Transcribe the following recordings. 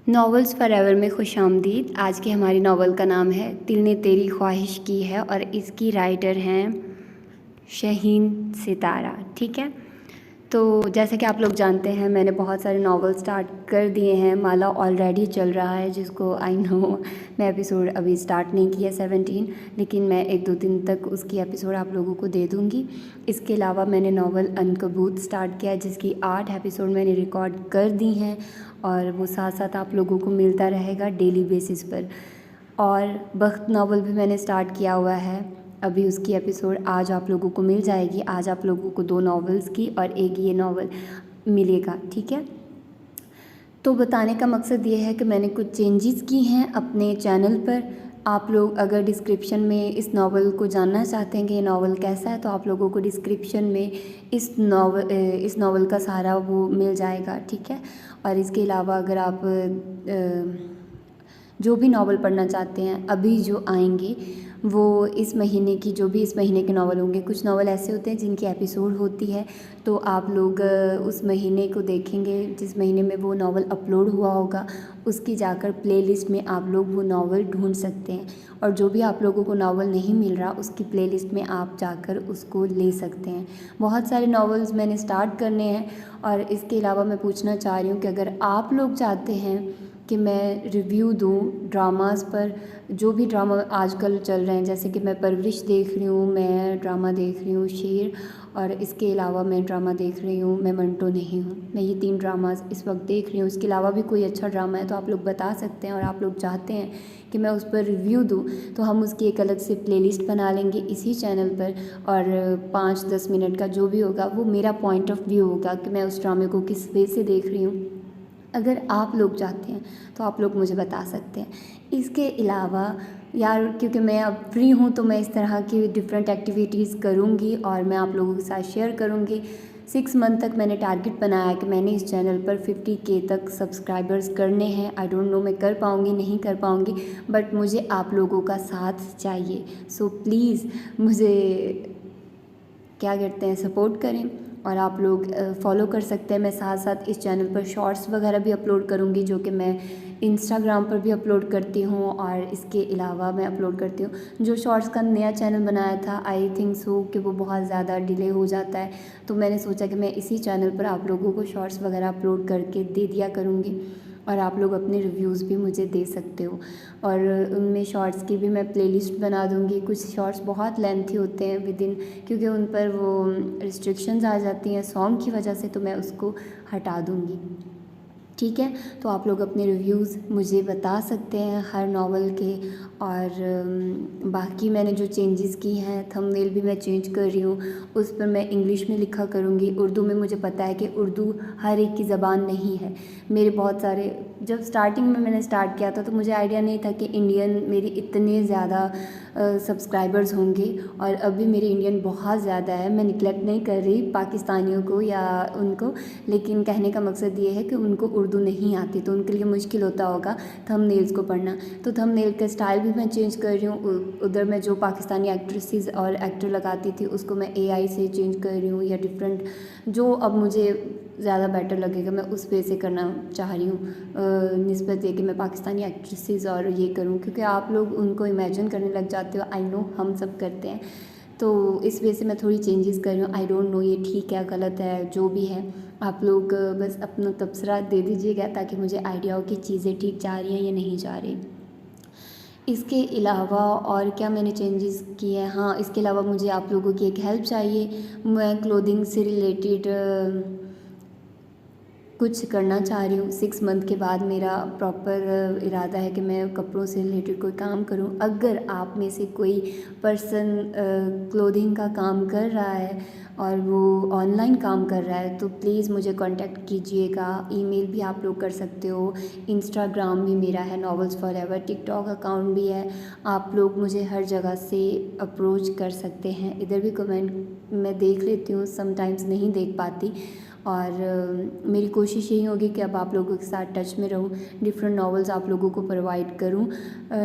Novels forever में खुशामदीद। आज की हमारी नावल का नाम है दिल ने तेरी ख्वाहिश की है और इसकी राइटर हैं शहीन सितारा। ठीक है, तो जैसे कि आप लोग जानते हैं मैंने बहुत सारे नावल स्टार्ट कर दिए हैं। माला ऑलरेडी चल रहा है जिसको आई नो मैं एपिसोड अभी स्टार्ट नहीं किया 17, लेकिन मैं 1-2 दिन तक उसकी एपिसोड आप लोगों को दे दूँगी। इसके अलावा मैंने नावल अनकबूत स्टार्ट किया जिसकी 8 एपिसोड मैंने रिकॉर्ड कर दी हैं और वो साथ साथ आप लोगों को मिलता रहेगा डेली बेसिस पर। और बख्त नावल भी मैंने स्टार्ट किया हुआ है, अभी उसकी एपिसोड आज आप लोगों को मिल जाएगी। आज आप लोगों को 2 नॉवेल्स की और एक ये नावल मिलेगा। ठीक है, तो बताने का मकसद ये है कि मैंने कुछ चेंजेस की हैं अपने चैनल पर। आप लोग अगर डिस्क्रिप्शन में इस नावल को जानना चाहते हैं कि ये नावल कैसा है तो आप लोगों को डिस्क्रिप्शन में इस नावल का सारा वो मिल जाएगा। ठीक है, और इसके अलावा अगर आप जो भी नावल पढ़ना चाहते हैं अभी जो आएंगे वो इस महीने की, जो भी इस महीने के नावल होंगे, कुछ नावल ऐसे होते हैं जिनकी एपिसोड होती है तो आप लोग उस महीने को देखेंगे जिस महीने में वो नावल अपलोड हुआ होगा उसकी जाकर प्लेलिस्ट में आप लोग वो नावल ढूंढ सकते हैं। और जो भी आप लोगों को नावल नहीं मिल रहा उसकी प्लेलिस्ट में आप जाकर उसको ले सकते हैं। बहुत सारे नावल्स मैंने स्टार्ट करने हैं और इसके अलावा मैं पूछना चाह रही हूँ कि अगर आप लोग चाहते हैं कि मैं रिव्यू दूँ ड्रामास पर, जो भी ड्रामा आजकल चल रहे हैं, जैसे कि मैं परवरिश देख रही हूँ, मैं ड्रामा देख रही हूँ शेर, और इसके अलावा मैं ड्रामा देख रही हूँ मैं मंटो नहीं हूँ। मैं ये 3 ड्रामास इस वक्त देख रही हूँ। इसके अलावा भी कोई अच्छा ड्रामा है तो आप लोग बता सकते हैं और आप लोग चाहते हैं कि मैं उस पर रिव्यू दूँ तो हम उसकी एक अलग से प्लेलिस्ट बना लेंगे इसी चैनल पर। और 5-10 मिनट का जो भी होगा वो मेरा पॉइंट ऑफ व्यू होगा कि मैं उस ड्रामे को किस वे से देख रही हूँ। अगर आप लोग चाहते हैं तो आप लोग मुझे बता सकते हैं। इसके अलावा यार, क्योंकि मैं अब फ्री हूँ तो मैं इस तरह की डिफरेंट एक्टिविटीज़ करूँगी और मैं आप लोगों के साथ शेयर करूँगी। 6 मंथ तक मैंने टारगेट बनाया कि मैंने इस चैनल पर 50K तक सब्सक्राइबर्स करने हैं। आई डोंट नो मैं कर पाऊँगी नहीं कर पाऊँगी, बट मुझे आप लोगों का साथ चाहिए। सो प्लीज़ मुझे क्या कहते हैं सपोर्ट करें और आप लोग फॉलो कर सकते हैं। मैं साथ साथ इस चैनल पर शॉर्ट्स वगैरह भी अपलोड करूँगी जो कि मैं इंस्टाग्राम पर भी अपलोड करती हूँ और इसके अलावा मैं अपलोड करती हूँ। जो शॉर्ट्स का नया चैनल बनाया था आई थिंक सो कि वो बहुत ज़्यादा डिले हो जाता है, तो मैंने सोचा कि मैं इसी चैनल पर आप लोगों को शॉर्ट्स वगैरह अपलोड करके दे दिया करूँगी और आप लोग अपने रिव्यूज़ भी मुझे दे सकते हो। और उनमें शॉर्ट्स की भी मैं प्लेलिस्ट बना दूँगी। कुछ शॉर्ट्स बहुत लेंथी होते हैं विदिन, क्योंकि उन पर वो रिस्ट्रिक्शंस आ जाती हैं सॉन्ग की वजह से, तो मैं उसको हटा दूँगी। ठीक है, तो आप लोग अपने रिव्यूज़ मुझे बता सकते हैं हर नावल के। और बाकी मैंने जो चेंजेस की हैं, थंबनेल भी मैं चेंज कर रही हूँ, उस पर मैं इंग्लिश में लिखा करूँगी। उर्दू में मुझे पता है कि उर्दू हर एक की ज़बान नहीं है। मेरे बहुत सारे, जब स्टार्टिंग में मैंने स्टार्ट किया था तो मुझे आइडिया नहीं था कि इंडियन मेरी इतने ज़्यादा सब्सक्राइबर्स होंगे, और अभी मेरे इंडियन बहुत ज़्यादा है। मैं निगलेक्ट नहीं कर रही पाकिस्तानियों को या उनको, लेकिन कहने का मकसद ये है कि उनको उर्दू नहीं आती तो उनके लिए मुश्किल होता होगा थंबनेल्स को पढ़ना। तो थंबनेल का स्टाइल भी मैं चेंज कर रही हूँ। उधर मैं जो पाकिस्तानी एक्ट्रेसेस और एक्टर लगाती थी उसको मैं AI से चेंज कर रही हूँ, या डिफरेंट जो अब मुझे ज़्यादा बेटर लगेगा मैं उस वे से करना चाह रही हूँ, निस्बत ये कि मैं पाकिस्तानी एक्ट्रेसेस और ये करूँ, क्योंकि आप लोग उनको इमेजिन करने लग जाते हो। आई नो हम सब करते हैं, तो इस वजह से मैं थोड़ी चेंजेस कर रही हूँ। आई डोंट नो ये ठीक है गलत है, जो भी है आप लोग बस अपना तबसरा दे दीजिएगा ताकि मुझे आइडिया हो कि चीज़ें ठीक जा रही हैं या नहीं जा रही। इसके अलावा और क्या मैंने चेंजेस किए हैं, हाँ इसके अलावा मुझे आप लोगों की एक हेल्प चाहिए। मैं क्लोथिंग से रिलेटेड कुछ करना चाह रही हूँ। 6 मंथ के बाद मेरा प्रॉपर इरादा है कि मैं कपड़ों से रिलेटेड कोई काम करूँ। अगर आप में से कोई पर्सन क्लोथिंग का काम कर रहा है और वो ऑनलाइन काम कर रहा है तो प्लीज़ मुझे कांटेक्ट कीजिएगा। ईमेल भी आप लोग कर सकते हो, इंस्टाग्राम भी मेरा है नॉवेल्स फॉरएवर, टिकटॉक अकाउंट भी है। आप लोग मुझे हर जगह से अप्रोच कर सकते हैं। इधर भी कमेंट मैं देख लेती हूँ, समटाइम्स नहीं देख पाती, और मेरी कोशिश यही होगी कि अब आप लोगों के साथ टच में रहूँ, डिफरेंट नॉवेल्स आप लोगों को प्रोवाइड करूँ।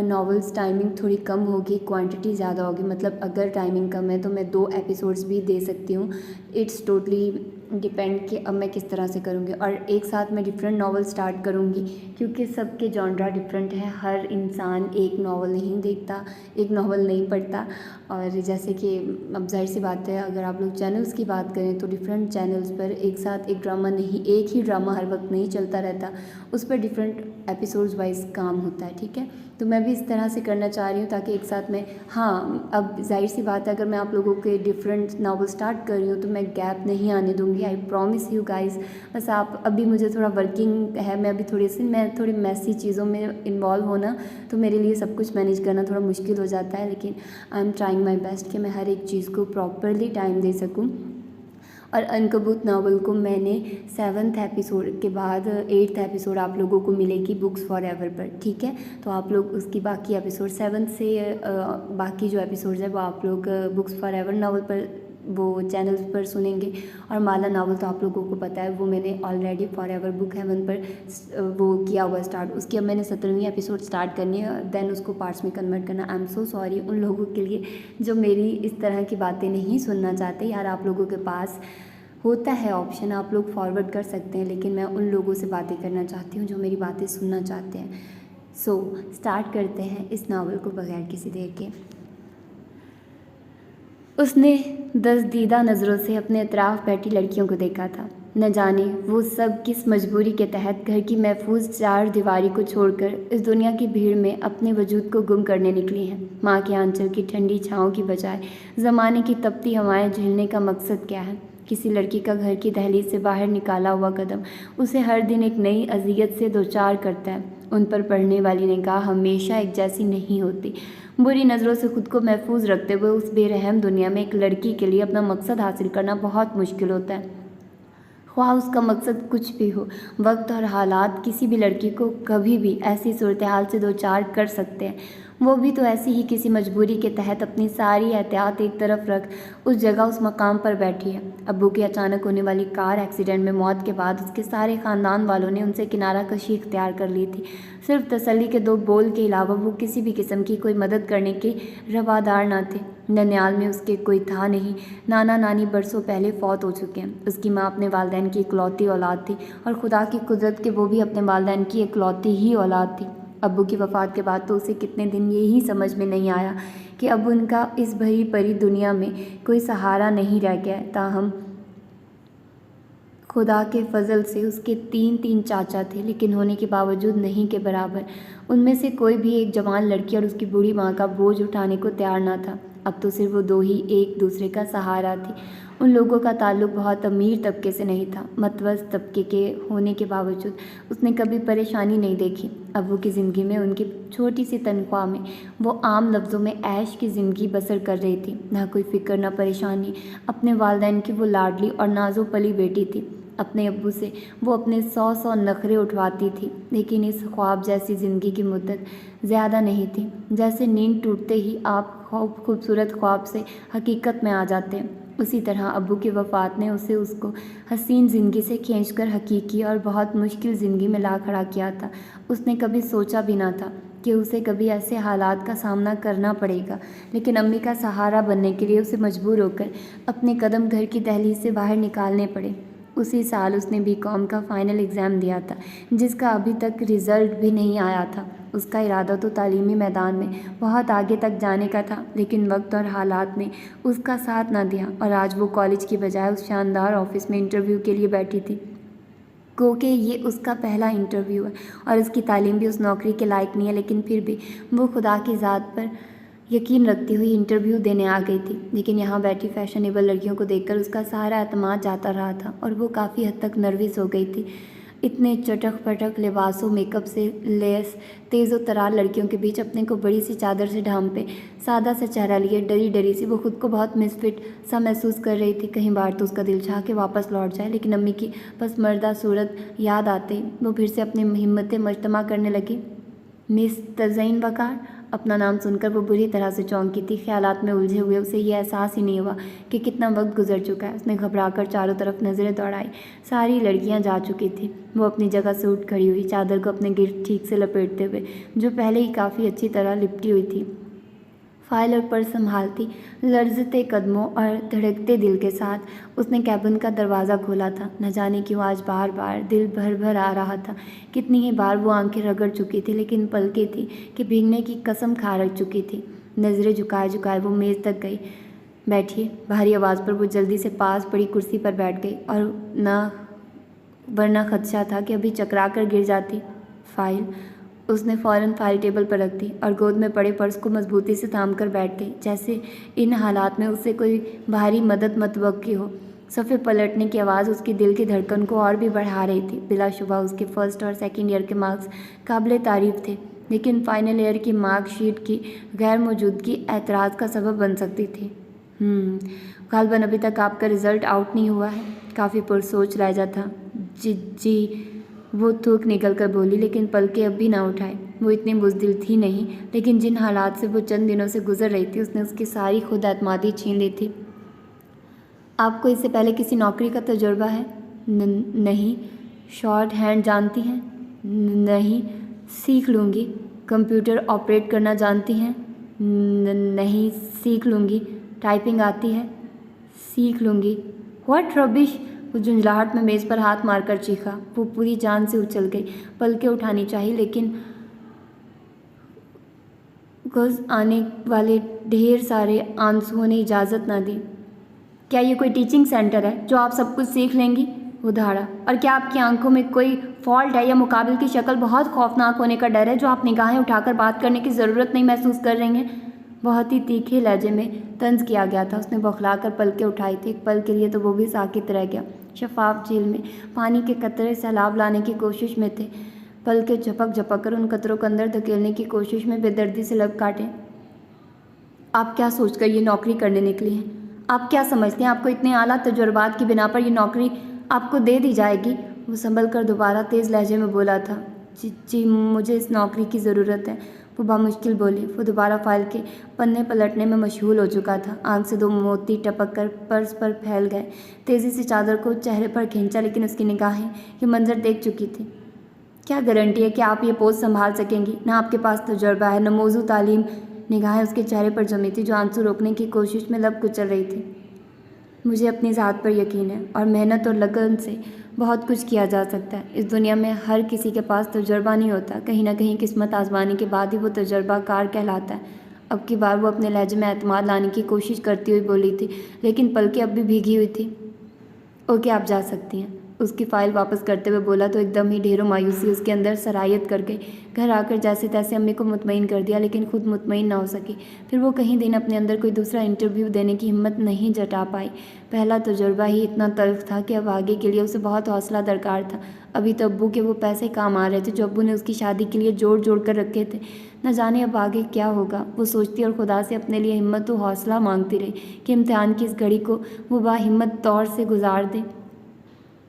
नॉवेल्स टाइमिंग थोड़ी कम होगी, क्वांटिटी ज़्यादा होगी, मतलब अगर टाइमिंग कम है तो मैं 2 एपिसोड्स भी दे सकती हूँ। इट्स टोटली डिपेंड कि अब मैं किस तरह से करूँगी, और एक साथ मैं डिफरेंट नावल स्टार्ट करूँगी क्योंकि सबके जॉनरा डिफरेंट है। हर इंसान एक नावल नहीं देखता, एक नावल नहीं पढ़ता। और जैसे कि अब ज़ाहिर सी बात है, अगर आप लोग चैनल्स की बात करें तो डिफरेंट चैनल्स पर एक साथ एक ड्रामा नहीं, एक ही ड्रामा हर वक्त नहीं चलता रहता, उस पर डिफरेंट एपिसोड्स वाइज काम होता है, ठीक है। तो मैं भी इस तरह से करना चाह रही हूँ ताकि एक साथ में, हाँ अब जाहिर सी बात है, अगर मैं आप लोगों के डिफरेंट नावल स्टार्ट कर रही हूँ तो मैं गैप नहीं आने दूँगी, आई प्रॉमिस यू गाइस। बस आप अभी मुझे थोड़ा वर्किंग है, मैं अभी मैं थोड़ी मैसी चीज़ों में इन्वॉल्व होना, तो मेरे लिए सब कुछ मैनेज करना थोड़ा मुश्किल हो जाता है, लेकिन I am trying my best कि मैं हर एक चीज़ को प्रॉपरली टाइम दे सकूँ। और अनकबूत नावल को मैंने 7th एपिसोड के बाद 8th एपिसोड आप लोगों को मिलेगी बुक्स फॉर एवर पर, ठीक है। तो आप लोग उसकी बाकी एपिसोड 7 से बाकी जो एपिसोड्स है वो आप लोग बुक्स फॉर एवर नावल पर, वो चैनल पर सुनेंगे। और माला नावल तो आप लोगों को पता है, वो मैंने already forever book heaven पर वो किया हुआ स्टार्ट। उसकी अब मैंने 17वीं एपिसोड स्टार्ट करनी है, देन उसको पार्ट्स में कन्वर्ट करना। आई एम सो सॉरी उन लोगों के लिए जो मेरी इस तरह की बातें नहीं सुनना चाहते। यार आप लोगों के पास होता है ऑप्शन, आप लोग फॉरवर्ड कर सकते हैं, लेकिन मैं उन लोगों से बातें करना चाहती हूँ जो मेरी बातें सुनना चाहते हैं। सो स्टार्ट करते हैं इस नावल को बगैर किसी देर के। उसने दीदा नज़रों से अपने अतराफ़ बैठी लड़कियों को देखा था। न जाने वो सब किस मजबूरी के तहत घर की महफूज चार दीवारी को छोड़कर इस दुनिया की भीड़ में अपने वजूद को गुम करने निकली हैं। माँ के आंचल की ठंडी छाँव की बजाय ज़माने की तपती हवाएं झेलने का मकसद क्या है? किसी लड़की का घर की दहलीज से बाहर निकाला हुआ कदम उसे हर दिन एक नई अजियत से दो चार करता है। उन पर पड़ने वाली निगाह हमेशा एक जैसी नहीं होती। बुरी नज़रों से खुद को महफूज रखते हुए उस बेरहम दुनिया में एक लड़की के लिए अपना मकसद हासिल करना बहुत मुश्किल होता है। ख्वाह उसका मकसद कुछ भी हो, वक्त और हालात किसी भी लड़की को कभी भी ऐसी सूरत हाल से दो चार कर सकते हैं। वो भी तो ऐसी ही किसी मजबूरी के तहत अपनी सारी एहतियात एक तरफ रख उस जगह उस मकाम पर बैठी है। अब्बू की अचानक होने वाली कार एक्सीडेंट में मौत के बाद उसके सारे ख़ानदान वालों ने उनसे किनारा कशी इख्तियार कर ली थी। सिर्फ तसल्ली के दो बोल के अलावा वो किसी भी किस्म की कोई मदद करने के रवादार न थे। ननियाल में उसके कोई था नहीं। नाना नानी बरसों पहले फौत हो चुके हैं। उसकी माँ अपने वालिदैन की इकलौती औलाद थी और खुदा की कुदरत के वो भी अपने वालिदैन की इकलौती ही औलाद थी। अब्बू की वफ़ात के बाद तो उसे कितने दिन यही समझ में नहीं आया कि अब उनका इस भरी परी दुनिया में कोई सहारा नहीं रह गया है। ताहम खुदा के फजल से उसके तीन चाचा थे, लेकिन होने के बावजूद नहीं के बराबर। उनमें से कोई भी एक जवान लड़की और उसकी बूढ़ी माँ का बोझ उठाने को तैयार न था। अब तो सिर्फ वो दो ही एक दूसरे का सहारा थी। उन लोगों का ताल्लुक़ बहुत अमीर तबके से नहीं था। मतवस्त तबके के होने के बावजूद उसने कभी परेशानी नहीं देखी। अब्बू की ज़िंदगी में उनकी छोटी सी तनख्वाह में वो आम लफ्ज़ों में ऐश की ज़िंदगी बसर कर रही थी। ना कोई फ़िक्र ना परेशानी। अपने वालिदैन की वो लाडली और नाजो पली बेटी थी। अपने अब्बू से वो अपने 100 नखरे उठवाती थी, लेकिन इस ख्वाब जैसी ज़िंदगी की मुद्दत ज़्यादा नहीं थी। जैसे नींद टूटते ही आप खूबसूरत ख्वाब से हकीकत में आ जाते हैं, उसी तरह अब्बू की वफ़ात ने उसको हसीन ज़िंदगी से खींचकर हकीकी और बहुत मुश्किल ज़िंदगी में ला खड़ा किया था। उसने कभी सोचा भी ना था कि उसे कभी ऐसे हालात का सामना करना पड़ेगा, लेकिन अम्मी का सहारा बनने के लिए उसे मजबूर होकर अपने कदम घर की दहलीज से बाहर निकालने पड़े। उसी साल उसने बीकॉम का फ़ाइनल एग्ज़ाम दिया था, जिसका अभी तक रिज़ल्ट भी नहीं आया था। उसका इरादा तो तालीमी मैदान में बहुत आगे तक जाने का था, लेकिन वक्त और हालात ने उसका साथ ना दिया और आज वो कॉलेज की बजाय उस शानदार ऑफिस में इंटरव्यू के लिए बैठी थी। क्योंकि ये उसका पहला इंटरव्यू है और उसकी तालीम भी उस नौकरी के लायक नहीं है, लेकिन फिर भी वो खुदा की ज़ात पर यकीन रखती हुई इंटरव्यू देने आ गई थी। लेकिन यहाँ बैठी फैशनेबल लड़कियों को देखकर उसका सारा एतमाद जाता रहा था और वो काफ़ी हद तक नर्वस हो गई थी। इतने चटक पटक लिबासों मेकअप से लेस तेज़ो तरार लड़कियों के बीच अपने को बड़ी सी चादर से ढांपे सादा सा चेहरा लिए डरी डरी सी वो खुद को बहुत मिसफिट सा महसूस कर रही थी। कहीं बार तो उसका दिल चाह के वापस लौट जाए, लेकिन अम्मी की पसमर्दा सूरत याद आते वो फिर से अपनी हिम्मतें मजतमा करने लगी। मिस तज़ईन वकार, अपना नाम सुनकर वो बुरी तरह से चौंकी थी। ख्यालात में उलझे हुए उसे यह एहसास ही नहीं हुआ कि कितना वक्त गुजर चुका है। उसने घबराकर चारों तरफ नज़रें दौड़ाई। सारी लड़कियां जा चुकी थी। वो अपनी जगह से उठ खड़ी हुई, चादर को अपने गिर्द ठीक से लपेटते हुए, जो पहले ही काफ़ी अच्छी तरह लिपटी हुई थी। फाइल और पर्स संभालती लर्जते कदमों और धड़कते दिल के साथ उसने कैबिन का दरवाज़ा खोला था। न जाने क्यों आज बार बार दिल भर भर आ रहा था। कितनी ही बार वो आंखें रगड़ चुकी थी, लेकिन पलकें थी कि भीगने की कसम खा रख चुकी थी। नज़रें झुकाए झुकाए वो मेज़ तक गई। बैठिए। भारी आवाज़ पर वो जल्दी से पास पड़ी कुर्सी पर बैठ गई और वरना खदशा था कि अभी चकरा कर गिर जाती। फाइल उसने फ़ौरन फाइल टेबल पर रख दी और गोद में पड़े पर्स को मजबूती से थाम कर बैठ गई, जैसे इन हालात में उससे कोई बाहरी मदद मतवक्की हो। सफ़े पलटने की आवाज़ उसकी दिल की धड़कन को और भी बढ़ा रही थी। बिलाशुबा उसके फर्स्ट और सेकंड ईयर के मार्क्स काबिल तारीफ़ थे, लेकिन फाइनल ईयर की मार्कशीट की गैर मौजूदगी एतराज़ का सबब बन सकती थी। गालबन अभी तक आपका रिज़ल्ट आउट नहीं हुआ है? काफ़ी पुरसोच राजा था। जी वो थूक निकल कर बोली, लेकिन पलकें अब भी ना उठाए। वो इतनी बुज़दिल थी नहीं, लेकिन जिन हालात से वो चंद दिनों से गुजर रही थी उसने उसकी सारी खुद एतमादी छीन ली थी। आपको इससे पहले किसी नौकरी का तजुर्बा है? नहीं। शॉर्ट हैंड जानती हैं? नहीं। सीख लूँगी। कंप्यूटर ऑपरेट करना जानती हैं? नहीं, सीख लूँगी। टाइपिंग आती है? सीख लूँगी। What rubbish! वो झुंझलाहट में मेज़ पर हाथ मारकर चीखा। वो पूरी जान से उछल गई। पलकें उठानी चाहिए, लेकिन गज़ आने वाले ढेर सारे आंसुओं ने इजाज़त ना दी। क्या ये कोई टीचिंग सेंटर है जो आप सब कुछ सीख लेंगी? वो धाड़ा। और क्या आपकी आंखों में कोई फॉल्ट है या मुकाबिल की शक्ल बहुत खौफनाक होने का डर है जो आप निगाहें उठाकर बात करने की ज़रूरत नहीं महसूस कर रही हैं? बहुत ही तीखे लहजे में तंज किया गया था। उसने बौखलाकर पलकें उठाई थी। एक पल के लिए तो वो भी साकित रह गया। शफाफ झील में पानी के कतरे सैलाब लाने की कोशिश में थे। पलकें झपक झपक कर उन कतरों को अंदर धकेलने की कोशिश में बेदर्दी से लब काटे। आप क्या सोचकर ये नौकरी करने निकली हैं? आप क्या समझते हैं आपको इतने आला तजुर्बात की बिना पर ये नौकरी आपको दे दी जाएगी? वो संभल कर दोबारा तेज़ लहजे में बोला था। जी मुझे इस नौकरी की ज़रूरत है, वो बामुश्किल बोली। वो दोबारा फाइल के पन्ने पलटने में मशगूल हो चुका था। आंख से दो मोती टपक कर पर्स पर फैल गए। तेज़ी से चादर को चेहरे पर खींचा, लेकिन उसकी निगाहें ये मंजर देख चुकी थी। क्या गारंटी है कि आप ये पोस्ट संभाल सकेंगी? ना आपके पास तजुर्बा है, न मौजूद तालीम। निगाहें उसके चेहरे पर जमी थी, जो आंसू रोकने की कोशिश में लब कुचल रही थी। मुझे अपनी ज़ात पर यकीन है और मेहनत और लगन से बहुत कुछ किया जा सकता है। इस दुनिया में हर किसी के पास तजुर्बा नहीं होता। कहीं ना कहीं किस्मत आजमाने के बाद ही वो तजुर्बाकार कहलाता है। अब की बार वो अपने लहजे में एतमाद लाने की कोशिश करती हुई बोली थी, लेकिन पलकें अब भी भीगी हुई थी। ओके, आप जा सकती हैं। उसकी फ़ाइल वापस करते हुए बोला तो एकदम ही ढेरों मायूसी उसके अंदर सरायत कर गई। घर आकर जैसे तैसे अम्मी को मुतमईन कर दिया, लेकिन खुद मुतमईन ना हो सकी। फिर वो कहीं दिन अपने अंदर कोई दूसरा इंटरव्यू देने की हिम्मत नहीं जटा पाई। पहला तजुर्बा ही इतना तल्ख था कि अब आगे के लिए उसे बहुत हौसला दरकार था। अभी तो अब्बू के वो पैसे काम आ रहे थे जो अब्बू ने उसकी शादी के लिए जोड़ जोड़ कर रखे थे। न जाने अब आगे क्या होगा। वो सोचती और खुदा से अपने लिए हिम्मत व हौसला मांगती रही कि इम्तिहान की इस घड़ी को वो बाहिम्मत तौर से गुजार दे।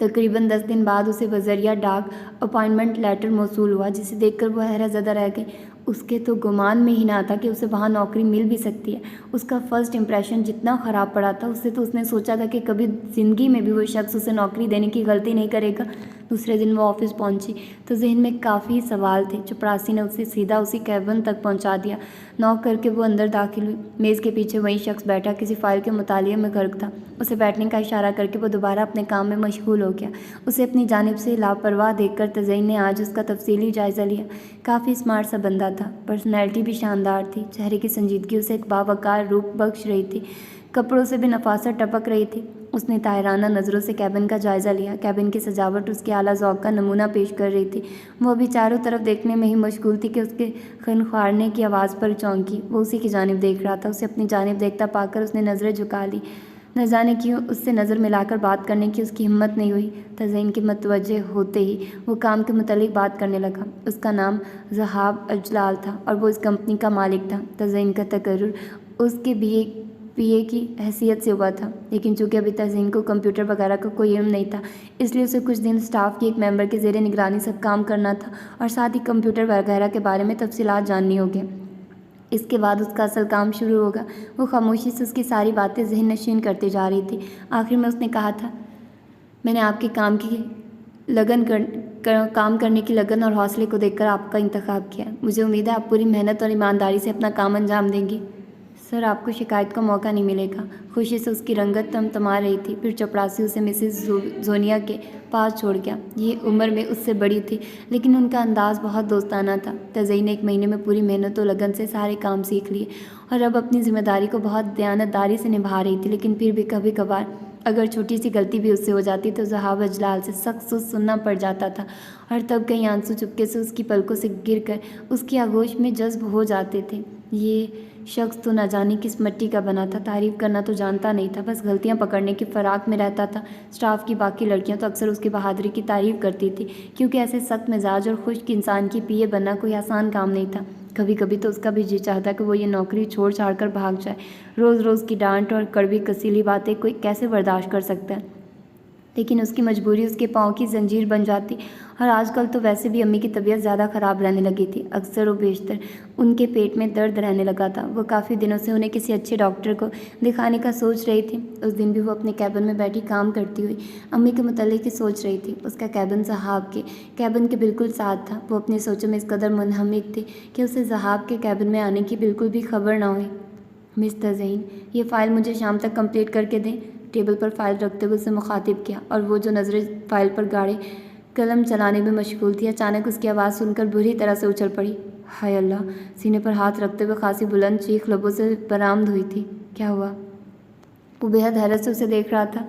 तकरीबन 10 दिन बाद उसे बजरिया डाक अपॉइंटमेंट लेटर मौसूल हुआ, जिसे देखकर वह हैरतज़दा रह गई। उसके तो गुमान में ही ना था कि उसे वहाँ नौकरी मिल भी सकती है। उसका फ़र्स्ट इम्प्रेशन जितना ख़राब पड़ा था, उससे तो उसने सोचा था कि कभी ज़िंदगी में भी वो शख्स उसे नौकरी देने की गलती नहीं करेगा। दूसरे दिन वो ऑफिस पहुंची तो जहन में काफ़ी सवाल थे। चपरासी ने उसे सीधा उसी कैबिन तक पहुंचा दिया। नॉक करके वो अंदर दाखिल हुई। मेज़ के पीछे वही शख्स बैठा किसी फाइल के मुतालिए में गर्क था। उसे बैठने का इशारा करके वो दोबारा अपने काम में मशगूल हो गया। उसे अपनी जानिब से लापरवाह देखकर तज़य्युन ने आज उसका तफसीली जायज़ा लिया। काफ़ी स्मार्ट सा बंदा था। पर्सनैलिटी भी शानदार थी। चेहरे की संजीदगी उसे एक बावकार रूप बख्श रही थी। कपड़ों से भी नफासत टपक रही थी। उसने ताहिराना नज़रों से कैबिन का जायज़ा लिया। कैबिन की सजावट उसके आला ज़ौक़ का नमूना पेश कर रही थी। वो अभी चारों तरफ देखने में ही मशगूल थी कि उसके खनख्वारने की आवाज़ पर चौंकी। वो उसी की जानिब देख रहा था। उसे अपनी जानिब देखता पाकर उसने नज़रें झुका ली। न जाने क्यों उससे नज़र मिलाकर बात करने की उसकी हिम्मत नहीं हुई। तज़य्युन के मतवज्जे होते ही वो काम के मुतालिक बात करने लगा। उसका नाम ज़हाब अजलाल था और वो इस कंपनी का मालिक था। तज़य्युन का तकर्रुर उसके बीए की हैसियत से हुआ था, लेकिन चूँकि अभी तज़य्युन को कंप्यूटर वगैरह का कोई इल्म नहीं था, इसलिए उसे कुछ दिन स्टाफ के एक मेंबर के ज़ेरे निगरानी सब काम करना था और साथ ही कंप्यूटर वगैरह के बारे में तफसीलात जाननी होगी। इसके बाद उसका असल काम शुरू होगा। वो खामोशी से उसकी सारी बातें ज़हन नशीन करती जा रही थी। आखिर में उसने कहा था, मैंने आपके काम करने की लगन और हौसले को देखकर आपका इंतखाब किया। मुझे उम्मीद है आप पूरी मेहनत और ईमानदारी से अपना काम अंजाम देंगी। सर आपको शिकायत का मौका नहीं मिलेगा। खुशी से उसकी रंगत तमतमा रही थी। फिर चपरासी उसे मिसेस जोनिया के पास छोड़ गया। ये उम्र में उससे बड़ी थी, लेकिन उनका अंदाज़ बहुत दोस्ताना था। तज़ई ने 1 महीने में पूरी मेहनत और लगन से सारे काम सीख लिए और अब अपनी जिम्मेदारी को बहुत दयानतदारी से निभा रही थी। लेकिन फिर भी कभी कभार अगर छोटी सी गलती भी उससे हो जाती तो ज़हाब अजलाल से सख्त सुनना पड़ जाता था और तब कई आंसू चुपके से उसकी पलकों से गिरकर उसकी आगोश में जज्ब हो जाते थे। ये शख्स तो न जाने किस मिट्टी का बना था। तारीफ़ करना तो जानता नहीं था, बस गलतियां पकड़ने की फ़राक में रहता था। स्टाफ की बाकी लड़कियां तो अक्सर उसकी बहादुरी की तारीफ़ करती थी, क्योंकि ऐसे सख्त मिजाज और खुश्क इंसान की पीए बनना कोई आसान काम नहीं था। कभी कभी तो उसका भी जी चाहता कि वो ये नौकरी छोड़ छाड़ कर भाग जाए। रोज़ रोज़ की डांट और कड़वी कसीली बातें कोई कैसे बर्दाश्त कर सकता है, लेकिन उसकी मजबूरी उसके पाँव की जंजीर बन जाती। और आजकल तो वैसे भी अम्मी की तबीयत ज़्यादा ख़राब रहने लगी थी। अक्सर व बेशतर उनके पेट में दर्द रहने लगा था। वो काफ़ी दिनों से उन्हें किसी अच्छे डॉक्टर को दिखाने का सोच रही थी। उस दिन भी वो अपने कैबिन में बैठी काम करती हुई अम्मी के मुतालिक ही सोच रही थी। उसका कैबिन ज़हाब के कैबिन के बिल्कुल साथ था। वो अपनी सोचों में इस कदर मुनहमिक थी कि उसे ज़हाब के कैबिन में आने की बिल्कुल भी खबर ना हुई। मिस्टर ज़हीन, ये फ़ाइल मुझे शाम तक कंप्लीट करके दें। टेबल पर फाइल रखते हुए उसे मुखातिब किया और वो जो नज़रें फाइल पर गाढ़े कलम चलाने में मशगूल थी, अचानक उसकी आवाज़ सुनकर बुरी तरह से उछल पड़ी। हाय अल्लाह! सीने पर हाथ रखते हुए खासी बुलंद चीख लबों से बरामद हुई थी। क्या हुआ? वो बेहद हैरत से उसे देख रहा था।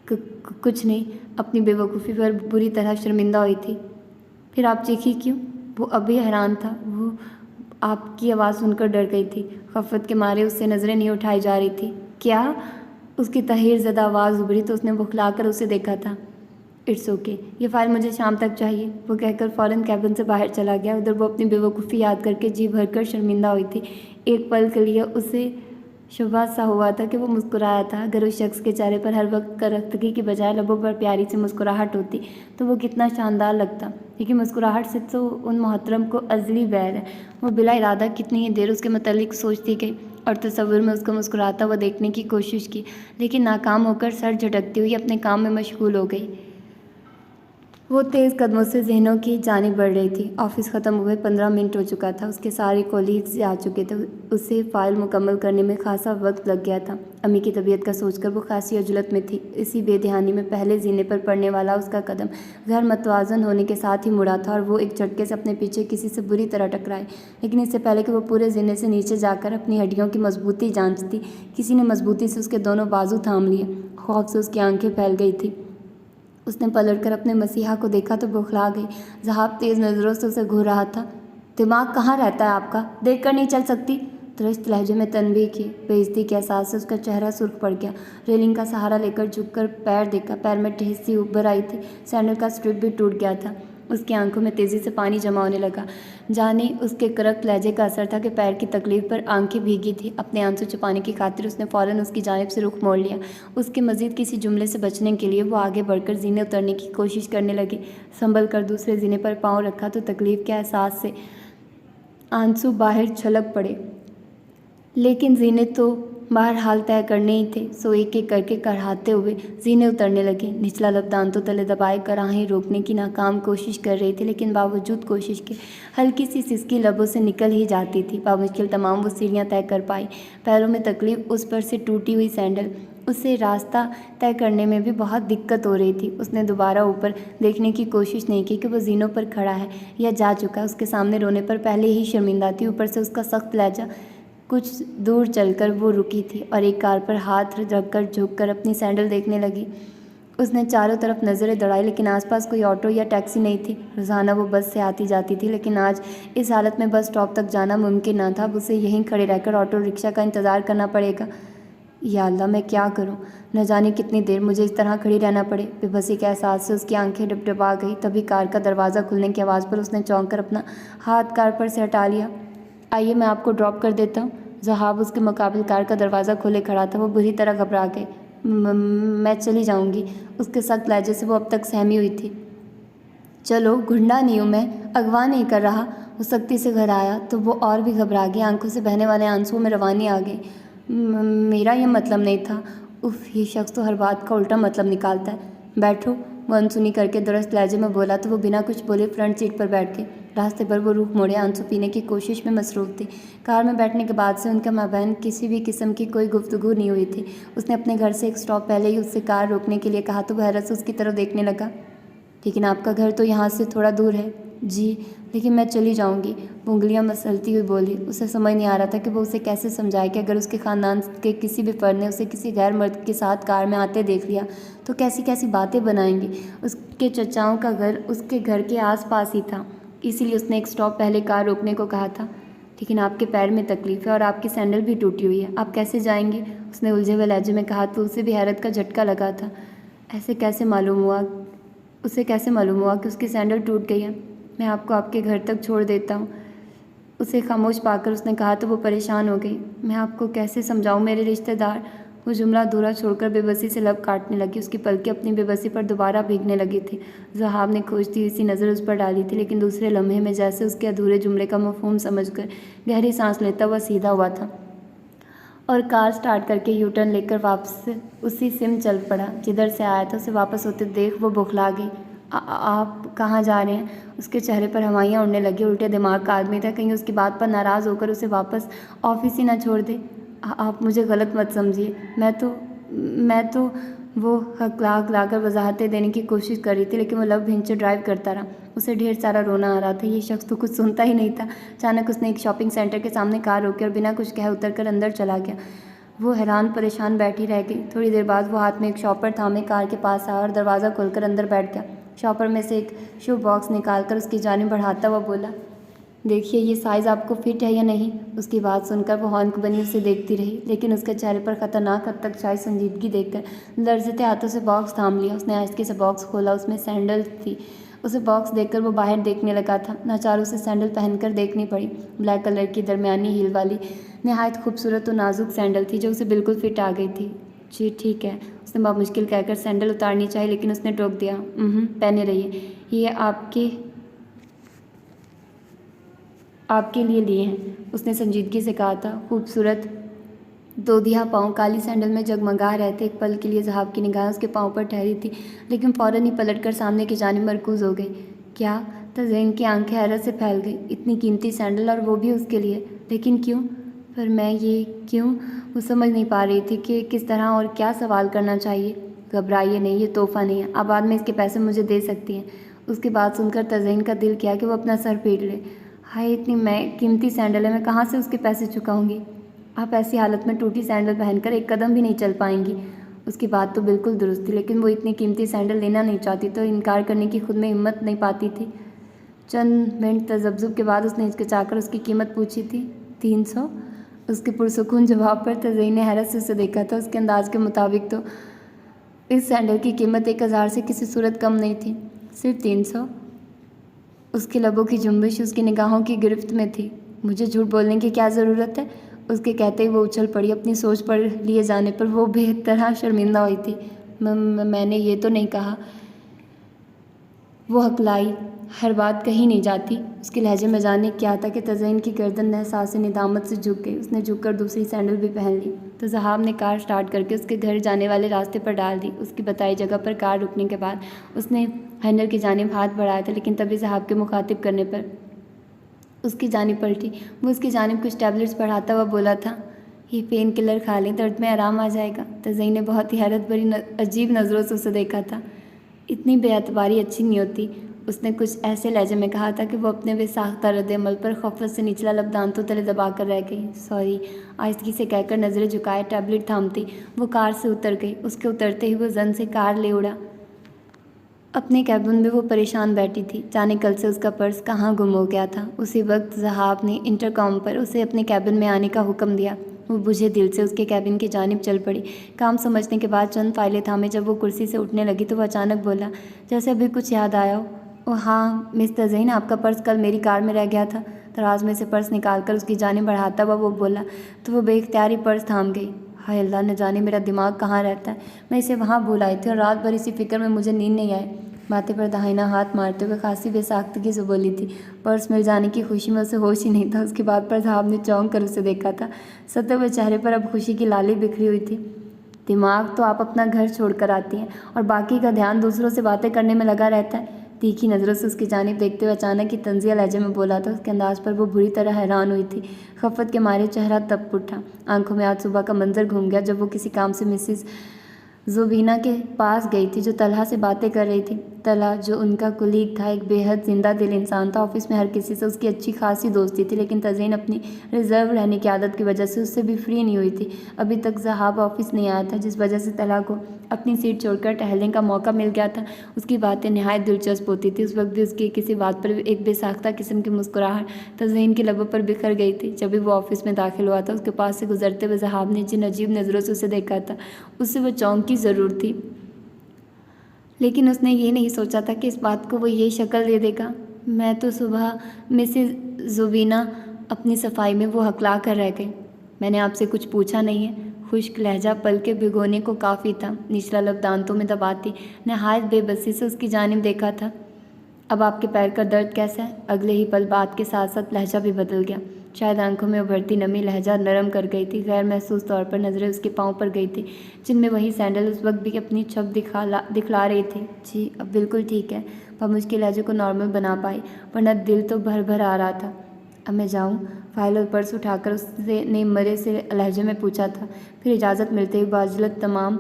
कुछ नहीं, अपनी बेवकूफ़ी पर बुरी तरह शर्मिंदा हुई थी। फिर आप चीखी क्यों? वो अभी हैरान था। वो आपकी आवाज़ सुनकर डर गई थी। खफत के मारे उससे नज़रें नहीं उठाई जा रही थी। क्या? उसकी तहीर ज़दा आवाज़ उभरी तो उसने बुखलाकर उसे देखा था। इट्स ओके, ये फ़ाइल मुझे शाम तक चाहिए, वो कहकर फ़ौरन कैबिन से बाहर चला गया। उधर वो अपनी बेवकूफ़ी याद करके जी भरकर शर्मिंदा हुई थी। एक पल के लिए उसे शुबा सा हुआ था कि वो मुस्कुराया था। अगर उस शख्स के चेहरे पर हर वक्त करख्तगी की बजाय लबों पर प्यारी सी मुस्कुराहट होती तो वो कितना शानदार लगता, लेकिन मुस्कुराहट से तो उन मोहतरम को अज़ली बैर है। वो बिला इरादा कितनी ही देर उसके मतलब सोचती गई और तसव्वुर में उसको मुस्कुराता हुआ देखने की कोशिश की, लेकिन नाकाम होकर सर झटकती हुई अपने काम में मशगूल हो गई। वो तेज़ कदमों से ज़हनों की जानिब बढ़ रही थी। ऑफिस ख़त्म हुए 15 मिनट हो चुका था। उसके सारे कोलीग्स आ चुके थे। उसे फ़ाइल मुकम्मल करने में खासा वक्त लग गया था। अम्मी की तबीयत का सोचकर वो खासी अजलत में थी। इसी बेध्यानी में पहले जीने पर पड़ने वाला उसका कदम घर मतवाज़न होने के साथ ही मुड़ा था और वो एक झटके से अपने पीछे किसी से बुरी तरह टकराए। लेकिन इससे पहले कि वो पूरे जीने से नीचे जाकर अपनी हड्डियों की मजबूती जाँचती, किसी ने मजबूती से उसके दोनों बाजू थाम लिए। खौफ से उसकी आंखें फैल गई थी। उसने पलटकर अपने मसीहा को देखा तो बौखला गई। ज़हाब तेज़ नज़रों से उसे घूर रहा था। दिमाग कहाँ रहता है आपका? देख कर नहीं चल सकती? तुरस्त लहजे में तनबीह की। बेइज्जती के एहसास से उसका चेहरा सुर्ख पड़ गया। रेलिंग का सहारा लेकर झुककर पैर देखा। पैर में ठेस सी उभर आई थी। सैंडल का स्ट्रिप भी टूट गया था। उसकी आंखों में तेज़ी से पानी जमा होने लगा। जाने उसके करक लहजे का असर था कि पैर की तकलीफ पर आंखें भीगी थी। अपने आंसू छुपाने की खातिर उसने फ़ौरन उसकी जानिब से रुख मोड़ लिया। उसके मज़ीद किसी जुमले से बचने के लिए वो आगे बढ़कर जीने उतरने की कोशिश करने लगी। संभल कर दूसरे जीने पर पाँव रखा तो तकलीफ के एहसास से आंसू बाहर छलक पड़े, लेकिन जीने तो बहरहाल तय करने ही थे। सो एक एक करके कराहते हुए जीने उतरने लगे। निचला लब दांतों तले दबाए कराहें रोकने की नाकाम कोशिश कर रही थी, लेकिन बावजूद कोशिश के हल्की सी सिसकी लबों से निकल ही जाती थी। बामुश्किल तमाम वो सीढ़ियाँ तय कर पाई। पैरों में तकलीफ, उस पर से टूटी हुई सैंडल, उससे रास्ता तय करने में भी बहुत दिक्कत हो रही थी। उसने दोबारा ऊपर देखने की कोशिश नहीं की कि वो जीनों पर खड़ा है या जा चुका है। उसके सामने रोने पर पहले ही शर्मिंदा थी, ऊपर से उसका सख्त लहजा। कुछ दूर चलकर वो रुकी थी और एक कार पर हाथ रखकर झुककर अपनी सैंडल देखने लगी। उसने चारों तरफ नज़रें दौड़ाई, लेकिन आसपास कोई ऑटो या टैक्सी नहीं थी। रोज़ाना वो बस से आती जाती थी, लेकिन आज इस हालत में बस स्टॉप तक जाना मुमकिन न था। अब उसे यहीं खड़े रहकर ऑटो रिक्शा का इंतज़ार करना पड़ेगा। या अल्लाह, मैं क्या करूं? न जाने कितनी देर मुझे इस तरह खड़ी रहना पड़े। बेबसी के एहसास से उसकी आंखें डबडबा गई। तभी कार का दरवाज़ा खुलने की आवाज़ पर उसने चौंक कर अपना हाथ कार पर से हटा लिया। आइए, मैं आपको ड्रॉप कर देता हूँ। ज़हाब उसके मुकाबिल कार का दरवाज़ा खोले खड़ा था। वो बुरी तरह घबरा गई। मैं चली जाऊँगी। उसके सख्त लहजे से वो अब तक सहमी हुई थी। चलो, गुंडा नहीं हूँ मैं, अगवा नहीं कर रहा। वो सख्ती से घर आया तो वो और भी घबरा गई। आंखों से बहने वाले आंसुओं में रवानी आ गई। मेरा ये मतलब नहीं था। उफ, ये शख्स तो हर बात का उल्टा मतलब निकालता है। बैठो, वो अनसुनी करके दुरुस्त लहजे में बोला तो वो बिना कुछ बोले फ्रंट सीट पर बैठ गए। रास्ते पर वो रुख मोड़े आंसू पीने की कोशिश में मसरूफ़ थे। कार में बैठने के बाद से उनका माबैन किसी भी किस्म की कोई गुफ्तगू नहीं हुई थी। उसने अपने घर से एक स्टॉप पहले ही उससे कार रोकने के लिए कहा तो वह हैरत से उसकी तरफ देखने लगा। लेकिन आपका घर तो यहाँ से थोड़ा दूर है। जी, लेकिन मैं चली जाऊँगी, वो उंगलियाँ मसलती हुई बोली। उसे समझ नहीं आ रहा था कि वो उसे कैसे समझाए कि अगर उसके ख़ानदान के किसी भी फ़र्द ने उसे किसी गैर मर्द के साथ कार में आते देख लिया तो कैसी कैसी बातें बनाएंगी। उसके चचाओं का घर उसके घर के आसपास ही था, इसीलिए उसने एक स्टॉप पहले कार रोकने को कहा था। लेकिन आपके पैर में तकलीफ़ है और आपकी सैंडल भी टूटी हुई है, आप कैसे जाएंगे? उसने उलझे हुए लहजे में कहा तो उसे भी हैरत का झटका लगा था। ऐसे कैसे मालूम हुआ उसे कैसे मालूम हुआ कि उसकी सैंडल टूट गई है? मैं आपको आपके घर तक छोड़ देता हूँ। उसे खामोश पाकर उसने कहा तो वो परेशान हो गई। मैं आपको कैसे समझाऊँ मेरे रिश्तेदार? वो जुमला अधूरा छोड़कर बेबसी से लब काटने लगी। उसकी पलकें अपनी बेबसी पर दोबारा भीगने लगी थी। ज़हाब ने खोजती हुई सी नज़र उस पर डाली थी, लेकिन दूसरे लम्हे में जैसे उसके अधूरे जुमले का मफहूम समझकर गहरी सांस लेता हुआ सीधा हुआ था और कार स्टार्ट करके यू टर्न लेकर वापस उसी सिम चल पड़ा जिधर से आया था। उसे वापस होते देख वो बौखला गई। आप कहाँ जा रहे हैं? उसके चेहरे पर हवाइयाँ उड़ने लगी। उल्टे दिमाग का आदमी था, कहीं उसकी बात पर नाराज़ होकर उसे वापस ऑफिस ही ना छोड़ दे। आप मुझे गलत मत समझिए, मैं तो वो हकलाकर वजाहतें देने की कोशिश कर रही थी, लेकिन वो लब भिंच ड्राइव करता रहा। उसे ढेर सारा रोना आ रहा था। ये शख्स तो कुछ सुनता ही नहीं था। अचानक उसने एक शॉपिंग सेंटर के सामने कार रोकी और बिना कुछ कहे उतरकर अंदर चला गया। वो हैरान परेशान बैठी रह गई। थोड़ी देर बाद वो हाथ में एक शॉपर थामे कार के पास आया और दरवाज़ा खोलकर अंदर बैठ गया। शॉपर में से एक शू बॉक्स निकालकर उसकी जानिब बढ़ाता हुआ बोला, देखिए ये साइज़ आपको फिट है या नहीं? उसकी बात सुनकर वो हौंक बनी उसे देखती रही, लेकिन उसके चेहरे पर खतरनाक हद तक छाई संजीदगी देखकर लर्ज़ते हाथों से बॉक्स थाम लिया। उसने आहिस्ते से बॉक्स खोला। उसमें सैंडल थी। उसे बॉक्स देखकर वो बाहर देखने लगा था। नाचार उसे सैंडल पहनकर देखनी पड़ी। ब्लैक कलर की दरमियानी हील वाली नहायत खूबसूरत और नाजुक सैंडल थी जो उसे बिल्कुल फिट आ गई थी। जी ठीक है, उसने बहुत मुश्किल कहकर सैंडल उतारनी चाहिए, लेकिन उसने टोक दिया। पहने रहिए, ये आपके लिए हैं, उसने संजीदगी से कहा था। खूबसूरत दोधिया पाँव काली सैंडल में जगमगा रहे थे। एक पल के लिए ज़हाब की निगाह उसके पाँव पर ठहरी थी, लेकिन फ़ौरन ही पलटकर सामने की जानिब मरकूज़ हो गई। क्या? तज़ीन की आंखें हैरत से फैल गई। इतनी कीमती सैंडल और वो भी उसके लिए, लेकिन क्यों? पर मैं ये क्यों? वो समझ नहीं पा रही थी कि किस तरह और क्या सवाल करना चाहिए। घबराइए नहीं, ये तोहफ़ा नहीं है, आप बाद में इसके पैसे मुझे दे सकती हैं। उसकी बात सुनकर तज़ीन का दिल किया कि वो अपना सर पीट ले। हाय, इतनी मैं कीमती सैंडल है, मैं कहाँ से उसके पैसे चुकाऊंगी? आप ऐसी हालत में टूटी सैंडल पहनकर एक कदम भी नहीं चल पाएंगी। उसकी बात तो बिल्कुल दुरुस्त थी, लेकिन वो इतनी कीमती सैंडल लेना नहीं चाहती तो इनकार करने की खुद में हिम्मत नहीं पाती थी। चंद मिनट तजब्जुब के बाद उसने हिचकिचाकर उसकी कीमत पूछी थी। 300। उसके पुरसुकून जवाब पर तज़ीन ने हैरत से उसे देखा था। उसके अंदाज के मुताबिक तो इस सैंडल की कीमत 1000 से किसी सूरत कम नहीं थी। सिर्फ 300। उसके लबों की जुम्बिश उसकी निगाहों की गिरफ्त में थी। मुझे झूठ बोलने की क्या ज़रूरत है? उसके कहते ही वो उछल पड़ी। अपनी सोच पर लिए जाने पर वो बेहतरह शर्मिंदा हुई थी। मैंने ये तो नहीं कहा। वो हकलाई, हर बात कहीं नहीं जाती। उसके लहजे में जाने क्या था कि तज़ीन की गर्दन एहसास निदामत से झुक गई। उसने झुककर दूसरी सैंडल भी पहन ली तो ज़हाब ने कार स्टार्ट करके उसके घर जाने वाले रास्ते पर डाल दी। उसकी बताई जगह पर कार रुकने के बाद उसने हैंडल की जानिब हाथ बढ़ाया था, लेकिन तभी ज़हाब के मुखातिब करने पर उसकी जानिब पलटी। वो उसकी जानिब कुछ टैबलेट्स बढ़ाता हुआ बोला था, ये पेन किलर खा लें, दर्द में आराम आ जाएगा। तज़ीन ने बहुत ही हैरत भरी अजीब नज़रों से उसे देखा था। इतनी बेअतबारी अच्छी नहीं होती, उसने कुछ ऐसे लहजे में कहा था कि वो अपने बेसाख्ता रद्द-ए-अमल पर खफ़त से निचला लब दांतों तले दबा कर रह गई। सॉरी, आहिस्तगी से कहकर नज़रें झुकाए टैबलेट थामती वो कार से उतर गई। उसके उतरते ही वो जन से कार ले उड़ा। अपने कैबिन में वो परेशान बैठी थी, जाने कल से उसका पर्स कहाँ गुम हो गया था। उसी वक्त ज़हाब ने इंटरकॉम पर उसे अपने कैबिन में आने का हुक्म दिया। वो बुझे दिल से उसके कैबिन की जानिब चल पड़ी। काम समझने के बाद चंद फाइलें थामे जब वो कुर्सी से उठने लगी तो वो अचानक बोला, जैसे अभी कुछ याद आया हो। ओह हाँ मिस तज़ीन, आपका पर्स कल मेरी कार में रह गया था। दराज में से पर्स निकालकर उसकी जानिब बढ़ाता हुआ वो बोला तो वो बेख्तियारी पर्स थाम गई। हाय अल्लाह, न जाने मेरा दिमाग कहाँ रहता है। मैं इसे वहाँ भूल आई थी और रात भर इसी फिक्र में मुझे नींद नहीं आई। माथे पर दाहिना हाथ मारते हुए खासी बेसाख्तगी से बोली थी। पर्स मिल जाने की खुशी में उसे होश ही नहीं था। उसके बाद पर साहब ने चौंक कर उसे देखा था। सते हुए चेहरे पर अब खुशी की लाली बिखरी हुई थी। दिमाग तो आप अपना घर छोड़कर आती हैं और बाकी का ध्यान दूसरों से बातें करने में लगा रहता है। तीखी नज़रों से उसकी जानिब देखते हुए अचानक ही तंजिया लहजे में बोला था। उसके अंदाज पर वो बुरी तरह हैरान हुई थी। खफत के मारे चेहरा तप उठा। आंखों में आज सुबह का मंजर घूम गया जब वो किसी काम से मिसिस ज़ुबीना के पास गई थी, जो तलहा से बातें कर रही थी। तलहा, जो उनका कुलीग था, एक बेहद जिंदा दिल इंसान था। ऑफिस में हर किसी से उसकी अच्छी खासी दोस्ती थी, लेकिन तज़ीन अपनी रिजर्व रहने की आदत की वजह से उससे भी फ्री नहीं हुई थी। अभी तक ज़हाब ऑफिस नहीं आया था, जिस वजह से तलहा को अपनी सीट छोड़कर टहलने का मौका मिल गया था। उसकी बातें नहायत दिलचस्प होती थी। उस वक्त भी उसकी किसी बात पर एक बेसाख्ता किस्म की मुस्कुराहट तज़ीन के लबों पर बिखर गई थी। जब भी वो ऑफिस में दाखिल हुआ था, उसके पास से गुजरते हुए ज़हाब ने जिन अजीब नज़रों से उसे देखा था, उससे वो चौंकी ज़रूर थी, लेकिन उसने ये नहीं सोचा था कि इस बात को वो ये शक्ल दे देगा। मैं तो सुबह मिसेस ज़ुबीना अपनी सफाई में वो हकला कर रह गई। मैंने आपसे कुछ पूछा नहीं है। खुश्क लहजा पल के भिगोने को काफ़ी था। निचला लब दांतों में दबाती नहायत बेबसी से उसकी जानिब देखा था। अब आपके पैर का दर्द कैसा है? अगले ही पल बात के साथ साथ लहजा भी बदल गया। शायद आंखों में उभरती नमी लहजा नरम कर गई थी। गैर महसूस तौर पर नज़रें उसके पाँव पर गई थी, जिनमें वही सैंडल उस वक्त भी अपनी छप दिखला रही थी। जी अब बिल्कुल ठीक है। वह मुश्किल लहजे को नॉर्मल बना पाई, वरना दिल तो भर भर आ रहा था। अब मैं जाऊँ? फाइल और पर्स उठाकर उससे ने मरे से लहजे में पूछा था। फिर इजाज़त मिलते ही बाजलत तमाम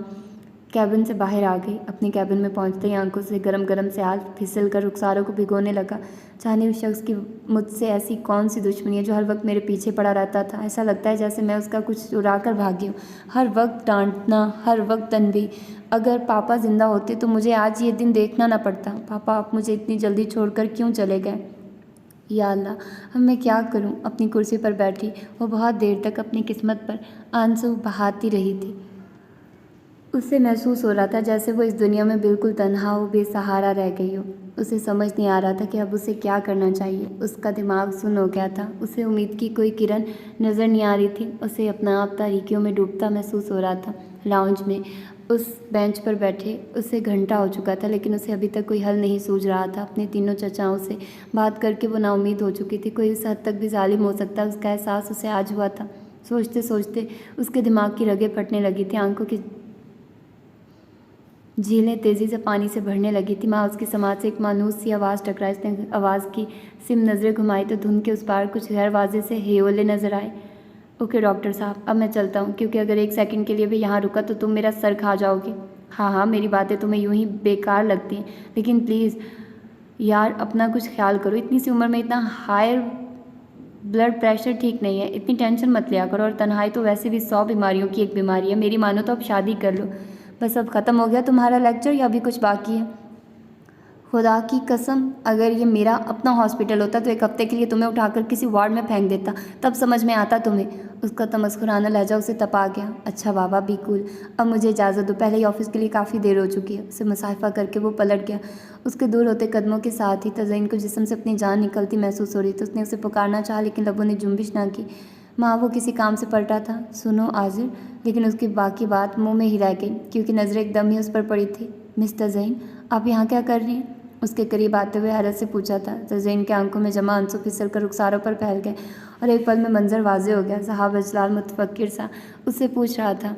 कैबिन से बाहर आ गई। अपनी कैबिन में पहुंचते ही आंखों से गरम गरम से आग फिसल कर रुखसारों को भिगोने लगा। जाने उस शख्स की मुझसे ऐसी कौन सी दुश्मनी है जो हर वक्त मेरे पीछे पड़ा रहता था। ऐसा लगता है जैसे मैं उसका कुछ चुरा कर भागी हूँ। हर वक्त डांटना, हर वक्त तनबीह। अगर पापा ज़िंदा होते तो मुझे आज ये दिन देखना ना पड़ता। पापा, आप मुझे इतनी जल्दी छोड़कर क्यों चले गए? या अल्लाह, अब मैं क्या करूं? अपनी कुर्सी पर बैठी वो बहुत देर तक अपनी किस्मत पर आंसू बहाती रही थी। उसे महसूस हो रहा था जैसे वो इस दुनिया में बिल्कुल तन्हा हो, बेसहारा रह गई हो। उसे समझ नहीं आ रहा था कि अब उसे क्या करना चाहिए। उसका दिमाग सुन्न हो गया था। उसे उम्मीद की कोई किरण नज़र नहीं आ रही थी। उसे अपना आप तारीकियों में डूबता महसूस हो रहा था। लाउंज में उस बेंच पर बैठे उसे घंटा हो चुका था, लेकिन उसे अभी तक कोई हल नहीं सूझ रहा था। अपने तीनों चचाओं से बात करके वो नाउम्मीद हो चुकी थी। कोई इस हद तक भी जालिम हो सकता है, उसका एहसास उसे आज हुआ था। सोचते सोचते उसके दिमाग की रगें फटने लगी थी। आंखों की झीलें तेज़ी से पानी से भरने लगी थी। माँ उसकी समाज से एक मानूस सी आवाज़ टकराई। उसने आवाज़ की सिम नज़रें घुमाई तो धुंध के उस पार कुछ गैर वाज़े से हेयोले नज़र आए। ओके डॉक्टर साहब, अब मैं चलता हूँ, क्योंकि अगर एक सेकंड के लिए भी यहाँ रुका तो तुम मेरा सर खा जाओगे। हाँ हाँ, मेरी बातें तुम्हें यूँ ही बेकार लगती हैं, लेकिन प्लीज़ यार अपना कुछ ख्याल करो। इतनी सी उम्र में इतना हाई ब्लड प्रेशर ठीक नहीं है। इतनी टेंशन मत लिया करो। और तन्हाई तो वैसे भी 100 बीमारियों की एक बीमारी है। मेरी मानो तो अब शादी कर लो। बस अब ख़त्म हो गया तुम्हारा लेक्चर या अभी कुछ बाकी है? खुदा की कसम, अगर ये मेरा अपना हॉस्पिटल होता तो एक हफ्ते के लिए तुम्हें उठाकर किसी वार्ड में फेंक देता, तब समझ में आता तुम्हें। उसका तमस्कुराना लहजा उसे तपा गया। अच्छा बाबा, बी कूल। अब मुझे इजाज़त दो, पहले ही ऑफिस के लिए काफ़ी देर हो चुकी है। उसे मुसाफा करके वो पलट गया। उसके दूर होते कदमों के साथ ही तज़ीन को जिस्म से अपनी जान निकलती महसूस हो रही थी। उसने उसे पुकारना चाहा, लेकिन लबों ने जुम्बिश ना की। माँ, वो किसी काम से पलटा था। सुनो आजिर, लेकिन उसकी बाकी बात मुंह में ही रह गई, क्योंकि नज़रें एकदम ही उस पर पड़ी थी। मिस तज़ीन, आप यहाँ क्या कर रही हैं? उसके करीब आते हुए हैरत से पूछा था। तज़ीन के आंखों में जमा आंसू फिसल कर रुखसारों पर फैल गए और एक पल में मंजर वाज़े हो गया। साहब अजलाल मुतफक्किर सा उससे पूछ रहा था।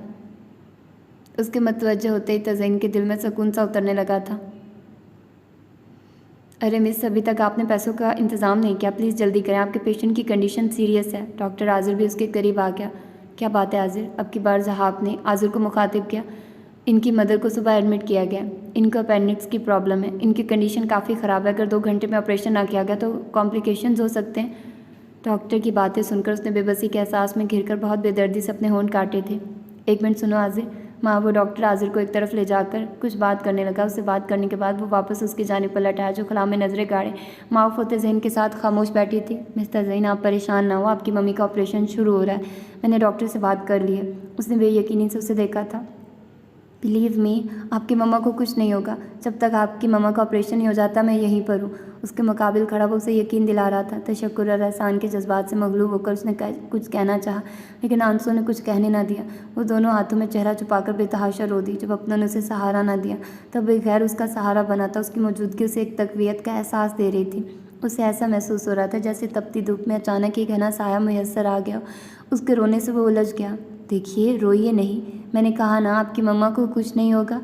उसके मतवज्जे होते ही तज़ीन के दिल में सुकून सा उतरने लगा था। अरे मिस, अभी तक आपने पैसों का इंतज़ाम नहीं किया, प्लीज़ जल्दी करें, आपके पेशेंट की कंडीशन सीरियस है। डॉक्टर आज़िर भी उसके करीब आ गया। क्या बात है आज़िर? अब की बार ज़हाब ने आज़िर को मुखातिब किया। इनकी मदर को सुबह एडमिट किया गया। इनको अपेंडिक्स की प्रॉब्लम है। इनकी कंडीशन काफ़ी ख़राब है। अगर 2 घंटे में ऑपरेशन ना किया गया तो कॉम्प्लिकेशंस हो सकते हैं। डॉक्टर की बातें सुनकर उसने बेबसी के एहसास में घिरकर बहुत बेदर्दी से अपने होंठ काटे थे। एक मिनट सुनो आज़िर। माँ वो डॉक्टर आज़िर को एक तरफ ले जाकर कुछ बात करने लगा। उससे बात करने के बाद वो वापस उसकी जानिब पलट आया, जो खला में नज़रें गाड़े माऊफ होते ज़हीन के साथ खामोश बैठी थी। मिस्टर ज़हीन, आप परेशान ना हो, आपकी मम्मी का ऑपरेशन शुरू हो रहा है। मैंने डॉक्टर से बात कर ली है। उसने बेयकीनी से उसे देखा था। बिलीव मी, आपकी मम्मा को कुछ नहीं होगा। जब तक आपकी मम्मा का ऑपरेशन नहीं हो जाता मैं यहीं पर हूँ। उसके मुकाबिल खड़ा वो उसे यकीन दिला रहा था। तशक्कुर और एहसान के जज्बात से मगलूब होकर उसने कुछ कहना चाहा, लेकिन आंसू ने कुछ कहने ना दिया। वो दोनों हाथों में चेहरा छुपाकर बेतहाशा रो दी। जब अपनों ने उसे सहारा ना दिया तब बगैर उसका सहारा बना था। उसकी मौजूदगी उसे एक तकवीत का एहसास दे रही थी। उसे ऐसा महसूस हो रहा था जैसे तपती धूप में अचानक एक घना साया मुयस्सर आ गया। उसके रोने से वो उलझ गया। देखिए, रोइए नहीं, मैंने कहा ना आपकी मम्मा को कुछ नहीं होगा।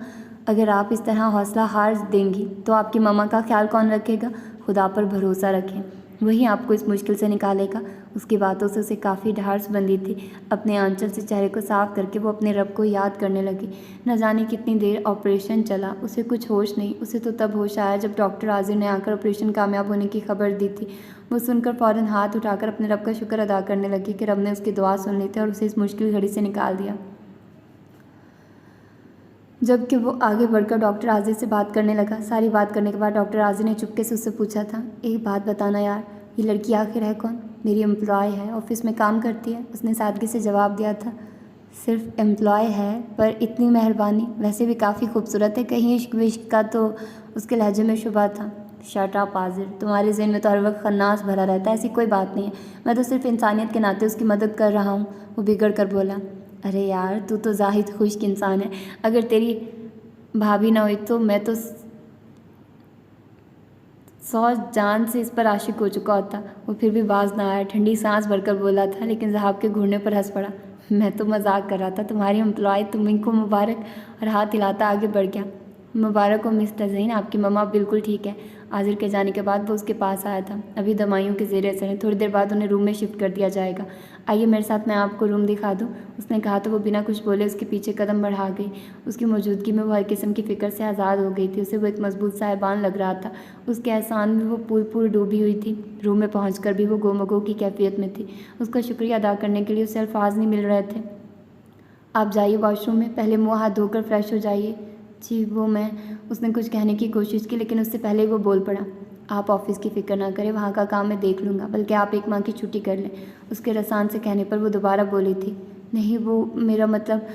अगर आप इस तरह हौसला हार देंगी तो आपकी मम्मा का ख्याल कौन रखेगा? खुदा पर भरोसा रखें, वही आपको इस मुश्किल से निकालेगा। उसकी बातों से उसे काफ़ी ढाढ़स बंधी थी। अपने आंचल से चेहरे को साफ करके वो अपने रब को याद करने लगी। न जाने कितनी देर ऑपरेशन चला, उसे कुछ होश नहीं। उसे तो तब होश आया जब डॉक्टर आजिर ने आकर ऑपरेशन कामयाब होने की खबर दी थी। वो सुनकर फ़ौरन हाथ उठाकर अपने रब का शुक्र अदा करने लगी कि रब ने उसकी दुआ सुन ली थी और उसे इस मुश्किल घड़ी से निकाल दिया। जबकि वो आगे बढ़कर डॉक्टर आजिर से बात करने लगा। सारी बात करने के बाद डॉक्टर आजिर ने चुपके से उससे पूछा था, एक बात बताना यार, ये लड़की आखिर है कौन? मेरी एम्प्लॉय है, ऑफिस में काम करती है। उसने सादगी से जवाब दिया था, सिर्फ एम्प्लॉय है पर इतनी मेहरबानी, वैसे भी काफ़ी खूबसूरत है। कहीं इश्क विश्क का तो उसके लहजे में शुबा था। शट अप आजिर, तुम्हारे ज़हन में तो हर वक्त खन्नास भरा रहता है। ऐसी कोई बात नहीं है, मैं तो सिर्फ इंसानियत के नाते उसकी मदद कर रहा हूँ। वो बिगड़ कर बोला, अरे यार तू तो जाहिद खुश्क इंसान है। अगर तेरी भाभी ना हुई तो मैं तो 100 जान से इस पर आशिक हो चुका होता। वो फिर भी बाज ना आया, ठंडी सांस भरकर बोला था, लेकिन जहाब के घूरने पर हंस पड़ा। मैं तो मजाक कर रहा था, तुम्हारी एम्प्लॉय तुम्हें को मुबारक। और हाथ हिलाता आगे बढ़ गया। मुबारक हो मिस्टर ज़ैन, आपकी मम्मा बिल्कुल ठीक है। आजिर के जाने के बाद वो उसके पास आया था। अभी दवाइयों के ज़ेर असर है, थोड़ी देर बाद उन्हें रूम में शिफ्ट कर दिया जाएगा। आइए मेरे साथ, मैं आपको रूम दिखा दूँ। उसने कहा तो वो बिना कुछ बोले उसके पीछे कदम बढ़ा गई। उसकी मौजूदगी में वो हर किस्म की फ़िक्र से आज़ाद हो गई थी। उसे वो एक मजबूत साहिबान लग रहा था। उसके एहसान में वो पूरी डूबी हुई थी। रूम में पहुँच भी वो गोमगो की कैफियत में थी। उसका शुक्रिया अदा करने के लिए उसे अल्फाज नहीं मिल रहे थे। आप जाइए वॉशरूम में, पहले मुँह हाथ धोकर फ्रेश हो जाइए। जी वो मैं, उसने कुछ कहने की कोशिश की, लेकिन उससे पहले वो बोल पड़ा, आप ऑफिस की फ़िक्र ना करें, वहाँ का काम मैं देख लूँगा, बल्कि आप 1 माह की छुट्टी कर लें। उसके रसान से कहने पर वो दोबारा बोली थी, नहीं वो मेरा मतलब।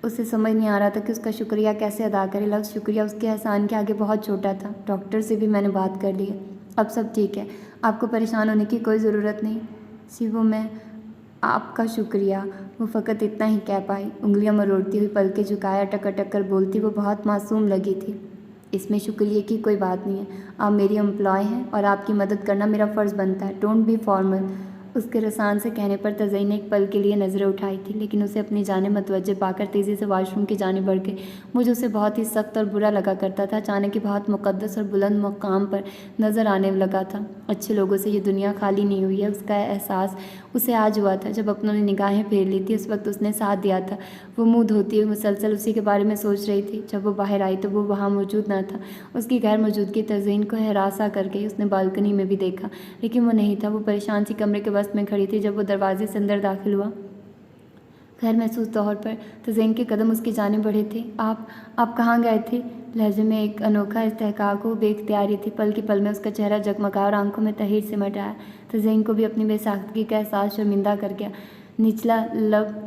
उसे समझ नहीं आ रहा था कि उसका शुक्रिया कैसे अदा करे। लफ्ज़ शुक्रिया उसके एहसान के आगे बहुत छोटा था। डॉक्टर से भी मैंने बात कर ली है, अब सब ठीक है, आपको परेशान होने की कोई ज़रूरत नहीं। जी वो मैं, आपका शुक्रिया। वो फ़कत इतना ही कह पाई, उंगलियां मरोड़ती हुई, पलके झुकाए अटक अटक कर बोलती। वो बहुत मासूम लगी थी। इसमें शुक्रिया की कोई बात नहीं है, आप मेरी एम्प्लॉय हैं और आपकी मदद करना मेरा फ़र्ज़ बनता है। Don't be formal. उसके रसान से कहने पर तज़ई ने एक पल के लिए नज़रें उठाई थी, लेकिन उसे अपनी जाने मतवज्जे पाकर तेज़ी से वॉशरूम की जाने बढ़ गई। मुझे उसे बहुत ही सख्त और बुरा लगा करता था। अचानक ही बहुत मुक़द्दस और बुलंद मकाम पर नज़र आने लगा था। अच्छे लोगों से ये दुनिया खाली नहीं हुई है, उसका एहसास उसे आज हुआ था जब अपनों ने निगाहें फेर ली थी। उस वक्त उसने साथ दिया था। वो मुँह धोती हुई मुसलसल उसी के बारे में सोच रही थी। जब वो बाहर आई तो वो वहाँ मौजूद न था। उसकी गैर मौजूदगी तज़ईन को हरासा कर गई। उसने बालकनी में भी देखा, लेकिन वो नहीं था। वो परेशान सी कमरे के वस्त में खड़ी थी। जब वो दरवाजे से अंदर दाखिल हुआ, खैर महसूस तौर पर तज़ईन के कदम उसकी जाने बढ़े थे। आप कहाँ गए थे? लहजे में एक अनोखा इस्तेहकाक हो बेख्तियारी थी। पल की पल में उसका चेहरा जगमगाया और आंखों में तहीर सिमट आया। तज़ईन को भी अपनी बेसाख्तगी का एहसास शर्मिंदा कर गया। निचला लब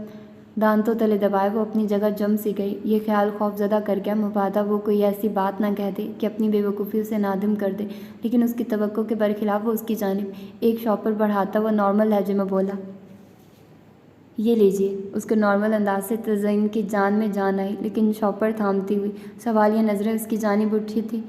दांतों तले दबाए वो अपनी जगह जम सी गई। ये ख्याल खौफजदा कर गया, मुबादा वो कोई ऐसी बात ना कह दे कि अपनी बेवकूफ़ी उसे नादिम कर दे। लेकिन उसकी तवक्को के बरखिलाफ़ वो उसकी जानिब एक शॉपर बढ़ाता हुआ नॉर्मल लहजे में बोला, ये लीजिए। उसके नॉर्मल अंदाज से तज़ईन की जान में जान आई, लेकिन शॉपर थामती हुई सवालिया नज़रें उसकी जानिब उठी थी।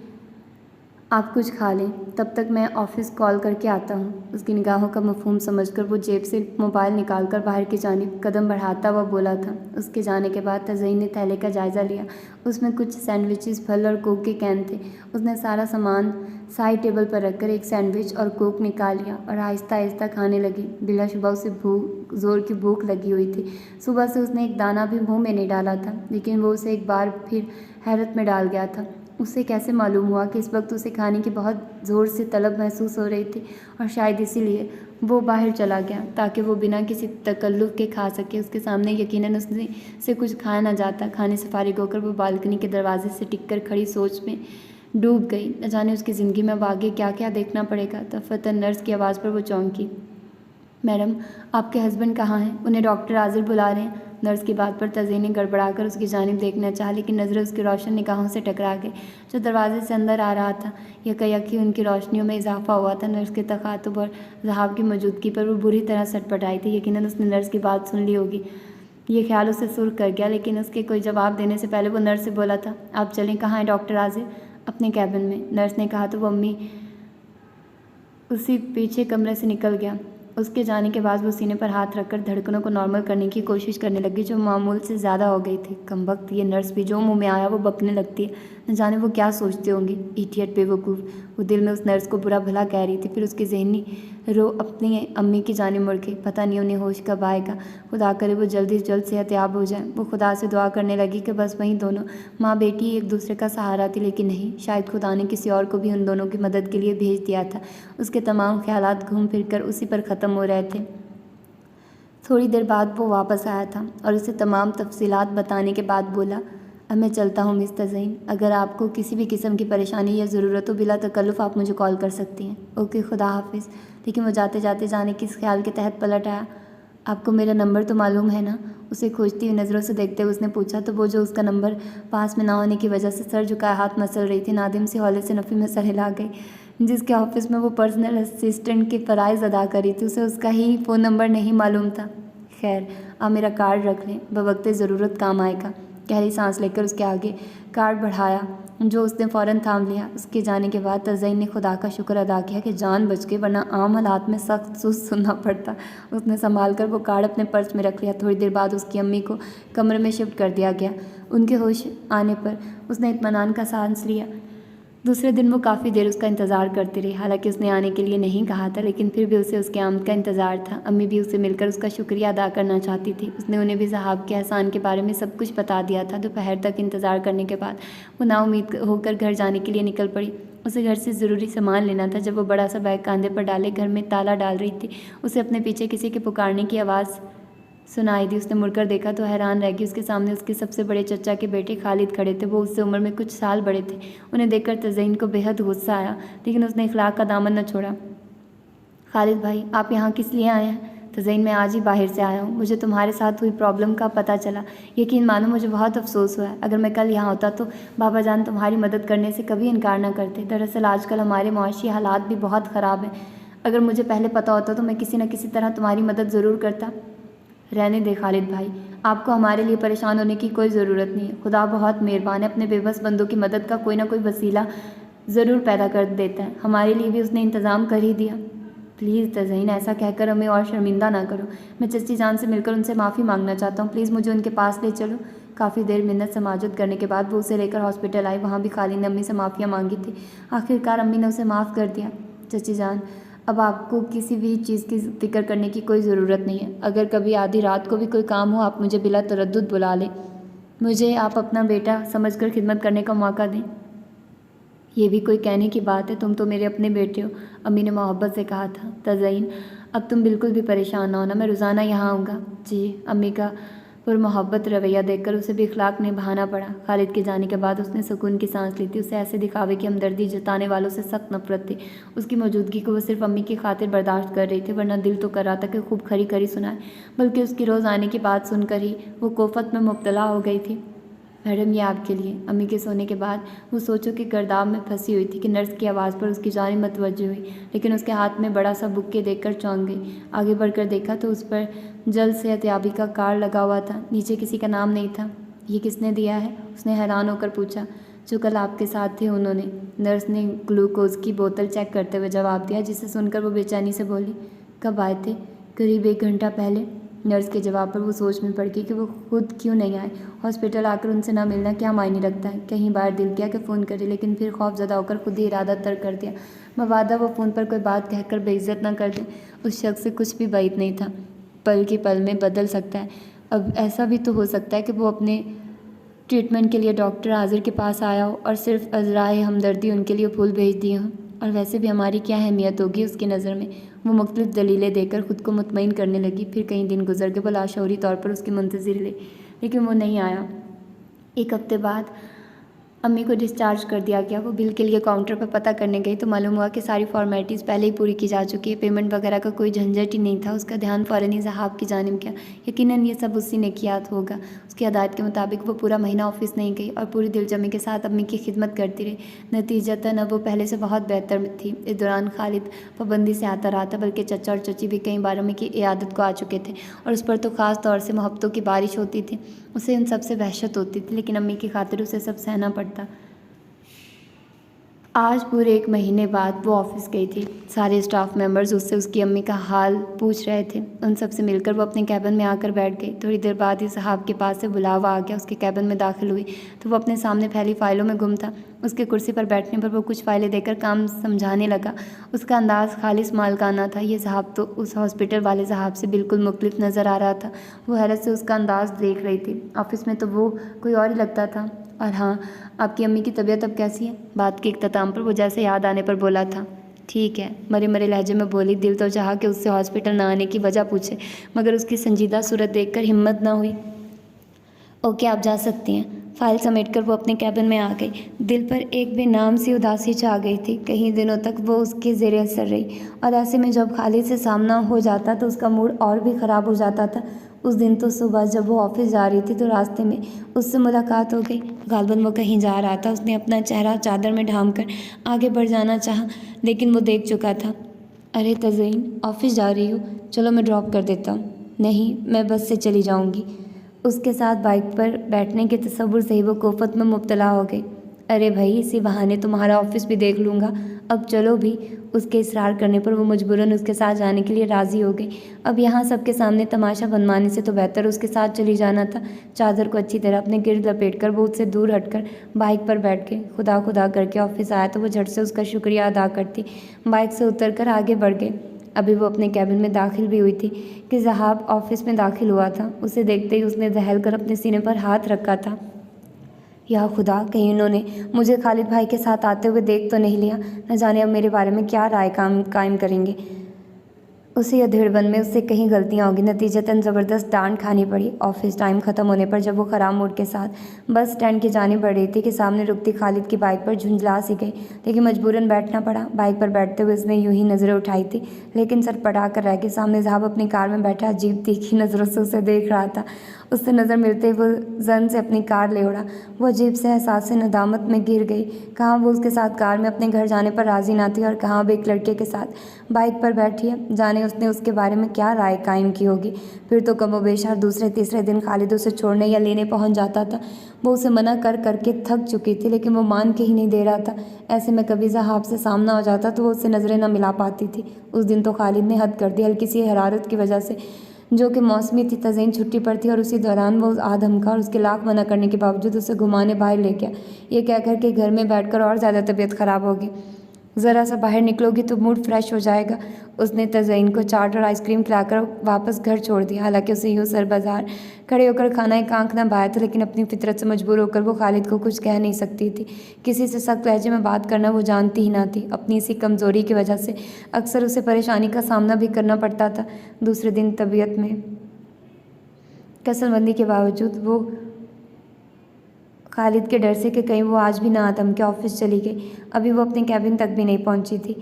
आप कुछ खा लें, तब तक मैं ऑफ़िस कॉल करके आता हूँ। उसकी निगाहों का मफ़हूम समझकर वो जेब से मोबाइल निकालकर बाहर की जानिब कदम बढ़ाता हुआ बोला था। उसके जाने के बाद तज़ईन ने थैले का जायज़ा लिया। उसमें कुछ सैंडविचेस, फल और कोक के कैन थे। उसने सारा सामान साइड टेबल पर रखकर एक सैंडविच और कोक निकाल लिया और आहिस्ता आहिस्ता खाने लगी। बिलाशुबा उसे ज़ोर की भूख लगी हुई थी। सुबह से उसने एक दाना भी मुँह में नहीं डाला था, लेकिन वो उसे एक बार फिर हैरत में डाल गया था। उसे कैसे मालूम हुआ कि इस वक्त उसे खाने की बहुत ज़ोर से तलब महसूस हो रही थी, और शायद इसीलिए वो बाहर चला गया ताकि वो बिना किसी तकल्लुफ़ के खा सके। उसके सामने यकीनन उसने से कुछ खाया ना जाता। खाने से फारिग होकर वो बालकनी के दरवाजे से टिककर खड़ी सोच में डूब गई। न जाने उसकी ज़िंदगी में अब आगे क्या क्या देखना पड़ेगा। दफ़तर नर्स की आवाज़ पर वो चौंकी। मैडम, आपके हस्बैंड कहाँ हैं? उन्हें डॉक्टर आजिर बुला रहे हैं। नर्स की बात पर तज़ईन ने गड़बड़ाकर उसकी जानिब देखना चाहा, लेकिन नज़रें उसकी रोशन निगाहों से टकरा गई जो दरवाजे से अंदर आ रहा था। यकायक उनकी रोशनियों में इजाफा हुआ था। नर्स के तखातुब और जहाब की मौजूदगी पर वो बुरी तरह सटपटाई थी। यकीनन उसने नर्स की बात सुन ली होगी, ये ख्याल उसे सुर्ख कर गया। लेकिन उसके कोई जवाब देने से पहले वो नर्स से बोला था, आप चलें। कहाँ है डॉक्टर आजिर? अपने कैबिन में। नर्स ने कहा तो वो अम्मी उसी पीछे कमरे से निकल गया। उसके जाने के बाद वो सीने पर हाथ रखकर धड़कनों को नॉर्मल करने की कोशिश करने लगी, जो मामूल से ज़्यादा हो गई थी। कमबख्त, ये नर्स भी जो मुंह में आया वो बकने लगती है। न जाने वो क्या सोचती होंगी। इडियट, बेवकूफ़। वो दिल में उस नर्स को बुरा भला कह रही थी, फिर उसकी ज़हनी रो अपनी अम्मी की जानिब मुड़ गई। पता नहीं उन्हें होश कब आएगा। खुदा करे वो जल्दी से जल्द सेहतयाब हो जाए। वो खुदा से दुआ करने लगी कि बस वहीं दोनों माँ बेटी एक दूसरे का सहारा थी, लेकिन नहीं, शायद खुदा ने किसी और को भी उन दोनों की मदद के लिए भेज दिया था। उसके तमाम ख्यालात घूम फिर कर उसी पर ख़त्म हो रहे थे। थोड़ी देर बाद वो वापस आया था और उसे तमाम तफसीलात बताने के बाद बोला, अब मैं चलता हूँ मिस तज़ईन। अगर आपको किसी भी किस्म की परेशानी या ज़रूरत हो, बिला तकल्लुफ़ आप मुझे कॉल कर सकती हैं। ओके, खुदा हाफिज़। लेकिन वो जाते जाते जाने किस ख्याल के तहत पलट आया। आपको मेरा नंबर तो मालूम है ना? उसे खोजती हुई नज़रों से देखते हुए उसने पूछा, तो वो जो उसका नंबर पास में ना होने की वजह से सर झुकाए हाथ मसल रही थी। नादिम सी हौले से नफ़ी में सर हिला गई। जिसके ऑफिस में वो पर्सनल असिस्टेंट की फ़राइज़ अदा करी थी, उसे उसका ही फ़ोन नंबर नहीं मालूम था। खैर, आप मेरा कार्ड रख लें, बवक्ते ज़रूरत काम आएगा। गहरी सांस लेकर उसके आगे कार्ड बढ़ाया, जो उसने फ़ौरन थाम लिया। उसके जाने के बाद तज़ईन ने खुदा का शुक्र अदा किया कि जान बच गई, वरना आम हालात में सख्त सुस्त सुनना पड़ता। उसने संभाल कर वो कार्ड अपने पर्स में रख लिया। थोड़ी देर बाद उसकी अम्मी को कमरे में शिफ्ट कर दिया गया। उनके होश आने पर उसने इत्मीनान का सांस लिया। दूसरे दिन वो काफ़ी देर उसका इंतज़ार करती रही। हालांकि उसने आने के लिए नहीं कहा था, लेकिन फिर भी उसे उसके आमद का इंतज़ार था। अम्मी भी उसे मिलकर उसका शुक्रिया अदा करना चाहती थी। उसने उन्हें भी साहब के एहसान के बारे में सब कुछ बता दिया था। दोपहर तक इंतज़ार करने के बाद वो नाउम्मीद होकर घर जाने के लिए निकल पड़ी। उसे घर से ज़रूरी सामान लेना था। जब वो बड़ा सा बैग कंधे पर डाले घर में ताला डाल रही थी, उसे अपने पीछे किसी के पुकारने की आवाज़ सुनाई दी। उसने मुड़कर देखा तो हैरान रह गई। उसके सामने उसके सबसे बड़े चचा के बेटे खालिद खड़े थे। वो उससे उम्र में कुछ साल बड़े थे। उन्हें देखकर तज़ईन को बेहद गुस्सा आया, लेकिन उसने इखलाक का दामन न छोड़ा। खालिद भाई, आप यहाँ किस लिए आए हैं? तज़ईन, मैं आज ही बाहर से आया हूँ। मुझे तुम्हारे साथ हुई प्रॉब्लम का पता चला। यकीन मानो, मुझे बहुत अफसोस हुआ है। अगर मैं कल यहाँ होता तो बाबा जान तुम्हारी मदद करने से कभी इनकार न करते। दरअसल आजकल हमारे मुआशी हालात भी बहुत ख़राब हैं। अगर मुझे पहले पता होता तो मैं किसी न किसी तरह तुम्हारी मदद ज़रूर करता। रहने दे खालिद भाई, आपको हमारे लिए परेशान होने की कोई ज़रूरत नहीं है। खुदा बहुत मेहरबान है, अपने बेबस बंदों की मदद का कोई ना कोई वसीला ज़रूर पैदा कर देता है। हमारे लिए भी उसने इंतज़ाम कर ही दिया। प्लीज़ तज़ईन, ऐसा कहकर हमें और शर्मिंदा ना करो। मैं चची जान से मिलकर उनसे माफ़ी मांगना चाहता हूँ। प्लीज़ मुझे उनके पास ले चलो। काफ़ी देर मिन्नत समाजत करने के बाद वो उसे लेकर हॉस्पिटल आई। वहाँ भी खालिद ने अम्मी से माफ़िया मांगी थी। आखिरकार अम्मी ने उसे माफ़ कर दिया। चची जान, अब आपको किसी भी चीज़ की फ़िक्र करने की कोई ज़रूरत नहीं है। अगर कभी आधी रात को भी कोई काम हो, आप मुझे बिला तरद्दुद बुला लें। मुझे आप अपना बेटा समझकर खिदमत करने का मौका दें। ये भी कोई कहने की बात है, तुम तो मेरे अपने बेटे हो, अम्मी ने मोहब्बत से कहा था। तज़ईन, अब तुम बिल्कुल भी परेशान ना होना, मैं रोज़ाना यहाँ आऊँगा। जी। अम्मी का पुरमोहब्बत रवैया देखकर उसे भी इखलाक निभाना पड़ा। खालिद के जाने के बाद उसने सुकून की सांस ली थी। उसे ऐसे दिखावे की हमदर्दी जताने वालों से सख्त नफरत थी। उसकी मौजूदगी को वो सिर्फ अम्मी की खातिर बर्दाश्त कर रही थी, वरना दिल तो कर रहा था कि खूब खरी खरी सुनाए। बल्कि उसकी रोज़ आने की बात सुनकर ही वो कोफत में मुब्तला हो गई थी। मैडम, ये आपके लिए। अम्मी के सोने के बाद वो सोचो कि गर्दाब में फंसी हुई थी कि नर्स की आवाज़ पर उसकी जानिब मतवज्जो हुई, लेकिन उसके हाथ में बड़ा सा बुक्के देखकर चौंक गई। आगे बढ़कर देखा तो उस पर जल्द सेहतयाबी का कार्ड लगा हुआ था। नीचे किसी का नाम नहीं था। ये किसने दिया है? उसने हैरान होकर पूछा। जो कल आपके साथ थे उन्होंने। नर्स ने ग्लूकोज की बोतल चेक करते हुए जवाब दिया, जिसे सुनकर वो बेचैनी से बोली, कब आए थे? करीब 1 घंटा पहले। नर्स के जवाब पर वो सोच में पड़ गई कि वो खुद क्यों नहीं आए। हॉस्पिटल आकर उनसे ना मिलना क्या मायने रखता है। कहीं बार दिल किया कि फ़ोन करे, लेकिन फिर खौफज़दा होकर खुद ही इरादा तर्क कर दिया। मवादा वो फ़ोन पर कोई बात कहकर बेइज्जत ना कर दे। उस शख्स से कुछ भी बैद नहीं था। पल के पल में बदल सकता है। अब ऐसा भी तो हो सकता है कि वो अपने ट्रीटमेंट के लिए डॉक्टर हाजिर के पास आया हो और सिर्फ अज़राए हमदर्दी उनके लिए फूल भेज दिए हों। और वैसे भी हमारी क्या अहमियत होगी उसकी नज़र में। वो मुख्तलिफ दलीलें देकर ख़ुद को मुतमईन करने लगी। फिर कई दिन गुजर गए। वो लाशौरी तौर पर उसकी मुंतज़िर रही, लेकिन वो नहीं आया। 1 हफ्ते बाद अम्मी को डिस्चार्ज कर दिया गया। वो बिल के लिए काउंटर पर पता करने गई तो मालूम हुआ कि सारी फॉर्मेलिटीज़ पहले ही पूरी की जा चुकी है। पेमेंट वगैरह का कोई झंझट ही नहीं था। उसका ध्यान फ़ौरन ही साहब की जानिब गया। यकीनन ये सब उसी ने किया होगा। उसकी हदायत के मुताबिक वो पूरा महीना ऑफिस नहीं गई और पूरी दिलजमी के साथ अम्मी की खिदमत करती रही। नतीजतन अब वो पहले से बहुत बेहतर थी। इस दौरान खालिद पाबंदी से आता रहा था, बल्कि चचा और चची भी कई बार अम्मी की इयादत को आ चुके थे और उस पर तो ख़ास तौर से मोहब्बतों की बारिश होती थी। उसे उन सब से वहशत होती थी, लेकिन अम्मी की खातिर उसे सब सहना पड़ता। आज पूरे 1 महीने बाद वो ऑफ़िस गई थी। सारे स्टाफ मेंबर्स उससे उसकी अम्मी का हाल पूछ रहे थे। उन सब से मिलकर वो अपने केबिन में आकर बैठ गई। थोड़ी देर बाद ही साहब के पास से बुलावा आ गया। उसके केबिन में दाखिल हुई तो वो अपने सामने फैली फ़ाइलों में गुम था। उसके कुर्सी पर बैठने पर वो कुछ फ़ाइलें देकर काम समझाने लगा। उसका अंदाज़ खालिस मालकाना था। ये साहब तो उस हॉस्पिटल वाले साहब से बिल्कुल मुख्तलिफ नज़र आ रहा था। वो हैरत से उसका अंदाज़ देख रही थी। ऑफ़िस में तो वो कोई और ही लगता था। और हाँ, आपकी अम्मी की तबीयत अब कैसी है? बात के इख्तिताम पर वो जैसे याद आने पर बोला था। ठीक है, मरे मरे लहजे में बोली। दिल तो चाहा कि उससे हॉस्पिटल ना आने की वजह पूछे, मगर उसकी संजीदा सूरत देखकर हिम्मत ना हुई। ओके, आप जा सकती हैं। फाइल समेटकर वो अपने कैबिन में आ गई। दिल पर एक बेनाम सी उदासी छा गई थी। कई दिनों तक वो उसके ज़ेरे असर रही और ऐसे में जब खालिद से सामना हो जाता तो उसका मूड और भी ख़राब हो जाता था। उस दिन तो सुबह जब वो ऑफिस जा रही थी तो रास्ते में उससे मुलाकात हो गई। गालबन वो कहीं जा रहा था। उसने अपना चेहरा चादर में ढांप कर आगे बढ़ जाना चाहा, लेकिन वो देख चुका था। अरे तज़ईन, ऑफिस जा रही हो? चलो मैं ड्रॉप कर देता हूँ। नहीं, मैं बस से चली जाऊँगी। उसके साथ बाइक पर बैठने के तसव्वुर से ही वो कोफत में मुब्तला हो गई। अरे भाई, इसी बहाने तुम्हारा ऑफिस भी देख लूँगा। अब चलो भी। उसके इसरार करने पर वो मजबूरन उसके साथ जाने के लिए राज़ी हो गई। अब यहाँ सबके सामने तमाशा बनवाने से तो बेहतर उसके साथ चली जाना था। चादर को अच्छी तरह अपने गिर्द लपेट कर वो उससे दूर हटकर बाइक पर बैठ गई। खुदा खुदा करके ऑफिस आया तो वो झट से उसका शुक्रिया अदा करती। बाइक से उतर कर आगे बढ़ गए। अभी वो अपने कैबिन में दाखिल भी हुई थी कि ज़हाब ऑफिस में दाखिल हुआ था। उसे देखते ही उसने दहल कर अपने सीने पर हाथ रखा था। या खुदा, कहीं इन्होंने मुझे खालिद भाई के साथ आते हुए देख तो नहीं लिया। न जाने अब मेरे बारे में क्या राय कायम करेंगे। उसे अधेड़बन में उससे कहीं गलतियाँ होगी। नतीजतन ज़बरदस्त डांट खानी पड़ी। ऑफिस टाइम ख़त्म होने पर जब वो ख़राब मूड के साथ बस स्टैंड की जानिब बढ़ रही थी कि सामने रुकती खालिद की बाइक पर झुंझला सी गई, लेकिन मजबूरन बैठना पड़ा। बाइक पर बैठते हुए उसने यूं ही नज़रें उठाई थी, लेकिन सर पटा कर रह गई। सामने ज़हाब अपनी कार में बैठा अजीब तीखी नज़रों से उसे देख रहा था। उससे नज़र मिलते ही वो जन से अपनी कार ले उड़ा। वो अजीब से एहसास से नदामत में गिर गई। कहाँ वो उसके साथ कार में अपने घर जाने पर राज़ी ना थी और कहाँ अब एक लड़के के साथ बाइक पर बैठी है। जाने उसने उसके बारे में क्या राय कायम की होगी। फिर तो कमोबेश हर दूसरे तीसरे दिन खालिद उसे छोड़ने या लेने पहुंच जाता था। वो उसे मना कर करके थक चुकी थी, लेकिन वो मान के ही नहीं दे रहा था। ऐसे में कभी ज़हाब से सामना हो जाता तो वो उससे नज़रें न मिला पाती थी। उस दिन तो खालिद ने हद कर दी, हल्की सी हरारत की वजह से, जो कि मौसमी थी। तज़ईन छुट्टी पर थी और उसी दौरान वो आधमका और उसके लाख मना करने के बावजूद उसे घुमाने बाहर ले गया, ये कहकर कि घर में बैठकर और ज़्यादा तबीयत ख़राब होगी। ज़रा सा बाहर निकलोगी तो मूड फ्रेश हो जाएगा। उसने तज़ईन को चाट और आइसक्रीम खिलाकर वापस घर छोड़ दिया। हालांकि उसे यूँ सर बाजार खड़े होकर खाना एक आंख ना बाया था, लेकिन अपनी फितरत से मजबूर होकर वो खालिद को कुछ कह नहीं सकती थी। किसी से सख्त लहजे में बात करना वो जानती ही ना थी। अपनी इसी कमज़ोरी की वजह से अक्सर उसे परेशानी का सामना भी करना पड़ता था। दूसरे दिन तबीयत में कसलबंदी के बावजूद वो खालिद के डर से कि कहीं वो आज भी ना आदम के ऑफिस चली गई। अभी वो अपने कैबिन तक भी नहीं पहुंची थी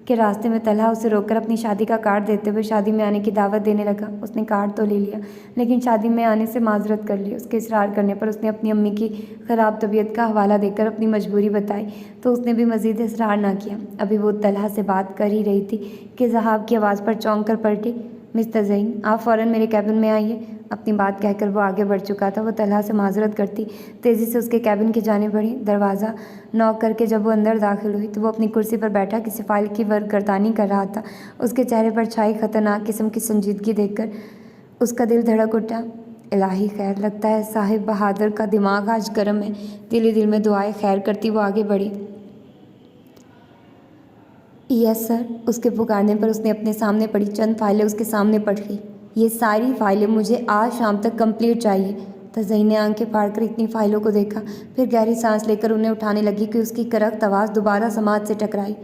कि रास्ते में तलहा उसे रोककर अपनी शादी का कार्ड देते हुए शादी में आने की दावत देने लगा। उसने कार्ड तो ले लिया, लेकिन शादी में आने से माजरत कर ली। उसके इसरार करने पर उसने अपनी अम्मी की ख़राब तबीयत का हवाला देकर अपनी मजबूरी बताई तो उसने भी मज़ीद इसरार ना किया। अभी वो तलहा से बात कर ही रही थी कि ज़हाब की आवाज़ पर चौंक कर पलटी। मिस तज़ईन, आप फ़ौरन मेरे कैबिन में आइए। अपनी बात कहकर वो आगे बढ़ चुका था। वो तलहा से माजरत करती तेज़ी से उसके कैबिन की जानिब बढ़ी। दरवाज़ा नॉक करके जब वो अंदर दाखिल हुई तो वो अपनी कुर्सी पर बैठा किसी फाइल की वर्करदानी कर रहा था। उसके चेहरे पर छाई खतरनाक किस्म की संजीदगी देखकर उसका दिल धड़क उठा। इलाही खैर, लगता है साहिब बहादुर का दिमाग आज गर्म है। दिल ही दिल में दुआएं खैर करती वो आगे बढ़ी। Yes sir. उसके पुकारने पर उसने अपने सामने पड़ी चंद फाइलें उसके सामने पढ़ ली। ये सारी फाइलें मुझे आज शाम तक कंप्लीट चाहिए। तज़ईन ने आंखें फाड़कर इतनी फाइलों को देखा, फिर गहरी सांस लेकर उन्हें उठाने लगी कि उसकी करख्त आवाज़ दोबारा समाज से टकराई।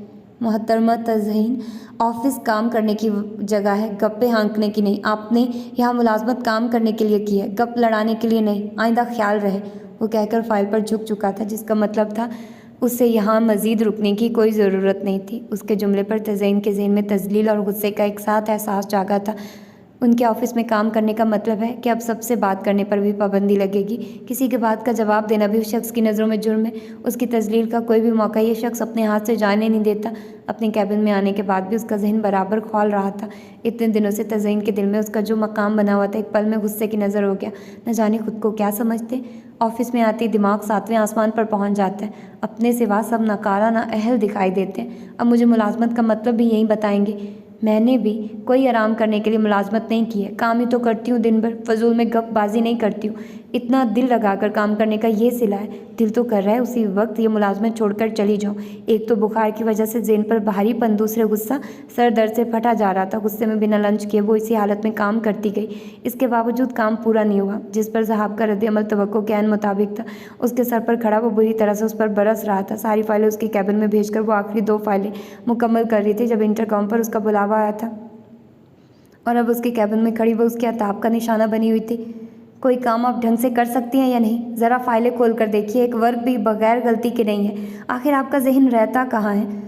मोहतरमा तज़ईन, ऑफिस काम करने की जगह है, गप्पे हाँकने की नहीं। आपने यहाँ मुलाजमत काम करने के लिए की है, गप लड़ाने के लिए नहीं। आइंदा ख्याल रहे। वो कहकर फाइल पर झुक चुका था, जिसका मतलब था उससे यहाँ मज़ीद रुकने की कोई ज़रूरत नहीं थी। उसके जुमले पर तज़ईन के ज़हन में तज़लील और गुस्से का एक साथ एहसास जागा था। उनके ऑफिस में काम करने का मतलब है कि अब सबसे बात करने पर भी पाबंदी लगेगी। किसी की बात का जवाब देना भी उस शख्स की नज़रों में जुर्म है। उसकी तजलील का कोई भी मौका ये शख्स अपने हाथ से जाने नहीं देता। अपने कैबिन में आने के बाद भी उसका जहन बराबर खौल रहा था। इतने दिनों से तज़यीन के दिल में उसका जो मकाम बना हुआ था एक पल में गुस्से की नज़र हो गया। न जाने खुद को क्या समझते। ऑफिस में आते ही दिमाग 7वें आसमान पर पहुंच जाता है। अपने सिवा सब नकारा ना अहल दिखाई देते हैं। अब मुझे मुलाजमत का मतलब भी यही बताएंगे। मैंने भी कोई आराम करने के लिए मुलाजमत नहीं की है। काम ही तो करती हूँ दिन भर, फजूल में गपबाजी नहीं करती हूँ। इतना दिल लगाकर काम करने का ये सिला है। दिल तो कर रहा है उसी वक्त ये मुलाजमत छोड़कर चली जाऊँ। एक तो बुखार की वजह से ज़हन पर भारीपन, दूसरे गुस्सा, सर दर्द से फटा जा रहा था। गुस्से में बिना लंच किए वो इसी हालत में काम करती गई। इसके बावजूद काम पूरा नहीं हुआ। जिस पर साहब का रद्द-ए-अमल तवक्को के ऐन मुताबिक था, उसके सर पर खड़ा वो बुरी तरह से उस पर बरस रहा था। सारी फाइलें उसके कैबिन में भेजकर वो आखिरी 2 फाइलें मुकम्मल कर रही थी जब इंटरकॉम पर उसका बुलावा आया था और अब उसके कैबिन में खड़ी वो उसके अताब का निशाना बनी हुई थी। कोई काम आप ढंग से कर सकती हैं या नहीं? ज़रा फाइलें खोल कर देखिए, एक वर्क भी बगैर गलती के नहीं है। आखिर आपका जहन रहता कहाँ है?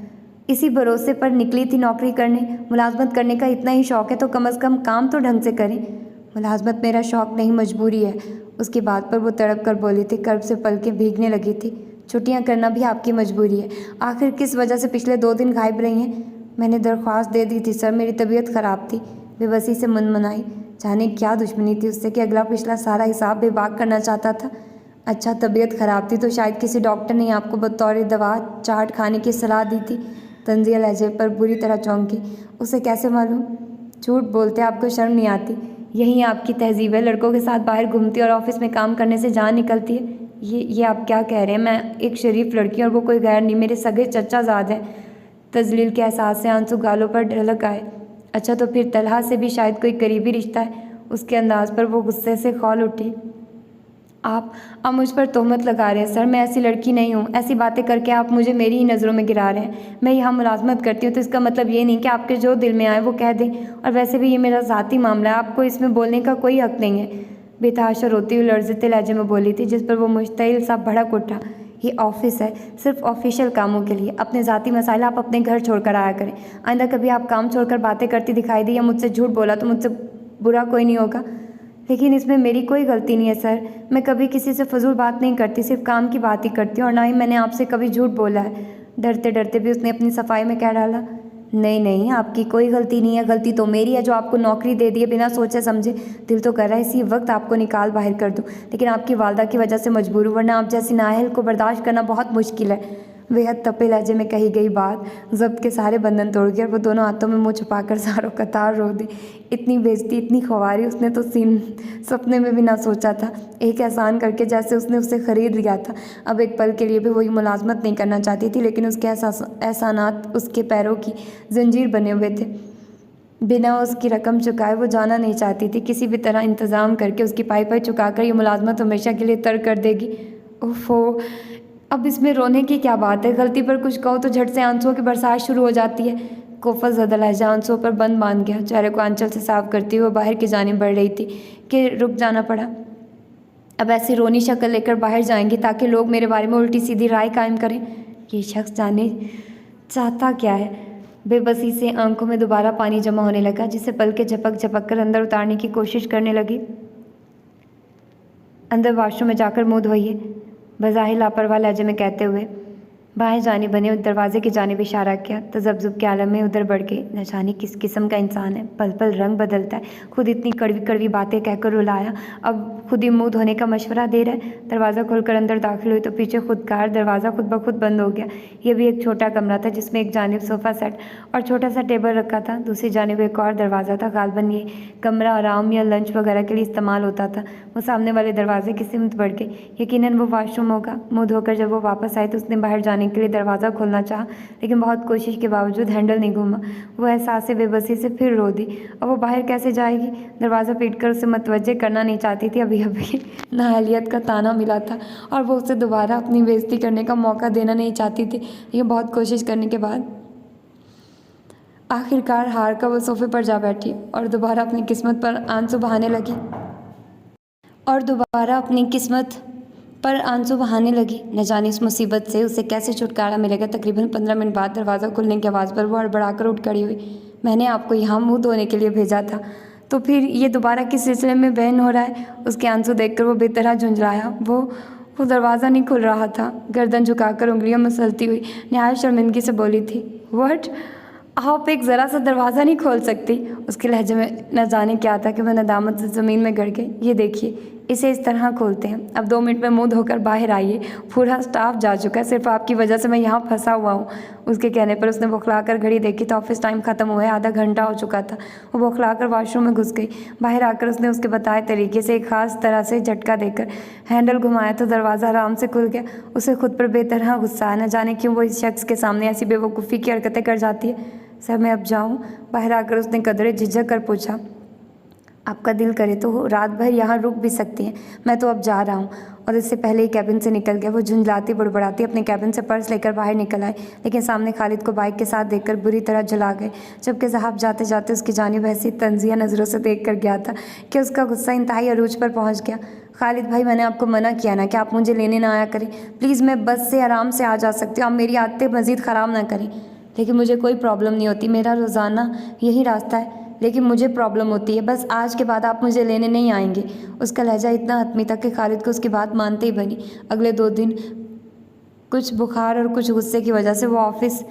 इसी भरोसे पर निकली थी नौकरी करने। मुलाजमत करने का इतना ही शौक़ है तो कम अज़ कम काम तो ढंग से करें। मुलाजमत मेरा शौक़ नहीं, मजबूरी है। उसकी बात पर वो तड़प कर बोली थी। कर्ब से पलकें भीगने लगी थी। छुट्टियाँ करना भी आपकी मजबूरी है। आखिर किस वजह से पिछले 2 दिन गायब रही हैं? मैंने दरख्वास्त दे दी थी सर, मेरी तबीयत ख़राब थी। बेबसी से मुनमुनाई। जाने क्या दुश्मनी थी उससे कि अगला पिछला सारा हिसाब बेबाक करना चाहता था। अच्छा, तबीयत ख़राब थी तो शायद किसी डॉक्टर ने आपको बतौर दवा चाट खाने की सलाह दी थी। तंजिया लहजे पर बुरी तरह चौंकी। उसे कैसे मालूम? झूठ बोलते आपको शर्म नहीं आती? यही आपकी तहजीब है। लड़कों के साथ बाहर घूमती और ऑफिस में काम करने से जान निकलती है। ये आप क्या कह रहे हैं? मैं एक शरीफ लड़की और वो कोई गैर नहीं, मेरे सगे चचाजाद हैं। तजलील के एहसास से आंसू गालों पर ढलक आए। अच्छा, तो फिर तलहा से भी शायद कोई करीबी रिश्ता है। उसके अंदाज पर वो गुस्से से खौल उठी। आप मुझ पर तोहमत लगा रहे हैं सर। मैं ऐसी लड़की नहीं हूँ। ऐसी बातें करके आप मुझे मेरी ही नज़रों में गिरा रहे हैं। मैं यहाँ मुलाजमत करती हूँ तो इसका मतलब ये नहीं कि आपके जो दिल में आए वो कह दें। और वैसे भी ये मेरा ज़ाती मामला है, आपको इसमें बोलने का कोई हक़ नहीं है। बेतहाशा रोती हुई लर्ज़ते लहजे में बोली थी, जिस पर वो मुश्तइल सा भड़क उठा। ये ऑफिस है, सिर्फ ऑफिशियल कामों के लिए। अपने ज़ाती मसाइल आप अपने घर छोड़कर आया करें। आइंदा कभी आप काम छोड़कर बातें करती दिखाई दी या मुझसे झूठ बोला तो मुझसे बुरा कोई नहीं होगा। लेकिन इसमें मेरी कोई गलती नहीं है सर। मैं कभी किसी से फजूल बात नहीं करती, सिर्फ काम की बात ही करती हूँ और ना ही मैंने आपसे कभी झूठ बोला है। डरते डरते भी उसने अपनी सफाई में कह डाला, नहीं, आपकी कोई गलती नहीं है। गलती तो मेरी है जो आपको नौकरी दे दी है बिना सोचे समझे। दिल तो कर रहा है इसी वक्त आपको निकाल बाहर कर दूँ, लेकिन आपकी वालदा की वजह से मजबूर हूँ, वरना आप जैसी नाअहल को बर्दाश्त करना बहुत मुश्किल है। बेहद तपे लहजे में कही गई बात ज़ब्त के सारे बंधन तोड़ गया और वो दोनों हाथों में मुँह छुपाकर सारों कतार रो दी। इतनी बेइज्जती, इतनी ख्वारी उसने तो सपने में भी ना सोचा था। एक एहसान करके जैसे उसने उसे ख़रीद लिया था। अब एक पल के लिए भी वही मुलाजमत नहीं करना चाहती थी, लेकिन उसके एहसानात उसके पैरों की जंजीर बने हुए थे। बिना उसकी रकम चुकाए वो जाना नहीं चाहती थी। किसी भी तरह इंतज़ाम करके उसकी पाई चुकाकर ये मुलाजमत हमेशा के लिए तर्क कर देगी। ओफो, अब इसमें रोने की क्या बात है? गलती पर कुछ कहो तो झट से आंसुओं की बरसात शुरू हो जाती है। कोफा ज़दा लहजा आंसुओं पर बंद बांध गया। चेहरे को आंचल से साफ करती हुए बाहर की जानिब बढ़ रही थी कि रुक जाना पड़ा। अब ऐसी रोनी शक्ल लेकर बाहर जाएंगी ताकि लोग मेरे बारे में उल्टी सीधी राय कायम करें। ये शख्स जाने चाहता क्या है? बेबसी से आंखों में दोबारा पानी जमा होने लगा, जिसे पलकें झपक कर अंदर उतारने की कोशिश करने लगी। अंदर वॉशरूम में जाकर मुँह धोइए, बज़ाहिर लापरवाह लहजे में कहते हुए बाएं जानिब बने दरवाजे की जानिब इशारा किया। तज़ब्ज़ुब के आलम में उधर बढ़ के, न जाने किस किस्म का इंसान है, पल पल रंग बदलता है। खुद इतनी कड़वी कड़वी बातें कहकर रुलाया, अब खुद ही मुँह धोने का मशवरा दे रहा है। दरवाज़ा खोलकर अंदर दाखिल हुई तो पीछे खुदकार दरवाज़ा खुद ब खुद बंद हो गया। यह भी एक छोटा कमरा था जिसमें एक जानिब सोफ़ा सेट और छोटा सा टेबल रखा था, दूसरी जानिब एक और दरवाज़ा था। गालबन ये कमरा आराम या लंच वगैरह के लिए इस्तेमाल होता था। वो सामने वाले दरवाजे की सिमत बढ़ गई। यकीनन वो वॉशरूम होगा। मुँह धोकर जब वो वापस आई तो उसने बाहर जाने के लिए दरवाज़ा खोलना चाहा, लेकिन बहुत कोशिश के बावजूद हैंडल नहीं घूमा। वो एहसास से बेबसी से फिर रो दी। अब वो बाहर कैसे जाएगी? दरवाज़ा पीटकर उसे मतवज्जे करना नहीं चाहती थी। अभी नाअहलियत का ताना मिला था और वो उसे दोबारा अपनी बेइज्जती करने का मौका देना नहीं चाहती थी। ये बहुत कोशिश करने के बाद आखिरकार हार कर वो सोफे पर जा बैठी और दोबारा अपनी किस्मत पर आंसू बहाने लगी। न जाने इस मुसीबत से उसे कैसे छुटकारा मिलेगा। तकरीबन 15 मिनट बाद दरवाज़ा खुलने की आवाज़ पर वो हड़बड़ाकर उठ खड़ी हुई। मैंने आपको यहाँ मुँह धोने के लिए भेजा था। तो फिर ये दोबारा किस सिलसिले में बहन हो रहा है। उसके आंसू देखकर वो बेतरह झुंझलाया। वो दरवाज़ा नहीं खुल रहा था। गर्दन झुकाकर उंगलियों मसलती हुई निहायत शर्मिंदगी से बोली थी, व्हाट, आप एक ज़रा सा दरवाज़ा नहीं खोल सकती। उसके लहजे में न जाने क्या था कि वह नदामत से ज़मीन में गड़ गई। ये देखिए, इसे इस तरह खोलते हैं। अब 2 मिनट में मुंह धोकर बाहर आइए, पूरा स्टाफ जा चुका है, सिर्फ आपकी वजह से मैं यहाँ फंसा हुआ हूँ। उसके कहने पर उसने बौखलाकर घड़ी देखी तो ऑफिस टाइम ख़त्म हुए आधा घंटा हो चुका था। वो बौखलाकर वॉशरूम में घुस गई। बाहर आकर उसने उसके बताए तरीके से एक ख़ास तरह से झटका देकर हैंडल घुमाया तो दरवाज़ा आराम से खुल गया। उसे खुद पर बेतरह गुस्सा आया, न जाने क्यों वो इस शख्स के सामने ऐसी बेवकूफ़ी की हरकतें कर जाती है। सर मैं अब जाऊँ? बाहर आकर उसने कदरे झिझक कर पूछा। आपका दिल करे तो रात भर यहाँ रुक भी सकती हैं, मैं तो अब जा रहा हूँ। और इससे पहले ही कैबिन से निकल गया। वो झुंझलाती बड़बड़ाती अपने कैबिन से पर्स लेकर बाहर निकल आए, लेकिन सामने खालिद को बाइक के साथ देखकर बुरी तरह जला गए। जबकि साहब जाते जाते उसकी जानिब ऐसी तंजिया नज़रों से देख कर गया था कि उसका गुस्सा इंतहाई अरूज पर पहुँच गया। खालिद भाई, मैंने आपको मना किया ना कि आप मुझे लेने ना आया करें। प्लीज़, मैं बस से आराम से आ जा सकती हूँ, आप मेरी आदतें मज़ीद ख़राब ना करें। लेकिन मुझे कोई प्रॉब्लम नहीं होती, मेरा रोज़ाना यही रास्ता है। लेकिन मुझे प्रॉब्लम होती है, बस आज के बाद आप मुझे लेने नहीं आएंगे। उसका लहजा इतना हतमी था कि खालिद को उसकी बात मानते ही बनी। अगले 2 दिन कुछ बुखार और कुछ गुस्से की वजह से वो ऑफिस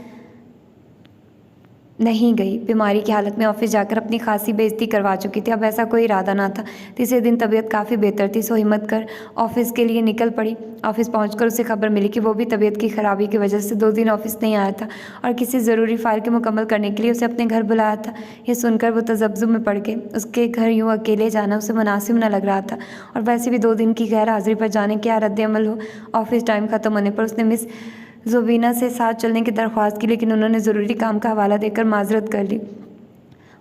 नहीं गई। बीमारी की हालत में ऑफिस जाकर अपनी खासी बेइज्जती करवा चुकी थी। अब ऐसा कोई इरादा ना था। तीसरे दिन तबीयत काफ़ी बेहतर थी, सो हिम्मत कर ऑफिस के लिए निकल पड़ी। ऑफिस पहुंचकर उसे खबर मिली कि वो भी तबीयत की खराबी की वजह से 2 दिन ऑफिस नहीं आया था और किसी ज़रूरी फ़ाइल के मुकम्मल करने के लिए उसे अपने घर बुलाया था। यह सुनकर वो तज़ब्ज़ुब में पड़ गई। उसके घर यूँ अकेले जाना उसे मुनासिब न लग रहा था और वैसे भी 2 दिन की गैर हाजिरी पर जाने क्या रद्द-ए-अमल हो। ऑफिस टाइम ख़त्म होने पर उसने मिस ज़ुबीना से साथ चलने की दरख्वास्त की, लेकिन उन्होंने ज़रूरी काम का हवाला देकर माजरत कर ली।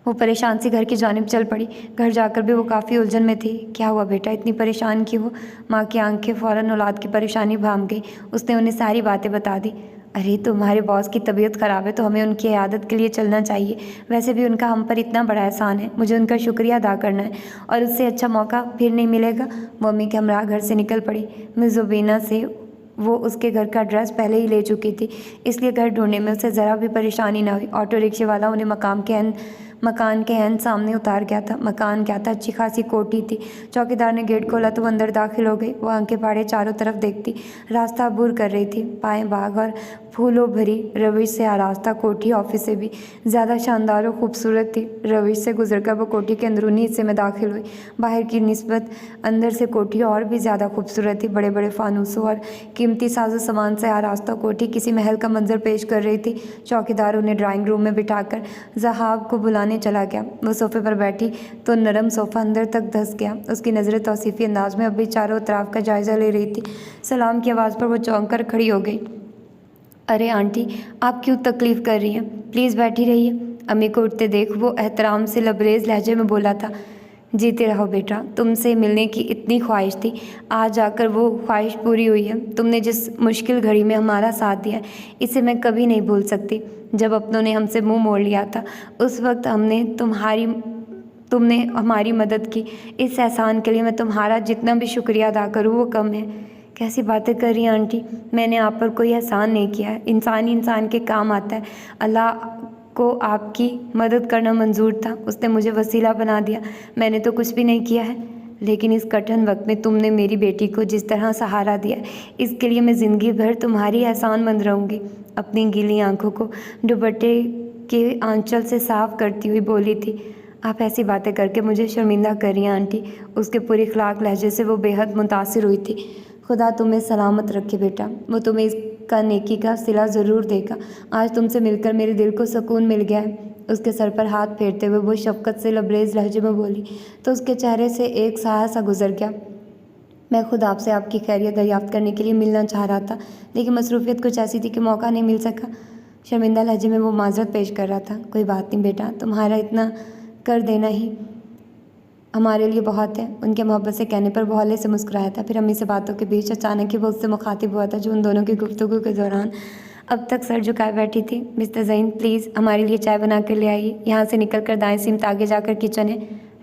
वो परेशान सी घर की जानिब चल पड़ी। घर जाकर भी वो काफ़ी उलझन में थी। क्या हुआ बेटा, इतनी परेशान क्यों हो? माँ की आंखें फ़ौरन औलाद की परेशानी भांप गई। उसने उन्हें सारी बातें बता दी। अरे, तुम्हारे बॉस की तबीयत ख़राब है तो हमें उनकी इयादत के लिए चलना चाहिए। वैसे भी उनका हम पर इतना बड़ा एहसान है, मुझे उनका शुक्रिया अदा करना है और उससे अच्छा मौका फिर नहीं मिलेगा। मम्मी के हमरा घर से निकल पड़ी। मिस ज़ुबीना से वो उसके घर का एड्रेस पहले ही ले चुकी थी, इसलिए घर ढूंढने में उसे ज़रा भी परेशानी ना हुई। ऑटो रिक्शे वाला उन्हें मकान के एन सामने उतार गया था। मकान क्या था, अच्छी खासी कोठी थी। चौकीदार ने गेट खोला तो वो अंदर दाखिल हो गई। वो आंखें फाड़े चारों तरफ देखती, रास्ता अबूर कर रही थी। बाएं बाग और फूलों भरी रविश से आरास्ता कोठी ऑफिस से भी ज़्यादा शानदार और खूबसूरत थी। रविश से गुजरकर वो कोठी के अंदरूनी हिस्से में दाखिल हुई। बाहर की निस्बत अंदर से कोठी और भी ज़्यादा खूबसूरत थी। बड़े बड़े फानूसों और कीमती साजो सामान से आरास्ता कोठी किसी महल का मंजर पेश कर रही थी। चौकीदार उन्हें ड्राइंग रूम में बिठाकर ज़हाब को बुलाने चला गया। वो सोफे पर बैठी तो नरम सोफा अंदर तक धंस गया। उसकी नज़रें तौसीफी अंदाज में अभी चारों तरफ का जायज़ा ले रही थी। सलाम की आवाज़ पर वो चौंक कर खड़ी हो गई। अरे आंटी, आप क्यों तकलीफ़ कर रही हैं? प्लीज़ बैठी रहिए। अम्मी को उठते देख वो एहतराम से लबरेज लहजे में बोला था। जीते रहो बेटा, तुमसे मिलने की इतनी ख्वाहिश थी, आज आकर वो ख्वाहिश पूरी हुई है। तुमने जिस मुश्किल घड़ी में हमारा साथ दिया, इसे मैं कभी नहीं भूल सकती। जब अपनों ने हमसे मुंह मोड़ लिया था, उस वक्त तुमने हमारी मदद की। इस एहसान के लिए मैं तुम्हारा जितना भी शुक्रिया अदा करूँ वो कम है। कैसी बातें कर रही हैं आंटी, मैंने आप पर कोई एहसान नहीं किया है। इंसान ही इंसान के काम आता है। अल्लाह को आपकी मदद करना मंजूर था, उसने मुझे वसीला बना दिया। मैंने तो कुछ भी नहीं किया है, लेकिन इस कठिन वक्त में तुमने मेरी बेटी को जिस तरह सहारा दिया, इसके लिए मैं ज़िंदगी भर तुम्हारी एहसानमंद रहूँगी। अपनी गीली आंखों को दुपट्टे के आंचल से साफ करती हुई बोली थी। आप ऐसी बातें करके मुझे शर्मिंदा कर रही हैं आंटी। उसके पूरी अखलाक लहजे से वो बेहद मुतासिर हुई थी। खुदा तुम्हें सलामत रखे बेटा, वो तुम्हें इसका नेकी का सिला ज़रूर देगा। आज तुमसे मिलकर मेरे दिल को सुकून मिल गया है। उसके सर पर हाथ फेरते हुए वो शफ़क़त से लबरेज लहजे में बोली तो उसके चेहरे से एक साया सा गुजर गया। मैं खुद आपसे आपकी खैरियत दरियाफ्त करने के लिए मिलना चाह रहा था, लेकिन मसरूफ़ियत कुछ ऐसी थी कि मौका नहीं मिल सका। शर्मिंदा लहजे में वो माजरत पेश कर रहा था। कोई बात नहीं बेटा, तुम्हारा इतना कर देना ही हमारे लिए बहुत है। उनके मोहब्बत से कहने पर वो हौले से मुस्कुराया था। फिर अम्मी से बातों के बीच अचानक ही वो उससे मुखातिब हुआ था, जो उन दोनों की गुफ्तगू के दौरान अब तक सर झुकाए बैठी थी। मिस्टर ज़ैन, प्लीज़ हमारे लिए चाय बना कर ले आइए। यहाँ से निकल कर दाएँ सिमत आगे जाकर किचन है।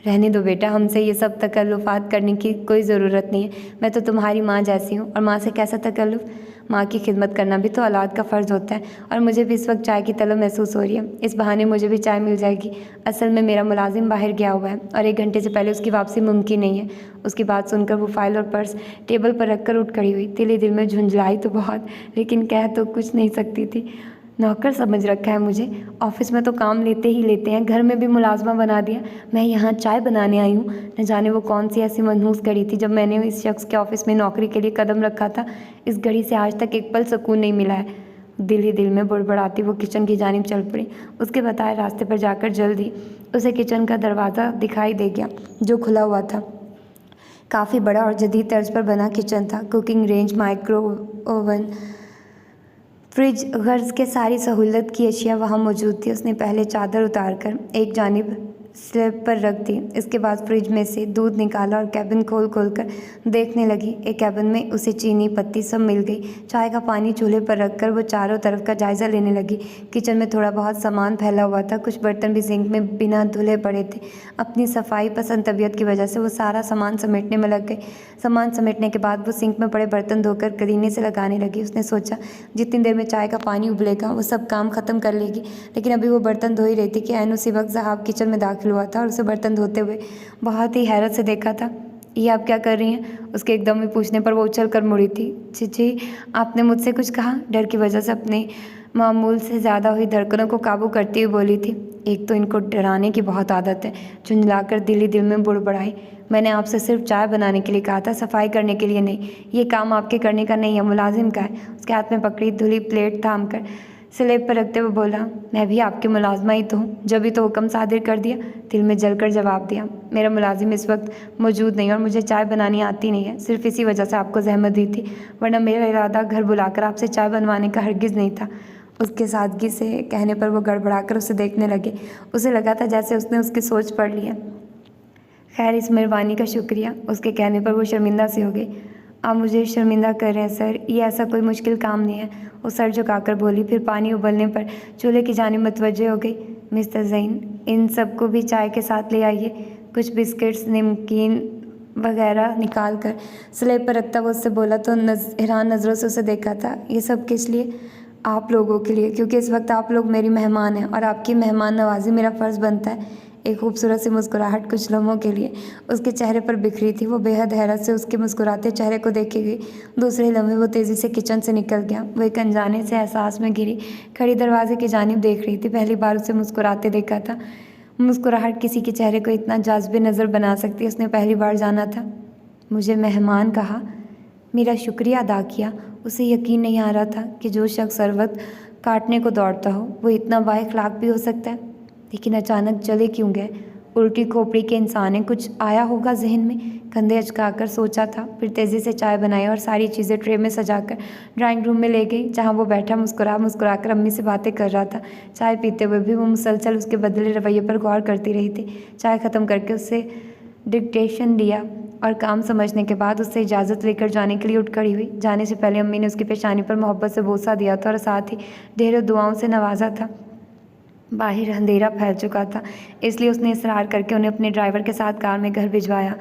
रहने दो बेटा, हमसे ये सब तकल्लुफ़ात करने की कोई ज़रूरत नहीं है। मैं तो तुम्हारी माँ जैसी हूँ, और माँ से कैसा तकल्लुफ़? माँ की खिदमत करना भी तो औलाद का फ़र्ज़ होता है। और मुझे भी इस वक्त चाय की तलब महसूस हो रही है। इस बहाने मुझे भी चाय मिल जाएगी। असल में मेरा मुलाजिम बाहर गया हुआ है और 1 घंटे से पहले उसकी वापसी मुमकिन नहीं है। उसकी बात सुनकर वो फाइल और पर्स टेबल पर रख कर उठ खड़ी हुई। दिल ही दिल में झुंझलाई तो बहुत, लेकिन कह तो कुछ नहीं सकती थी। नौकर समझ रखा है मुझे, ऑफिस में तो काम लेते ही लेते हैं, घर में भी मुलाजमा बना दिया। मैं यहाँ चाय बनाने आई हूँ। न जाने वो कौन सी ऐसी मनहूस घड़ी थी जब मैंने इस शख्स के ऑफिस में नौकरी के लिए कदम रखा था। इस घड़ी से आज तक एक पल सुकून नहीं मिला है। दिल ही दिल में बुड़बुड़ाती वो किचन की जानिब चल पड़ी। उसके बताए रास्ते पर जाकर जल्दी उसे किचन का दरवाज़ा दिखाई दे गया जो खुला हुआ था। काफ़ी बड़ा और जदीद तर्ज पर बना किचन था। Cooking range, micro oven, fridge, गर्ज के सारी सहूलत की अशिया वहाँ मौजूद थी। उसने पहले चादर उतारकर एक जानिब स्लैब पर रख दी। इसके बाद फ्रिज में से दूध निकाला और कैबिन खोल कर देखने लगी। एक कैबिन में उसे चीनी, पत्ती सब मिल गई। चाय का पानी चूल्हे पर रखकर वो चारों तरफ का जायज़ा लेने लगी। किचन में थोड़ा बहुत सामान फैला हुआ था। कुछ बर्तन भी सिंक में बिना धुले पड़े थे। अपनी सफाई पसंद तबीयत की वजह से वो सारा सामान समेटने में लग गई। सामान समेटने के बाद वो सिंक में पड़े बर्तन धोकर करीने से लगाने लगी। उसने सोचा जितनी देर में चाय का पानी उबलेगा वो सब काम ख़त्म कर लेगी। लेकिन अभी वो बर्तन धो ही रही थी कि ऐन उसी वक्त ज़हाब किचन में दाखिल हुआ था और उसे बर्तन धोते हुए बहुत ही हैरत से देखा था। ये आप क्या कर रही हैं? उसके एकदम में पूछने पर वो उछल कर मुड़ी थी। जी, आपने मुझसे कुछ कहा? डर की वजह से अपने मामूल से ज़्यादा हुई धड़कनों को काबू करती हुई बोली थी। एक तो इनको डराने की बहुत आदत है। झुंझलाकर दिल ही दिल में बुड़बड़ाई। मैंने आपसे सिर्फ चाय बनाने के लिए कहा था, सफाई करने के लिए नहीं। ये काम आपके करने का नहीं है, मुलाजिम का है। उसके हाथ में पकड़ी धुली प्लेट थाम कर स्लेब पर रखते हुए बोला, मैं भी आपकी मुलाजमा ही तो हूँ, जब ही तो हुक्म सादिर कर दिया। दिल में जलकर जवाब दिया, मेरा मुलाजिम इस वक्त मौजूद नहीं और मुझे चाय बनानी आती नहीं है। सिर्फ इसी वजह से आपको जहमत दी थी, वरना मेरा इरादा घर बुलाकर आपसे चाय बनवाने का हरगिज़ नहीं था। उसके सादगी से कहने पर वो गड़बड़ाकर उसे देखने लगे। उसे लगा था जैसे उसने उसकी सोच पढ़ ली है। खैर, इस मेहरबानी का शुक्रिया। उसके कहने पर वो शर्मिंदा सी हो गई। आप मुझे शर्मिंदा कर रहे हैं सर, ये ऐसा कोई मुश्किल काम नहीं है। वो सर झुकाकर बोली। फिर पानी उबलने पर चूल्हे की जानिब मुतवज्जे हो गई। मिस्टर ज़ैन, इन सबको भी चाय के साथ ले आइए। कुछ बिस्किट्स, नमकीन वगैरह निकाल कर स्लेब पर रखता वो उससे बोला तो हैरान नज़रों से उसे देखा था। ये सब किस लिए? आप लोगों के लिए, क्योंकि इस वक्त आप लोग मेरी मेहमान हैं और आपकी मेहमान नवाजी मेरा फ़र्ज़ बनता है। एक खूबसूरत सी मुस्कुराहट कुछ लम्हों के लिए उसके चेहरे पर बिखरी थी। वो बेहद हैरत से उसके मुस्कुराते चेहरे को देखे गई। दूसरे लम्हे वो तेज़ी से किचन से निकल गया। वो एक अनजाने से एहसास में घिरी खड़ी दरवाजे की जानिब देख रही थी। पहली बार उसे मुस्कुराते देखा था। मुस्कुराहट किसी के चेहरे को इतना जाज़िब नज़र बना सकती है, उसने पहली बार जाना था। मुझे मेहमान कहा, मेरा शुक्रिया अदा किया। उसे यकीन नहीं आ रहा था कि जो शख्स सरवत काटने को दौड़ता हो वो इतना बाइखलाक भी हो सकता है। लेकिन अचानक चले क्यों गए? उल्टी खोपड़ी के इंसान है, कुछ आया होगा जहन में। कंधे अचकाकर सोचा था। फिर तेज़ी से चाय बनाई और सारी चीज़ें ट्रे में सजाकर ड्राइंग रूम में ले गई, जहाँ वो बैठा मुस्कुरा कर अम्मी से बातें कर रहा था। चाय पीते हुए भी वो मुसलसल उसके बदले रवैये पर गौर करती रही थी। चाय ख़त्म करके उससे डिक्टेशन लिया और काम समझने के बाद उससे इजाज़त लेकर जाने के लिए उठ खड़ी हुई। जाने से पहले अम्मी ने उसकी पेशानी पर मोहब्बत से बोसा दिया था और साथ ही ढेरों दुआओं से नवाजा था। बाहर अंधेरा फैल चुका था, इसलिए उसने इसरार करके उन्हें अपने ड्राइवर के साथ कार में घर भिजवाया।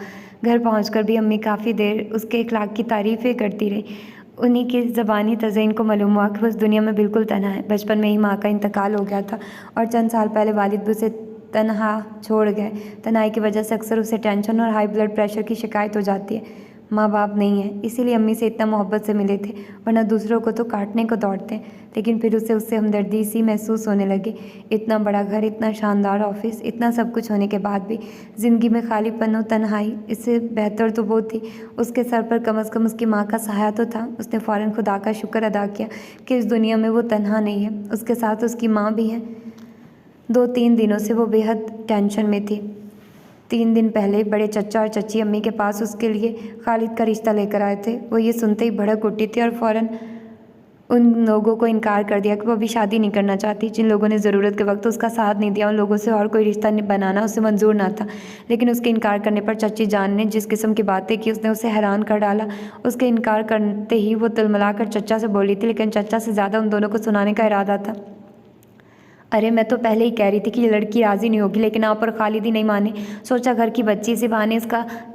घर पहुंचकर भी अम्मी काफ़ी देर उसके इखलाक की तारीफ़ें करती रही। उन्हीं की ज़बानी तज़यीन को मालूम हुआ कि वो इस दुनिया में बिल्कुल तन्हा है। बचपन में ही माँ का इंतकाल हो गया था और चंद साल पहले वालिद भी उसे तन्हा छोड़ गए। तन्हाई की वजह से अक्सर उसे टेंशन और हाई ब्लड प्रेशर की शिकायत हो जाती है। माँ बाप नहीं है, इसीलिए अम्मी से इतना मोहब्बत से मिले थे, वरना दूसरों को तो काटने को दौड़ते। लेकिन फिर उसे उससे हमदर्दी सी महसूस होने लगी। इतना बड़ा घर, इतना शानदार ऑफिस, इतना सब कुछ होने के बाद भी ज़िंदगी में खालीपन और तन्हाई, इससे बेहतर तो वो थी उसके सर पर कम से कम उसकी माँ का सहारा तो था। उसने फ़ौरन खुदा का शुक्र अदा किया कि इस दुनिया में वो तन्हा नहीं है, उसके साथ उसकी माँ भी है। 2-3 दिनों से वो बेहद टेंशन में थी। 3 दिन पहले बड़े चचा और चची अम्मी के पास उसके लिए खालिद का रिश्ता लेकर आए थे। वो ये सुनते ही भड़क उठी थी और फ़ौरन उन लोगों को इनकार कर दिया कि वो अभी शादी नहीं करना चाहती। जिन लोगों ने ज़रूरत के वक्त उसका साथ नहीं दिया, उन लोगों से और कोई रिश्ता बनाना उसे मंजूर ना था। लेकिन उसके इनकार करने पर चची जान ने जिस किस्म की बातें की, उसने उसे हैरान कर डाला। उसके इनकार करते ही वो तिलमिला कर चचा से बोली थी, लेकिन चचा से ज़्यादा उन दोनों को सुनाने का इरादा था। अरे मैं तो पहले ही कह रही थी कि ये लड़की राज़ी नहीं होगी, लेकिन आप और खालिद ही नहीं माने। सोचा घर की बच्ची से बहाने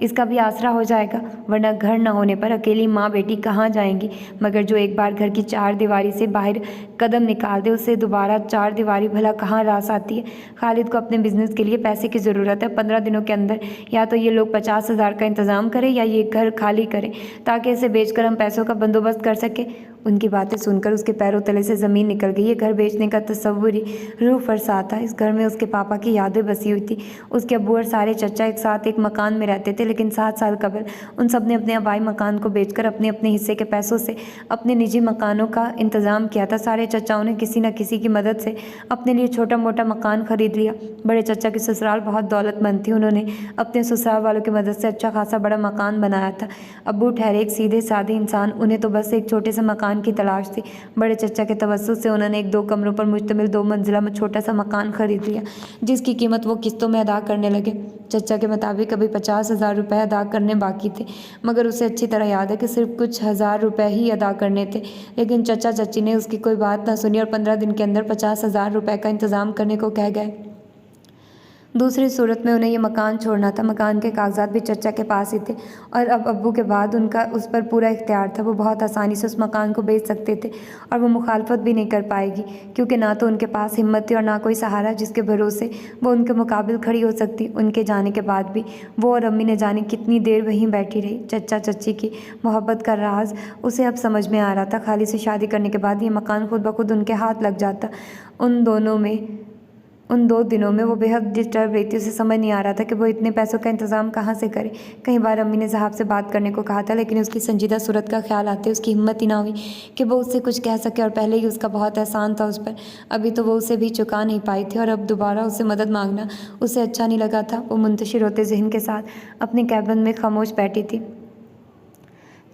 इसका भी आसरा हो जाएगा, वरना घर ना होने पर अकेली माँ बेटी कहाँ जाएंगी। मगर जो एक बार घर की चार दीवारी से बाहर कदम निकाल दे, उससे दोबारा चार दीवारी भला कहाँ रास आती है। खालिद को अपने बिजनेस के लिए पैसे की ज़रूरत है। 15 दिनों के अंदर या तो ये लोग 50,000 का इंतज़ाम करें या ये घर खाली करें, ताकि इसे बेचकर हम पैसों का बंदोबस्त कर सके। उनकी बातें सुनकर उसके पैरों तले से ज़मीन निकल गई। ये घर बेचने का तस्वुर ही रूह फरसा था। इस घर में उसके पापा की यादें बसी हुई थी। उसके अब्बू और सारे चचा एक साथ एक मकान में रहते थे, लेकिन 7 साल कबल उन सब ने अपने आबाई मकान को बेचकर अपने अपने हिस्से के पैसों से अपने निजी मकानों का इंतज़ाम किया था। सारे चचाओं ने किसी न किसी की मदद से अपने लिए छोटा मोटा मकान खरीद लिया। बड़े चचा की ससुराल बहुत दौलतमंद थी। उन्होंने अपने ससुराल वालों की मदद से अच्छा खासा बड़ा मकान बनाया था। अब्बू ठहरे एक सीधे साधे इंसान, उन्हें तो बस एक छोटे से मकान की तलाश थी। बड़े चचा के तवज्जुह से उन्होंने एक 2 कमरों पर मुश्तमिल 2 मंजिला में छोटा सा मकान खरीद लिया, जिसकी कीमत वो किस्तों में अदा करने लगे। चचा के मुताबिक अभी 50,000 रुपये अदा करने बाकी थे, मगर उसे अच्छी तरह याद है कि सिर्फ कुछ हज़ार रुपये ही अदा करने थे। लेकिन चचा चची ने उसकी कोई बात ना सुनी और 15 दिन के अंदर 50,000 रुपये का इंतज़ाम करने को कह गए। दूसरी सूरत में उन्हें ये मकान छोड़ना था। मकान के कागजात भी चचा के पास ही थे और अब अब्बू के बाद उनका उस पर पूरा इख्तियार था। वो बहुत आसानी से उस मकान को बेच सकते थे और वो मुखालफत भी नहीं कर पाएगी, क्योंकि ना तो उनके पास हिम्मत थी और ना कोई सहारा जिसके भरोसे वो उनके मुकाबिल खड़ी हो सकती। उनके जाने के बाद भी वो और अम्मी ने जाने कितनी देर वहीं बैठी रही। चचा चची की मोहब्बत का राज उसे अब समझ में आ रहा था। खालिद से शादी करने के बाद ये मकान खुद ब खुद उनके हाथ लग जाता। उन 2 दिनों में वो बेहद डिस्टर्ब रही थी। उसे समझ नहीं आ रहा था कि वो इतने पैसों का इंतज़ाम कहाँ से करे। कई बार अम्मी ने ज़हाब से बात करने को कहा था, लेकिन उसकी संजीदा सूरत का ख्याल आते उसकी हिम्मत ही ना हुई कि वो उससे कुछ कह सके, और पहले ही उसका बहुत एहसान था उस पर। अभी तो वो उसे भी चुका नहीं पाई थी और अब दोबारा उससे मदद मांगना उसे अच्छा नहीं लगा था। वो मुंतशिर होते ज़हन के साथ अपने कैबिन में खामोश बैठी थी।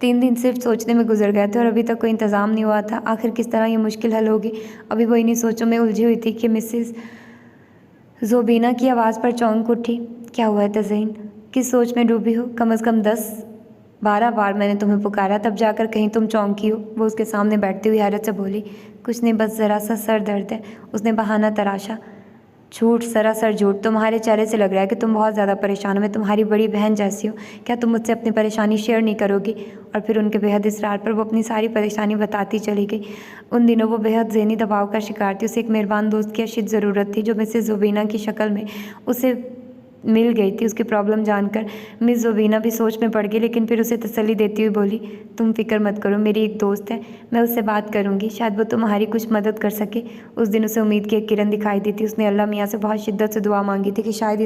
3 दिन सिर्फ सोचने में गुजर गए थे और अभी तक कोई इंतज़ाम नहीं हुआ था। आखिर किस तरह ये मुश्किल हल होगी। अभी वो इन्हीं सोचों में उलझी हुई थी कि मिसेस ज़ोबीना की आवाज़ पर चौंक उठी। क्या हुआ है तज़हीन, किस सोच में डूबी हो? कम से कम 10-12 बार मैंने तुम्हें पुकारा, तब जाकर कहीं तुम चौंकी हो। वो उसके सामने बैठती हुई हैरत से बोली, कुछ नहीं, बस ज़रा सा सर दर्द है। उसने बहाना तराशा। झूठ, सरासर झूठ। तुम्हारे चेहरे से लग रहा है कि तुम बहुत ज़्यादा परेशान हो। मैं तुम्हारी बड़ी बहन जैसी हूँ। क्या तुम मुझसे अपनी परेशानी शेयर नहीं करोगी? और फिर उनके बेहद इसरार पर वो अपनी सारी परेशानी बताती चली गई। उन दिनों वो बेहद ज़हनी दबाव का शिकार थी। उसे एक मेहरबान दोस्त की अशिद ज़रूरत थी, जो मिसेस ज़ुबीना की शक्ल में उसे मिल गई थी। उसकी प्रॉब्लम जानकर मिस ज़ुबीना भी सोच में पड़ गई, लेकिन फिर उसे तसल्ली देती हुई बोली, तुम फिक्र मत करो, मेरी एक दोस्त है, मैं उससे बात करूंगी, शायद वो तुम्हारी कुछ मदद कर सके। उस दिन उसे उम्मीद की एक किरण दिखाई दी थी। उसने अल्लाह मियाँ से बहुत शिद्दत से दुआ मांगी थी कि शायद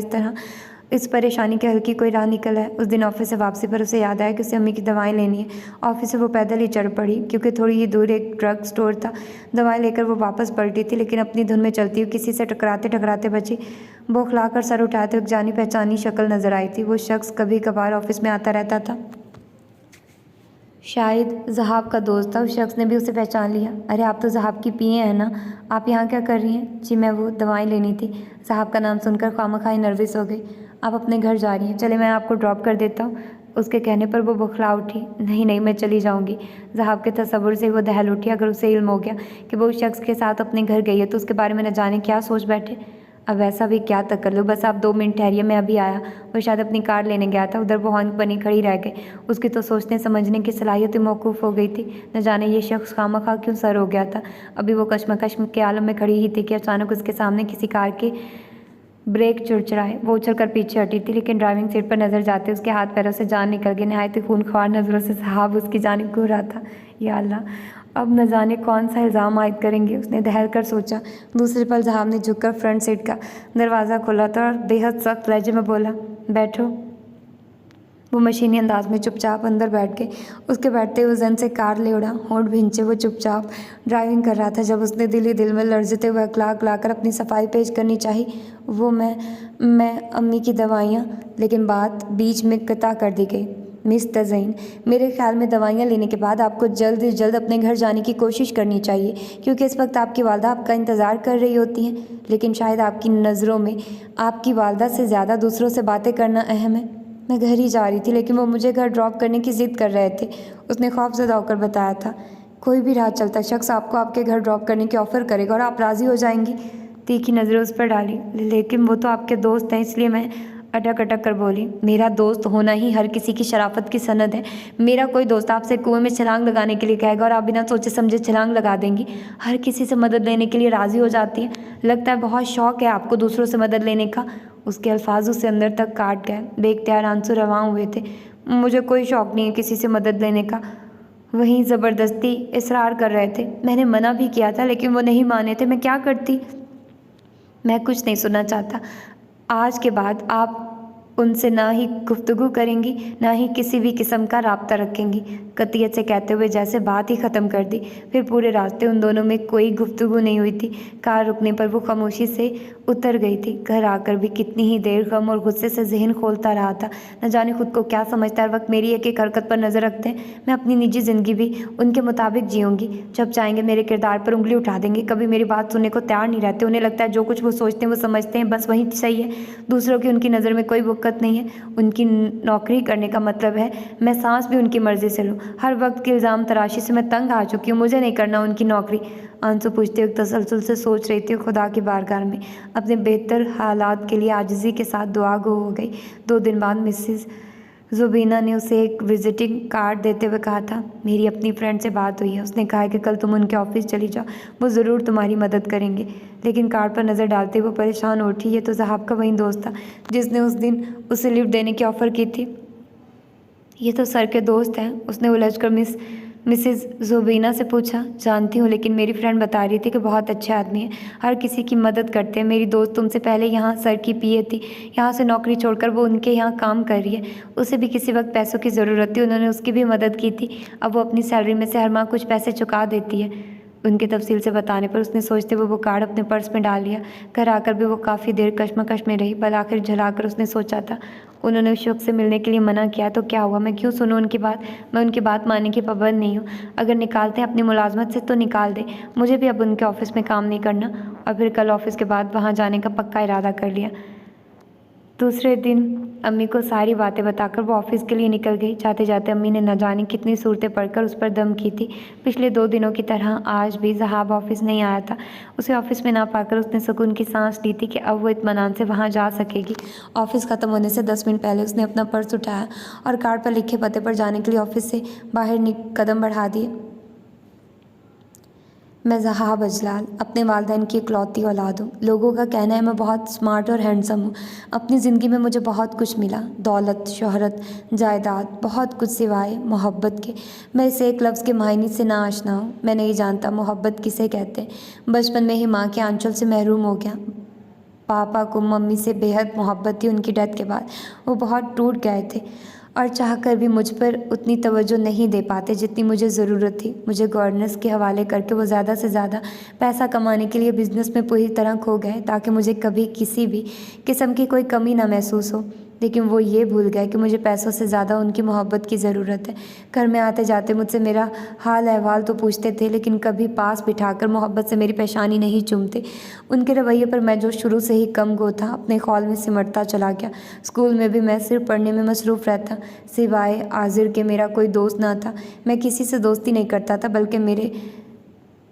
इस परेशानी के हल की कोई राह निकल है। उस दिन ऑफिस से वापसी पर उसे याद आया कि उसे अम्मी की दवाएं लेनी है। ऑफिस से वो पैदल ही चढ़ पड़ी, क्योंकि थोड़ी ही दूर एक ड्रग स्टोर था। दवाएं लेकर वो वापस पलटी थी, लेकिन अपनी धुन में चलती हुई किसी से टकराते टकराते बची। बौखलाकर सर उठाते एक जानी पहचानी शक्ल नजर आई थी। वो शख्स कभी कभार ऑफिस में आता रहता था, शायद ज़हाब का दोस्त था। उस शख्स ने भी उसे पहचान लिया। अरे आप तो ज़हाब की पीए हैं ना, आप यहाँ क्या कर रही हैं? जी मैं वो दवाएं लेनी थी। ज़हाब का नाम सुनकर खामखाई नर्वस हो गई। आप अपने घर जा रही हैं? चले मैं आपको ड्रॉप कर देता हूँ। उसके कहने पर वो बौखला उठी। नहीं नहीं, मैं चली जाऊँगी। ज़हाब के तसव्वुर से वो दहल उठी। अगर उसे इल्म हो गया कि वो उस शख्स के साथ अपने घर गई है, तो उसके बारे में न जाने क्या सोच बैठे। अब वैसा भी क्या तकल्लुफ़, बस आप 2 मिनट ठहरिए, मैं अभी आया। वो शायद अपनी कार लेने गया था। उधर वो हौंक बनी खड़ी रह गई। उसकी तो सोचने समझने की सलाहियत मौकूफ़ हो गई थी। न जाने ये शख्स खामखा क्यों सर हो गया था। अभी वो कश्मकश के आलम में खड़ी ही थी कि अचानक उसके सामने किसी कार के ब्रेक चुरचुराए। वो उछलकर पीछे हटी थी, लेकिन ड्राइविंग सीट पर नज़र जाते उसके हाथ पैरों से जान निकल गई। नहायत खूनख्वार नज़रों से साहब उसकी जानिब घूर रहा था। या अल्लाह, अब न जाने कौन सा इल्ज़ाम आयद करेंगे, उसने दहल कर सोचा। दूसरे पल ज़हाब ने झुककर फ्रंट सीट का दरवाज़ा खोला था और बेहद सख्त लहजे में बोला, बैठो। वो मशीनी अंदाज में चुपचाप अंदर बैठ गए। उसके बैठते हुए जन से कार ले उड़ा। होंठ भींचे वो चुपचाप ड्राइविंग कर रहा था। जब उसने दिल ही दिल में लर्जते हुए अखलाक लाकर अपनी सफाई पेश करनी चाहिए, वो मैं अम्मी की दवाइयाँ, लेकिन बात बीच में कता कर दी गई। मिस तज़हीन, मेरे ख्याल में दवाइयाँ लेने के बाद आपको जल्द से जल्द अपने घर जाने की कोशिश करनी चाहिए, क्योंकि इस वक्त आपकी वालदा आपका इंतज़ार कर रही होती हैं। लेकिन शायद आपकी नज़रों में आपकी वालदा से ज़्यादा दूसरों से बातें करना अहम है। मैं घर ही जा रही थी, लेकिन वो मुझे घर ड्रॉप करने की ज़िद कर रहे थे, उसने खौफज़दा होकर बताया था। कोई भी राह चलता शख्स आपको आपके घर ड्रॉप करने की ऑफ़र करेगा और आप राज़ी हो जाएंगी। तीखी नज़रें उस पर डाली, लेकिन वो तो आपके दोस्त हैं, इसलिए मैं अटक अटक कर बोली। मेरा दोस्त होना ही हर किसी की शराफत की सनद है। मेरा कोई दोस्त आपसे कुएं में छलांग लगाने के लिए कहेगा और आप बिना सोचे समझे छलांग लगा देंगी। हर किसी से मदद लेने के लिए राज़ी हो जाती है। लगता है बहुत शौक है आपको दूसरों से मदद लेने का। उसके अल्फाज उसे अंदर तक काट गए। बेख्तियार आंसू रवां हुए थे। मुझे कोई शौक़ नहीं है किसी से मदद लेने का। वहीं ज़बरदस्ती इसरार कर रहे थे। मैंने मना भी किया था लेकिन वो नहीं माने थे। मैं क्या करती? मैं कुछ नहीं सुनना चाहता। आज के बाद आप उनसे ना ही गुफ्तगू करेंगी, ना ही किसी भी किस्म का राब्ता रखेंगी, कतियत से कहते हुए जैसे बात ही ख़त्म कर दी। फिर पूरे रास्ते उन दोनों में कोई गुफ्तगू नहीं हुई थी। कार रुकने पर वो खामोशी से उतर गई थी। घर आकर भी कितनी ही देर गम और गुस्से से जहन खोलता रहा था। न जाने खुद को क्या समझता है। हर वक्त मेरी एक एक हरकत पर नज़र रखते हैं। मैं अपनी निजी ज़िंदगी भी उनके मुताबिक जीऊँगी। जब चाहेंगे मेरे किरदार पर उंगली उठा देंगे। कभी मेरी बात सुनने को तैयार नहीं रहते। उन्हें लगता है जो कुछ वो सोचते हैं वो समझते हैं, बस वही सही है। दूसरों की उनकी नज़र में कोई वक़्त नहीं है। उनकी नौकरी करने का मतलब है मैं सांस भी उनकी मर्ज़ी से लूँ। हर वक्त की इल्ज़ाम तराशी से मैं तंग आ चुकी हूँ। मुझे नहीं करना उनकी नौकरी। आंसू पूछते हुए तसलसल से सोच रही थी। खुदा की बारगाह में अपने बेहतर हालात के लिए आजिज़ी के साथ दुआ गो हो गई। 2 दिन बाद मिसेस ज़ुबीना ने उसे एक विजिटिंग कार्ड देते हुए कहा था, मेरी अपनी फ्रेंड से बात हुई है। उसने कहा है कि कल तुम उनके ऑफिस चली जाओ, वो ज़रूर तुम्हारी मदद करेंगे। लेकिन कार्ड पर नज़र डालते वो परेशान हो उठी। ये तो ज़हाब का वही दोस्त था जिसने उस दिन उसे लिफ्ट देने की ऑफ़र की थी। ये तो सर के दोस्त हैं। उसने उलझकर मिसेस ज़ुबीना से पूछा। जानती हूँ, लेकिन मेरी फ्रेंड बता रही थी कि बहुत अच्छे आदमी हैं, हर किसी की मदद करते हैं। मेरी दोस्त तुमसे पहले यहाँ सर की पीए थी। यहाँ से नौकरी छोड़कर वो उनके यहाँ काम कर रही है। उसे भी किसी वक्त पैसों की ज़रूरत थी, उन्होंने उसकी भी मदद की थी। अब वो अपनी सैलरी में से हर माह कुछ पैसे चुका देती है। उनके तफसील से बताने पर उसने सोचते हुए वो कार्ड अपने पर्स में डाल लिया। घर आकर भी वो काफ़ी देर कश्मकश में रही। पर आखिर झलाकर उसने सोचा था, उन्होंने उस शख्स से मिलने के लिए मना किया तो क्या हुआ? मैं क्यों सुनूं उनकी बात? मैं उनकी बात मानने की पाबंद नहीं हूँ। अगर निकालते हैं अपनी मुलाजमत से तो निकाल दे। मुझे भी अब उनके ऑफिस में काम नहीं करना। और फिर कल ऑफिस के बाद वहाँ जाने का पक्का इरादा कर लिया। दूसरे दिन अम्मी को सारी बातें बताकर वो ऑफिस के लिए निकल गई। जाते जाते अम्मी ने न जाने कितनी सूरतें पढ़कर उस पर दम की थी। पिछले 2 दिनों की तरह आज भी ज़हाब ऑफिस नहीं आया था। उसे ऑफिस में ना पाकर उसने सुकून की सांस ली थी कि अब वो इत्मीनान से वहाँ जा सकेगी। ऑफिस ख़त्म होने से 10 मिनट पहले उसने अपना पर्स उठाया और कार्ड पर लिखे पते पर जाने के लिए ऑफिस से बाहर कदम बढ़ा दिए। मैं ज़हाब अजलाल अपने वालिदैन की इकलौती औलाद हूँ। लोगों का कहना है मैं बहुत स्मार्ट और हैंडसम हूँ। अपनी ज़िंदगी में मुझे बहुत कुछ मिला, दौलत, शोहरत, जायदाद, बहुत कुछ सिवाय मोहब्बत के। मैं इसे एक लफ्ज़ के मायने से ना आशना हूँ। मैं नहीं जानता मोहब्बत किसे कहते हैं। बचपन में ही माँ के आंचल से महरूम हो गया। पापा को मम्मी से बेहद मोहब्बत थी। उनकी डेथ के बाद वो बहुत टूट गए थे और चाहकर भी मुझ पर उतनी तवज्जो नहीं दे पाते जितनी मुझे ज़रूरत थी। मुझे गवर्नेंस के हवाले करके वो ज़्यादा से ज़्यादा पैसा कमाने के लिए बिज़नेस में पूरी तरह खो गए ताकि मुझे कभी किसी भी किस्म की कोई कमी ना महसूस हो। लेकिन वो ये भूल गए कि मुझे पैसों से ज़्यादा उनकी मोहब्बत की ज़रूरत है। घर में आते जाते मुझसे मेरा हाल अहवाल तो पूछते थे, लेकिन कभी पास बिठाकर मोहब्बत से मेरी पेशानी नहीं चूमते। उनके रवैये पर मैं जो शुरू से ही कम गो था, अपने खौल में सिमटता चला गया। स्कूल में भी मैं सिर्फ पढ़ने में मसरूफ़ रहता। सिवाय आज़िर के मेरा कोई दोस्त ना था। मैं किसी से दोस्ती नहीं करता था, बल्कि मेरे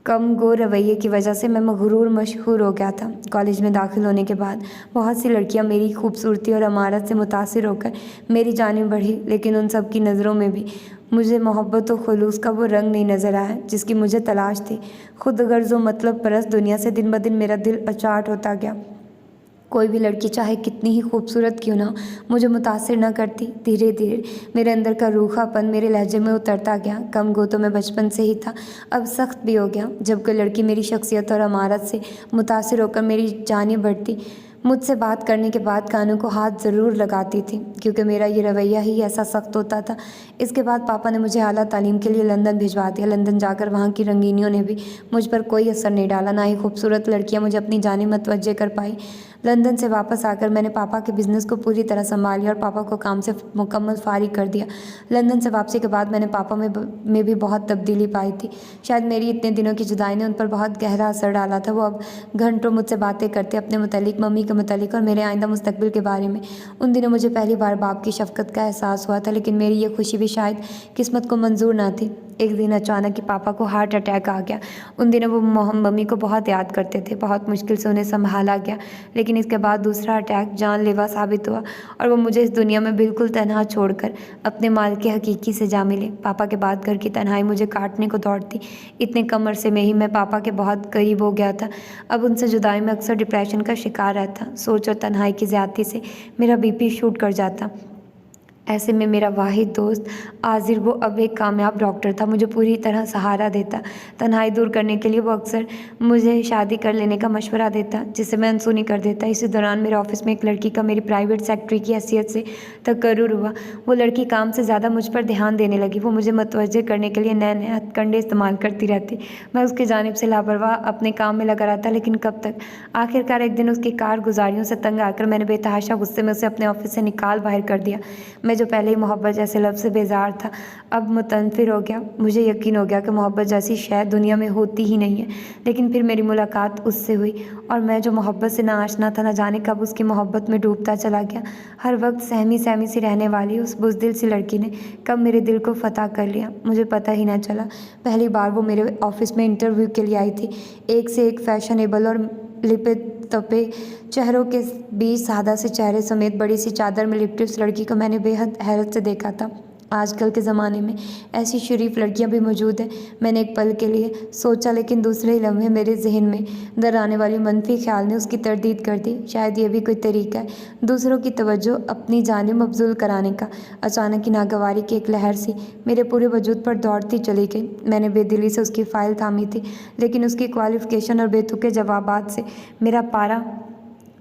कम गो रवैये की वजह से मैं मगरूर मशहूर हो गया था। कॉलेज में दाखिल होने के बाद बहुत सी लड़कियां मेरी खूबसूरती और अमारत से मुतासिर होकर मेरी जानिब बढ़ी, लेकिन उन सब की नज़रों में भी मुझे मोहब्बत और खुलूस का वो रंग नहीं नज़र आया जिसकी मुझे तलाश थी। खुद गर्ज़ व मतलब परस्त दुनिया से दिन ब दिन मेरा दिल अचाट होता गया। कोई भी लड़की चाहे कितनी ही खूबसूरत क्यों ना हो, मुझे मुतासिर न करती। धीरे धीरे मेरे अंदर का रूखापन मेरे लहजे में उतरता गया। कम गो तो मैं बचपन से ही था, अब सख्त भी हो गया। जब कोई लड़की मेरी शख्सियत और अमारत से मुतासिर होकर मेरी जानिब बढ़ती, मुझसे बात करने के बाद कानों को हाथ ज़रूर लगाती थी, क्योंकि मेरा ये रवैया ही ऐसा सख्त होता था। इसके बाद पापा ने मुझे आला तालीम के लिए लंदन भिजवा दिया। लंदन जाकर वहाँ की रंगीनियों ने भी मुझ पर कोई असर नहीं डाला, ना ही खूबसूरत लड़कियाँ मुझे अपनी जानिब मुतवज्जे कर पाई। लंदन से वापस आकर मैंने पापा के बिज़नेस को पूरी तरह संभाल लिया और पापा को काम से मुकम्मल फारिग कर दिया। लंदन से वापसी के बाद मैंने पापा में भी बहुत तब्दीली पाई थी। शायद मेरी इतने दिनों की जुदाई ने उन पर बहुत गहरा असर डाला था। वो अब घंटों मुझसे बातें करते अपने मुतालिक, मम्मी के मुतालिक और मेरे आइंदा मुस्तकबिल के बारे में। उन दिनों मुझे पहली बार बाप की शफ़क़त का एहसास हुआ था, लेकिन मेरी ये खुशी भी शायद किस्मत को मंजूर ना थी। एक दिन अचानक ही पापा को हार्ट अटैक आ गया। उन दिनों वो मम्मी को बहुत याद करते थे, बहुत मुश्किल से उन्हें संभाला गया, लेकिन इसके बाद दूसरा अटैक जानलेवा साबित हुआ और वो मुझे इस दुनिया में बिल्कुल तनहा छोड़कर अपने मालिक हकीकी से जा मिले। पापा के बाद घर की तन्हाई मुझे काटने को दौड़ती। इतने कम अरसे में ही मैं पापा के बहुत करीब हो गया था। अब उनसे जुदाई में अक्सर डिप्रेशन का शिकार रहता। सोच और तन्हाई की ज़्यादती से मेरा बीपी शूट कर जाता। ऐसे में मेरा वाहिद दोस्त आज़िर, वो अब एक कामयाब डॉक्टर था, मुझे पूरी तरह सहारा देता। तन्हाई दूर करने के लिए वो अक्सर मुझे शादी कर लेने का मशवरा देता, जिसे मैं अनसुनी कर देता। इसी दौरान मेरे ऑफिस में एक लड़की का मेरी प्राइवेट सेक्रेटरी की हैसियत से तकर्रुर हुआ। वो लड़की काम से ज़्यादा मुझ पर ध्यान देने लगी। वो मुझे मतवज्जे करने के लिए नए नए हथकंडे इस्तेमाल करती रहती। मैं उसकी जानिब से लापरवाह अपने काम में लगा रहता, लेकिन कब तक। आखिरकार एक दिन उसकी कारगुजारियों से तंग आकर मैंने बेतहाशा गुस्से में उसे अपने ऑफिस से निकाल बाहर कर दिया। मैं जो पहले ही मोहब्बत जैसे लफ्ज़ से बेजार था, अब मुतनफिर हो गया। मुझे यकीन हो गया कि मोहब्बत जैसी शय दुनिया में होती ही नहीं है। लेकिन फिर मेरी मुलाकात उससे हुई और मैं जो मोहब्बत से ना आशना था, न जाने कब उसकी मोहब्बत में डूबता चला गया। हर वक्त सहमी सहमी सी रहने वाली उस बुज़दिल सी लड़की ने कब मेरे दिल को फतह कर लिया, मुझे पता ही ना चला। पहली बार वो मेरे ऑफिस में इंटरव्यू के लिए आई थी। एक से एक फैशनेबल और लिपे तपे चेहरों के बीच सादा से चेहरे समेत बड़ी सी चादर में लिपटी उस लड़की को मैंने बेहद हैरत से देखा था। आजकल के ज़माने में ऐसी शरीफ लड़कियां भी मौजूद हैं, मैंने एक पल के लिए सोचा, लेकिन दूसरे ही लम्हे मेरे जहन में डराने वाली मनफी ख्याल ने उसकी तरदीद कर दी। शायद ये भी कोई तरीका है दूसरों की तवज्जो अपनी जानिब मबजूल कराने का। अचानक ही नागवारी की एक लहर सी मेरे पूरे वजूद पर दौड़ती चली गई। मैंने बेदिली से उसकी फ़ाइल थामी थी, लेकिन उसकी क्वालिफ़िकेशन और बेतुके जवाबात से मेरा पारा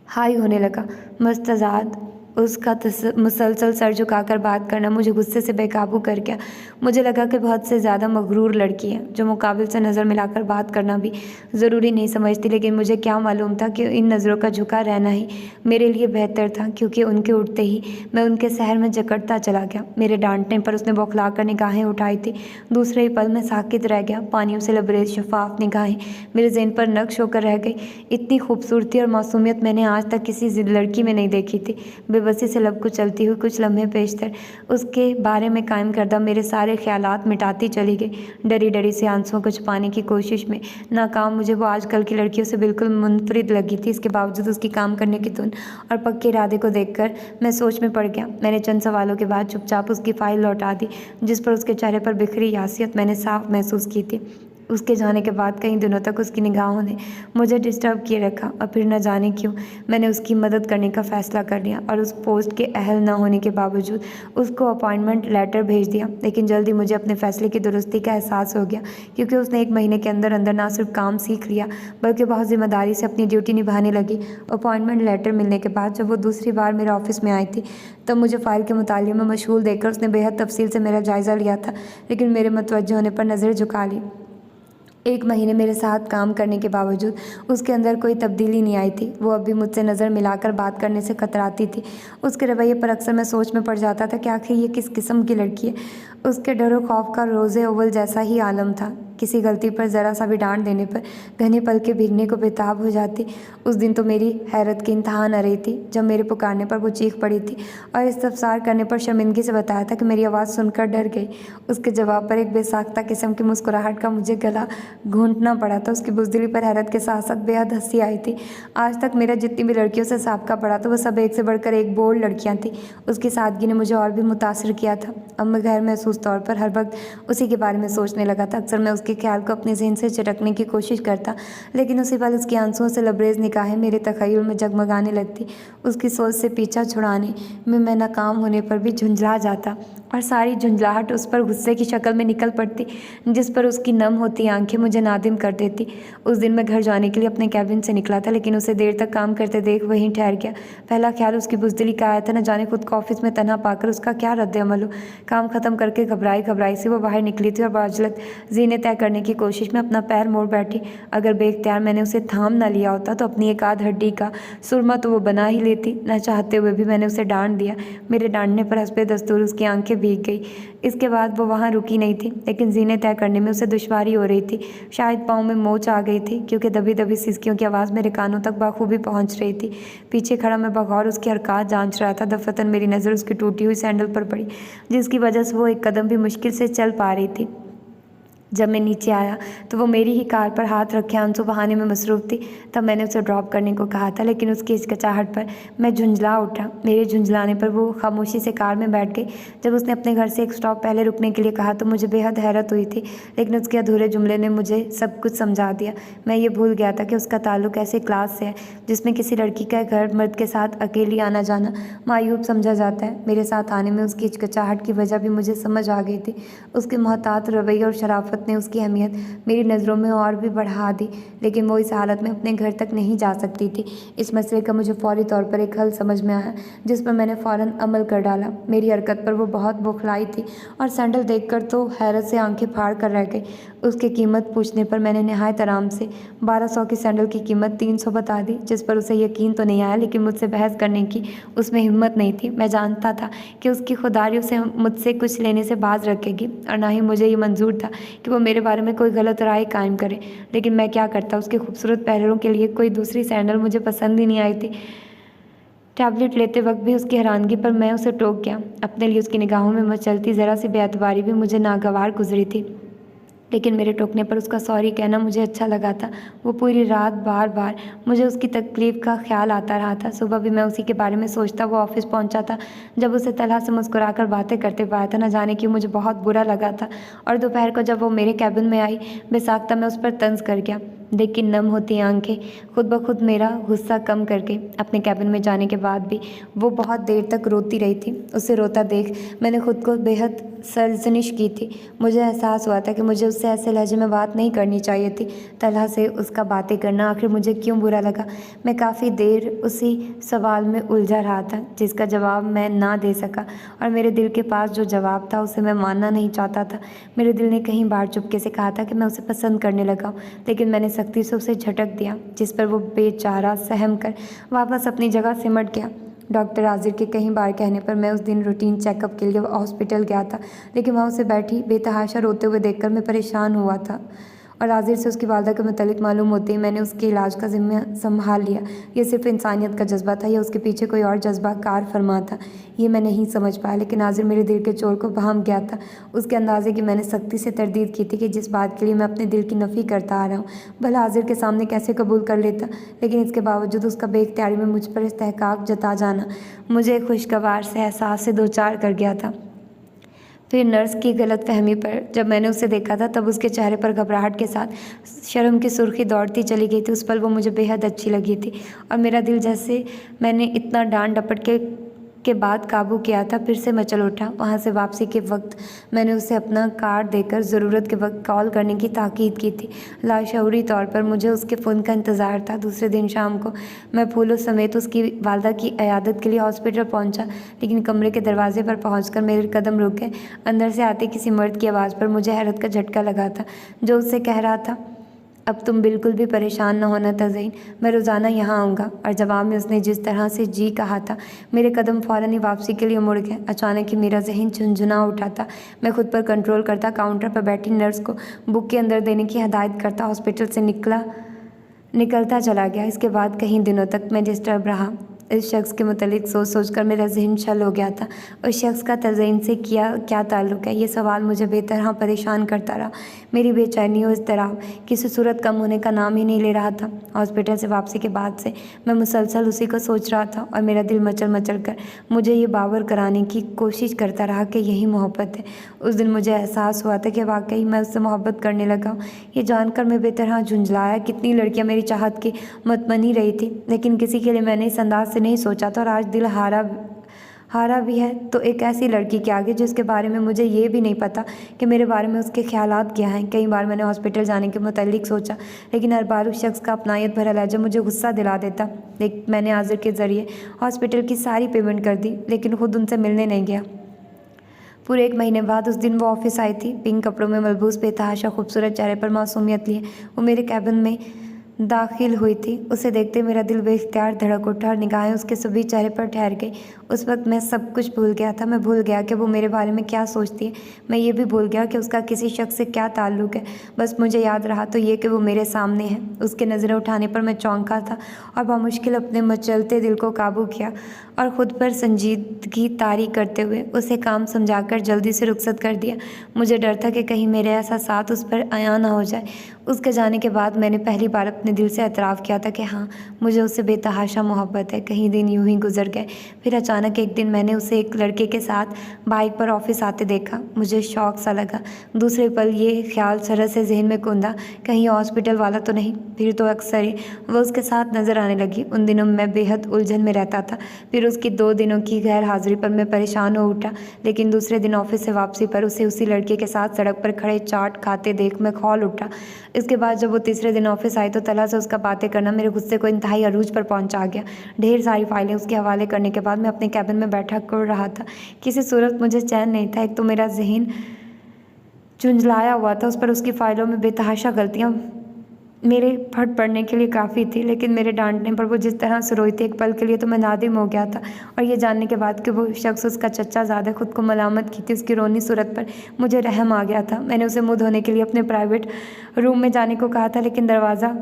हाई होने लगा। मस्तजाद उसका मुसलसल सर झुकाकर बात करना मुझे गुस्से से बेकाबू कर गया। मुझे लगा कि बहुत से ज़्यादा मगरूर लड़की है, जो मुकाबिल से नज़र मिलाकर बात करना भी ज़रूरी नहीं समझती। लेकिन मुझे क्या मालूम था कि इन नज़रों का झुका रहना ही मेरे लिए बेहतर था, क्योंकि उनके उठते ही मैं उनके सहर में जकड़ता चला गया। मेरे डांटने पर उसने बौखला कर निगाहें उठाई थी। दूसरे ही पल में साकित रह गया। पानियों से लबरेज शफाफ निगाहें मेरे ज़हन पर नक्श होकर रह गई। इतनी खूबसूरती और मासूमियत मैंने आज तक किसी लड़की में नहीं देखी थी। बेबसी से लब को चलती हुई कुछ लम्हे पेशतर उसके बारे में कायम करदा मेरे सारे ख्यालात मिटाती चली गई। डरी डरी से आंसुओं को छुपाने की कोशिश में नाकाम मुझे वो आजकल की लड़कियों से बिल्कुल मुनफरिद लगी थी। इसके बावजूद उसकी काम करने की धुन और पक्के इरादे को देखकर मैं सोच में पड़ गया। मैंने चंद सवालों के बाद चुपचाप उसकी फ़ाइल लौटा दी, जिस पर उसके चेहरे पर बिखरी यासियत मैंने साफ महसूस की थी। उसके जाने के बाद कई दिनों तक उसकी निगाहों ने मुझे डिस्टर्ब किए रखा, और फिर न जाने क्यों मैंने उसकी मदद करने का फ़ैसला कर लिया और उस पोस्ट के अहल न होने के बावजूद उसको अपॉइंटमेंट लेटर भेज दिया। लेकिन जल्दी मुझे अपने फ़ैसले की दुरुस्ती का एहसास हो गया, क्योंकि उसने 1 महीने के अंदर अंदर ना सिर्फ काम सीख लिया, बल्कि बहुत ज़िम्मेदारी से अपनी ड्यूटी निभाने लगी। अपॉइंटमेंट लेटर मिलने के बाद जब वो दूसरी बार मेरे ऑफिस में आई थी, तब मुझे फ़ाइल के मुताले में मशगूल देखकर उसने बेहद तफसील से मेरा जायज़ा लिया था, लेकिन मेरे मतवज्जे होने पर नज़र झुका ली। 1 महीने मेरे साथ काम करने के बावजूद उसके अंदर कोई तब्दीली नहीं आई थी। वो अब भी मुझसे नज़र मिलाकर बात करने से कतराती थी। उसके रवैये पर अक्सर मैं सोच में पड़ जाता था कि आखिर ये किस किस्म की लड़की है। उसके डर और खौफ का रोज़े अव्वल जैसा ही आलम था। किसी गलती पर ज़रा सा भी डांट देने पर घने पलकें भीगने को बेताब हो जाती। उस दिन तो मेरी हैरत की इंतहा न रही थी जब मेरे पुकारने पर वो चीख पड़ी थी और इस्तफसार करने पर शर्मिंदगी से बताया था कि मेरी आवाज़ सुनकर डर गई। उसके जवाब पर एक बेसाख्ता किस्म की मुस्कुराहट का मुझे गला घूंटना पड़ा था। उसकी बुज़दिली पर हैरत के साथ साथ बेहद हंसी आई थी। आज तक मेरा जितनी भी लड़कियों से साबका पड़ा था, वो सब एक से बढ़कर एक बोल्ड लड़कियाँ थीं। उसकी सादगी ने मुझे और भी मुतासर किया था। अब मैं गैर महसूस तौर पर हर वक्त उसी के बारे में सोचने लगा था। अक्सर मैं उसके ख्याल को अपने ज़हन से झटकने की कोशिश करता, लेकिन उसी पल उसकी आंसुओं से लबरेज निगाहें मेरे तख़य्युल में जगमगाने लगती। उसकी सोच से पीछा छुड़ाने में मैं नाकाम होने पर भी झुंझला जाता और सारी झुंझलाहट उस पर गुस्से की शक्ल में निकल पड़ती, जिस पर उसकी नम होती आंखें मुझे नादिम कर देती। उस दिन मैं घर जाने के लिए अपने कैबिन से निकला था, लेकिन उसे देर तक काम करते देख वहीं ठहर गया। पहला ख्याल उसकी बुज़दिली का आया था, न जाने खुद को ऑफिस में तन्हा पाकर उसका क्या रद्द-ए-अमल हो। काम ख़त्म करके घबराई से वो बाहर निकली थी और बाजलत ज़ीने तय करने की कोशिश में अपना पैर मोड़ बैठी। अगर बेख्तियार मैंने उसे थाम ना लिया होता तो अपनी एक आध हड्डी का सुरमा तो वो बना ही लेती। न चाहते हुए भी मैंने उसे डांट दिया। मेरे डांटने पर हस्बे दस्तूर उसकी आंखें भीग गई। इसके बाद वो वहाँ रुकी नहीं थी, लेकिन ज़ीने तय करने में उसे दुश्वारी हो रही थी। शायद पाँव में मोच आ गई थी, क्योंकि दबी दबी सिसकियों की आवाज़ मेरे कानों तक बाखूबी पहुँच रही थी। पीछे खड़ा मैं बगौर उसकी हरकत जांच रहा था। दफतन मेरी नज़र उसकी टूटी हुई सैंडल पर पड़ी, जिसकी वजह से वो एक कदम भी मुश्किल से चल पा रही थी। जब मैं नीचे आया तो वो मेरी ही कार पर हाथ रखे आंसू बहाने में मसरूफ़ थी। तब मैंने उसे ड्रॉप करने को कहा था, लेकिन उसकी हिचकिचाहट पर मैं झुंझला उठा। मेरे झुंझलाने पर वो खामोशी से कार में बैठ गई। जब उसने अपने घर से एक स्टॉप पहले रुकने के लिए कहा तो मुझे बेहद हैरत हुई थी, लेकिन उसके अधूरे जुमले ने मुझे सब कुछ समझा दिया। मैं ये भूल गया था कि उसका ताल्लुक़ ऐसे क्लास से है जिसमें किसी लड़की का घर मर्द के साथ अकेली आना जाना मायूब समझा जाता है। मेरे साथ आने में उसकी हिचकिचाहट की वजह भी मुझे समझ आ गई थी। उसके मोहतात रवैये और शराफत ने उसकी अहमियत मेरी नज़रों में और भी बढ़ा दी, लेकिन वो इस हालत में अपने घर तक नहीं जा सकती थी। इस मसले का मुझे फौरी तौर पर एक हल समझ में आया, जिस पर मैंने फ़ौरन अमल कर डाला। मेरी हरकत पर वो बहुत बौखलाई थी और सैंडल देखकर तो हैरत से आंखें फाड़ कर रह गई। उसकी कीमत पूछने पर मैंने नहायत आराम से 1200 की सैंडल की कीमत 300 बता दी, जिस पर उसे यकीन तो नहीं आया, लेकिन मुझसे बहस करने की उसमें हिम्मत नहीं थी। मैं जानता था कि उसकी खुदारियों से मुझसे कुछ लेने से बाज रखेगी, और ना ही मुझे ये मंजूर था कि वो मेरे बारे में कोई गलत राय कायम करे। लेकिन मैं क्या करता, उसके खूबसूरत पैरों के लिए कोई दूसरी सैंडल मुझे पसंद ही नहीं आई थी। टैबलेट लेते वक्त भी उसकी हैरानगी पर मैं उसे टोक गया। अपने लिए उसकी निगाहों में मचलती ज़रा सी बेअतबारी भी मुझे नागवार गुजरी थी, लेकिन मेरे टोकने पर उसका सॉरी कहना मुझे अच्छा लगा था। वो पूरी रात बार बार मुझे उसकी तकलीफ़ का ख्याल आता रहा था। सुबह भी मैं उसी के बारे में सोचता वो ऑफिस पहुंचा था। जब उसे तलहा से मुस्कुराकर बातें करते पाया था, न जाने क्यों मुझे बहुत बुरा लगा था। और दोपहर को जब वो मेरे कैबिन में आई, बेसाख्ता मैं उस पर तंज कर गया। देख के नम होती आंखें खुद ब खुद मेरा गुस्सा कम करके अपने कैबिन में जाने के बाद भी वो बहुत देर तक रोती रही थी। उसे रोता देख मैंने खुद को बेहद सरजनिश की थी। मुझे एहसास हुआ था कि मुझे उससे ऐसे लहजे में बात नहीं करनी चाहिए थी। तलहा से उसका बातें करना आखिर मुझे क्यों बुरा लगा। मैं काफ़ी देर उसी सवाल में उलझा रहा था जिसका जवाब मैं ना दे सका, और मेरे दिल के पास जो जवाब था उसे मैं मानना नहीं चाहता था। मेरे दिल ने कहीं बार चुपके से कहा था कि मैं उसे पसंद करने लगा, लेकिन मैंने सख्ती से उसे झटक दिया, जिस पर वो बेचारा सहम कर वापस अपनी जगह सिमट गया। डॉक्टर आजिर के कई बार कहने पर मैं उस दिन रूटीन चेकअप के लिए हॉस्पिटल गया था, लेकिन वहाँ उसे बैठी बेतहाशा रोते हुए देखकर मैं परेशान हुआ था, और आजिर से उसकी वालदा के मुतालिक मालूम होते ही मैंने उसके इलाज का जिम्मा संभाल लिया। ये सिर्फ इंसानियत का जज्बा था या उसके पीछे कोई और जज्बा कार फरमा था, ये मैं नहीं समझ पाया, लेकिन आजिर मेरे दिल के चोर को भांप गया था। उसके अंदाजे की मैंने सख्ती से तरदीद की थी कि जिस बात के लिए मैं अपने दिल की नफ़ी करता आ रहा हूँ भला आजिर के सामने कैसे कबूल कर लेता, लेकिन इसके बावजूद उसका बेख्तियारी में मुझ पर इस्तेहकाक जता जाना मुझे खुशगवार से एहसास से दो चार कर गया था। फिर नर्स की गलतफहमी पर जब मैंने उसे देखा था, तब उसके चेहरे पर घबराहट के साथ शर्म की सुर्खी दौड़ती चली गई थी। उस पल वो मुझे बेहद अच्छी लगी थी, और मेरा दिल जैसे मैंने इतना डांट डपट के बाद काबू किया था फिर से मचल उठा। वहाँ से वापसी के वक्त मैंने उसे अपना कार्ड देकर ज़रूरत के वक्त कॉल करने की ताकीद की थी। लाशऊरी तौर पर मुझे उसके फ़ोन का इंतज़ार था। दूसरे दिन शाम को मैं फूलों समेत उसकी वालदा की इयादत के लिए हॉस्पिटल पहुंचा, लेकिन कमरे के दरवाजे पर पहुंचकर मेरे कदम रुक गए। अंदर से आते किसी मर्द की आवाज़ पर मुझे हैरत का झटका लगा था, जो उससे कह रहा था, अब तुम बिल्कुल भी परेशान न होना तज़ईन, मैं रोज़ाना यहाँ आऊँगा। और जवाब में उसने जिस तरह से जी कहा था, मेरे कदम फ़ौरन ही वापसी के लिए मुड़ गए। अचानक ही मेरा जहन झुंझुना उठा था। मैं खुद पर कंट्रोल करता काउंटर पर बैठी नर्स को बुक के अंदर देने की हदायत करता हॉस्पिटल से निकलता चला गया। इसके बाद कई दिनों तक मैं डिस्टर्ब रहा। इस शख्स के मुतालिक सोच सोचकर मेरा जहन छल हो गया था। उस शख्स का तज़ईन से क्या ताल्लुक़ है, ये सवाल मुझे बेतरह परेशान करता रहा। मेरी बेचैनी और इज़्तिराब किसी सूरत कम होने का नाम ही नहीं ले रहा था। हॉस्पिटल से वापसी के बाद से मैं मुसलसल उसी को सोच रहा था, और मेरा दिल मचल कर मुझे ये बावर कराने की कोशिश करता रहा कि यही मोहब्बत है। उस दिन मुझे एहसास हुआ था कि वाकई मैं उससे मोहब्बत करने लगा हूँ। ये जानकर मैं बेतरह झुंझलाया। कितनी लड़कियाँ मेरी चाहत की मतमनी रही थी, लेकिन किसी के लिए मैंने इस अंदाज से नहीं सोचा था, और आज दिल हारा भी है तो एक ऐसी लड़की के आगे जिसके बारे में मुझे ये भी नहीं पता कि मेरे बारे में उसके ख्यालात क्या हैं। कई बार मैंने हॉस्पिटल जाने के मुतालिक सोचा, लेकिन हर बार उस शख्स का अपनायत भरा लहजा मुझे गुस्सा दिला देता। लेकिन मैंने आजिर के ज़रिए हॉस्पिटल की सारी पेमेंट कर दी, लेकिन खुद उनसे मिलने नहीं गया। पूरे 1 महीने बाद उस दिन वो ऑफिस आई थी, पिंक कपड़ों में मलबूस बेतहाशा खूबसूरत चेहरे पर मासूमियत लिए। वो मेरे कैबिन में दाखिल हुई थी। उसे देखते मेरा दिल बेख्तियार धड़क उठा और निगाहें उसके सभी चेहरे पर ठहर गई। उस वक्त मैं सब कुछ भूल गया था। मैं भूल गया कि वो मेरे बारे में क्या सोचती है। मैं ये भी भूल गया कि उसका किसी शख्स से क्या ताल्लुक़ है। बस मुझे याद रहा तो ये कि वो मेरे सामने है। उसके नज़रें उठाने पर मैं चौंका था और बामुश्किल अपने मचलते दिल को काबू किया और ख़ुद पर संजीदगी तारी करते हुए उसे काम समझाकर जल्दी से रुखसत कर दिया। मुझे डर था कि कहीं मेरे एहसासात उस पर आया ना हो जाए। उसके जाने के बाद मैंने पहली बार अपने दिल से एतराफ़ किया था कि हाँ, मुझे उससे बेतहाशा मोहब्बत है। कई दिन यूं ही गुजर गए। फिर अचानक एक दिन मैंने उसे एक लड़के के साथ बाइक पर ऑफिस आते देखा। मुझे शौक सा लगा। दूसरे पल ये ख्याल सरहद से जहन में कूदा, कहीं हॉस्पिटल वाला तो नहीं। फिर तो अक्सर ही वो उसके साथ नज़र आने लगी। उन दिनों मैं बेहद उलझन में रहता था। फिर उसकी 2 दिनों की गैर हाजिरी पर मैं परेशान हो उठा, लेकिन दूसरे दिन ऑफिस से वापसी पर उसे उसी लड़के के साथ सड़क पर खड़े चाट खाते देख मैं खौल उठा। इसके बाद जब वो तीसरे दिन ऑफिस आई तो तला से उसका बातें करना मेरे गुस्से को इंतहाई अरूज पर पहुंचा गया। ढेर सारी फाइलें उसके हवाले करने के बाद मैं अपने कैबिन में बैठा कर रहा था। किसी सूरत मुझे चैन नहीं था। एक तो मेरा जहन झुंझलाया हुआ था, उस पर उसकी फ़ाइलों में बेतहाशा गलतियाँ मेरे फट पड़ने के लिए काफ़ी थी, लेकिन मेरे डांटने पर वो जिस तरह से रोई थी, एक पल के लिए तो मैं नादिम हो गया था। और ये जानने के बाद कि वो शख्स उसका चच्चा ज़्यादा खुद को मलामत की थी, उसकी रोनी सूरत पर मुझे रहम आ गया था। मैंने उसे मुँह धोने के लिए अपने प्राइवेट रूम में जाने को कहा था, लेकिन दरवाज़ा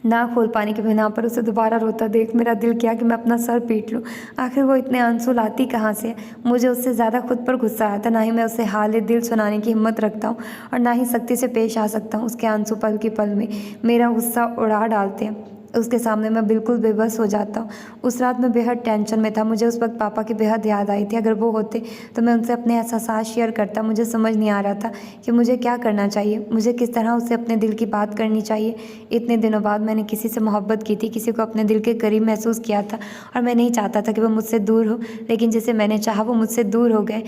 ना खोल पाने के बिना पर उसे दोबारा रोता देख मेरा दिल किया कि मैं अपना सर पीट लूँ। आखिर वो इतने आंसू लाती कहाँ से? मुझे उससे ज़्यादा खुद पर गुस्सा आया था। ना ही मैं उसे हाल दिल सुनाने की हिम्मत रखता हूँ और ना ही सख्ती से पेश आ सकता हूँ। उसके आंसू पल के पल में मेरा गुस्सा उड़ा डालते हैं। उसके सामने मैं बिल्कुल बेबस हो जाता हूँ। उस रात मैं बेहद टेंशन में था। मुझे उस वक्त पापा की बेहद याद आई थी। अगर वो होते तो मैं उनसे अपने एहसास शेयर करता। मुझे समझ नहीं आ रहा था कि मुझे क्या करना चाहिए, मुझे किस तरह उससे अपने दिल की बात करनी चाहिए। इतने दिनों बाद मैंने किसी से मोहब्बत की थी, किसी को अपने दिल के करीब महसूस किया था और मैं नहीं चाहता था कि वो मुझसे दूर हो, लेकिन जिसे मैंने चाहा वो मुझसे दूर हो गए।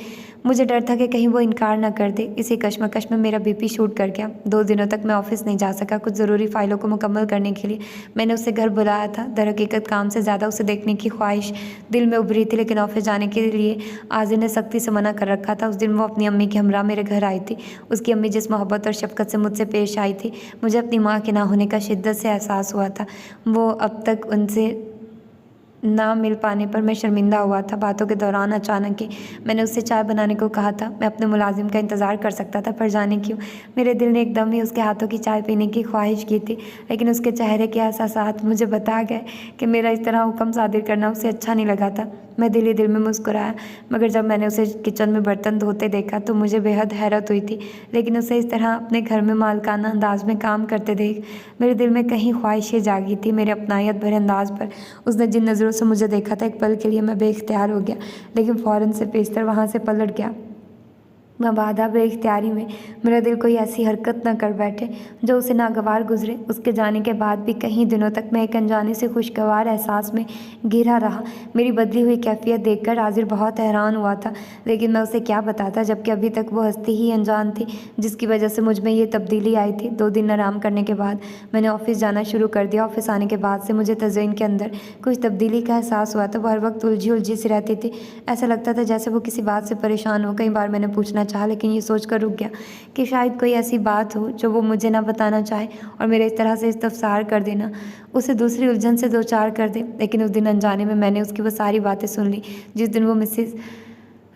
मुझे डर था कि कहीं वो इनकार ना कर दे। इसी कश्मकश में मेरा बीपी शूट कर गया। 2 दिनों तक मैं ऑफिस नहीं जा सका। कुछ ज़रूरी फ़ाइलों को मुकम्मल करने के लिए मैंने उसे घर बुलाया था। दरहकीकत काम से ज़्यादा उसे देखने की ख्वाहिश दिल में उभरी थी, लेकिन ऑफिस जाने के लिए आजिर ने सख्ती से मना कर रखा था। उस दिन वो अपनी अम्मी के हमरा मेरे घर आई थी। उसकी अम्मी जिस मोहब्बत और शफ़क़त से मुझसे पेश आई थी, मुझे अपनी माँ के ना होने का शिद्दत से एहसास हुआ था। वो अब तक उनसे ना मिल पाने पर मैं शर्मिंदा हुआ था। बातों के दौरान अचानक ही मैंने उससे चाय बनाने को कहा था। मैं अपने मुलाजिम का इंतज़ार कर सकता था, पर जाने क्यों मेरे दिल ने एकदम ही उसके हाथों की चाय पीने की ख्वाहिश की थी, लेकिन उसके चेहरे के एहसासात मुझे बता गए कि मेरा इस तरह हुक्म सादिर करना उसे अच्छा नहीं लगा था। मैं दिल ही दिल में मुस्कुराया, मगर जब मैंने उसे किचन में बर्तन धोते देखा तो मुझे बेहद हैरत हुई थी। लेकिन उसे इस तरह अपने घर में मालकाना अंदाज में काम करते देख मेरे दिल में कहीं ख्वाहिशें जागी थी। मेरे अपनायत भरे अंदाज पर उसने जिन नज़रों से मुझे देखा था, एक पल के लिए मैं बेख्तियार हो गया, लेकिन फ़ौरन से पेशतर वहाँ से पलट गया। मैं बाधा बेख्तियारी में मेरा दिल कोई ऐसी हरकत न कर बैठे जो उसे नागवार गुजरे। उसके जाने के बाद भी कई दिनों तक मैं एक अनजाने से खुशगवार एहसास में घिरा रहा। मेरी बदली हुई कैफियत देखकर आजिर बहुत हैरान हुआ था, लेकिन मैं उसे क्या बताता, जबकि अभी तक वो हस्ती ही अनजान थी जिसकी वजह से मुझ में ये तब्दीली आई थी। 2 दिन आराम करने के बाद मैंने ऑफिस जाना शुरू कर दिया। ऑफिस आने के बाद से मुझे तज़य्युन के अंदर कुछ तब्दीली का एहसास हुआ था। वो हर वक्त उलझी सी रहती थी। ऐसा लगता था जैसे वो किसी बात से परेशान हो। कई बार मैंने पूछना चाहा, लेकिन ये सोचकर रुक गया कि शायद कोई ऐसी बात हो जो वो मुझे ना बताना चाहे और मेरे इस तरह से इस्तफसार कर देना उसे दूसरी उलझन से 2-4 कर दे। लेकिन उस दिन अनजाने में मैंने उसकी वो सारी बातें सुन ली। जिस दिन वो मिसेस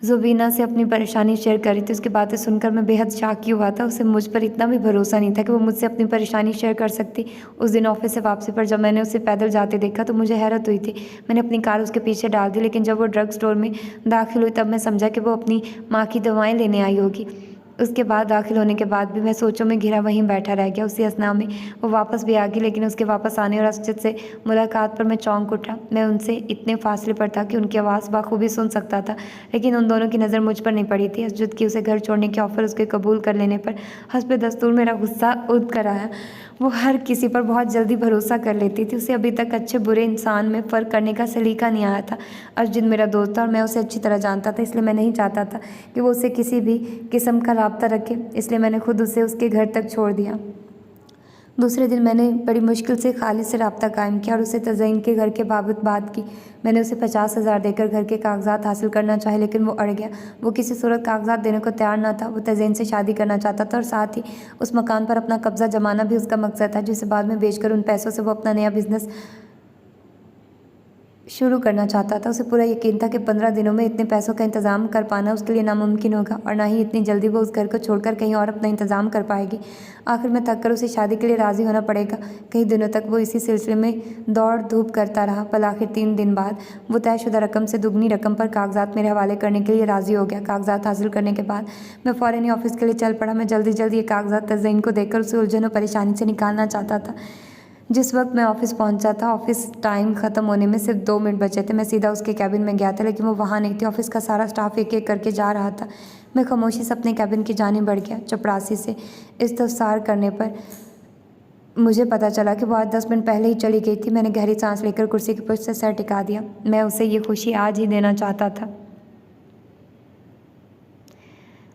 ज़ुबीना से अपनी परेशानी शेयर कर रही थी, उसकी बातें सुनकर मैं बेहद शाकी हुआ था। उसे मुझ पर इतना भी भरोसा नहीं था कि वो मुझसे अपनी परेशानी शेयर कर सकती। उस दिन ऑफिस से वापसी पर जब मैंने उसे पैदल जाते देखा तो मुझे हैरत हुई थी। मैंने अपनी कार उसके पीछे डाल दी, लेकिन जब वो ड्रग स्टोर में दाखिल हुई तब मैं समझा कि वो अपनी माँ की दवाएँ लेने आई होगी। उसके बाद दाखिल होने के बाद भी मैं सोचों में घिरा वहीं बैठा रह गया। उसी असना में वो वापस भी आ गई, लेकिन उसके वापस आने और असजद से मुलाकात पर मैं चौंक उठा। मैं उनसे इतने फासले पर था कि उनकी आवाज़ बाखूबी सुन सकता था, लेकिन उन दोनों की नज़र मुझ पर नहीं पड़ी थी। असजद की उसे घर छोड़ने की ऑफ़र उसके कबूल कर लेने पर हस्ब दस्तूर मेरा गुस्सा उद कर आया। वो हर किसी पर बहुत जल्दी भरोसा कर लेती थी। उसे अभी तक अच्छे बुरे इंसान में फ़र्क करने का सलीका नहीं आया था। असजद मेरा दोस्त था और मैं उसे अच्छी तरह जानता था, इसलिए मैं नहीं चाहता था कि वो उससे किसी भी किस्म का राब्ता रखे। इसलिए मैंने खुद उसे उसके घर तक छोड़ दिया। दूसरे दिन मैंने बड़ी मुश्किल से खालिद से रब्ता कायम किया और उसे तज़यीन के घर के बाबत बात की। मैंने उसे 50,000 देकर घर के कागजात हासिल करना चाहे, लेकिन वो अड़ गया। वो किसी सूरत कागजात देने को तैयार ना था। वो तज़यीन से शादी करना चाहता था और साथ ही उस मकान पर अपना कब्जा जमाना भी उसका मकसद था, जिसे बाद में बेचकर उन पैसों से वो अपना नया बिजनेस शुरू करना चाहता था। उसे पूरा यकीन था कि 15 दिनों में इतने पैसों का इंतज़ाम कर पाना उसके लिए नामुमकिन होगा और ना ही इतनी जल्दी वो उस घर को छोड़कर कहीं और अपना इंतज़ाम कर पाएगी। आखिर में थक कर उसे शादी के लिए राज़ी होना पड़ेगा। कई दिनों तक वो इसी सिलसिले में दौड़ धूप करता रहा, पर आखिर 3 दिन बाद वो तयशुदा रकम से दुगनी रकम पर कागजात मेरे हवाले करने के लिए राज़ी हो गया। कागजात हासिल करने के बाद मैं फ़ौरन ही ऑफिस के लिए चल पड़ा। मैं जल्दी जल्दी ये कागजात तज़यीन को देकर उसे उलझन और परेशानी से निकालना चाहता था। जिस वक्त मैं ऑफिस पहुंचा था, ऑफिस टाइम ख़त्म होने में सिर्फ 2 मिनट बचे थे। मैं सीधा उसके कैबिन में गया था, लेकिन वो वहाँ नहीं थी। ऑफिस का सारा स्टाफ एक एक करके जा रहा था। मैं खामोशी से अपने कैबिन की जानिब बढ़ गया। चपरासी से इस्तफसार करने पर मुझे पता चला कि वो आज 10 मिनट पहले ही चली गई थी। मैंने गहरी सांस लेकर कुर्सी की पुष्ट से सर टिका दिया। मैं उसे ये खुशी आज ही देना चाहता था,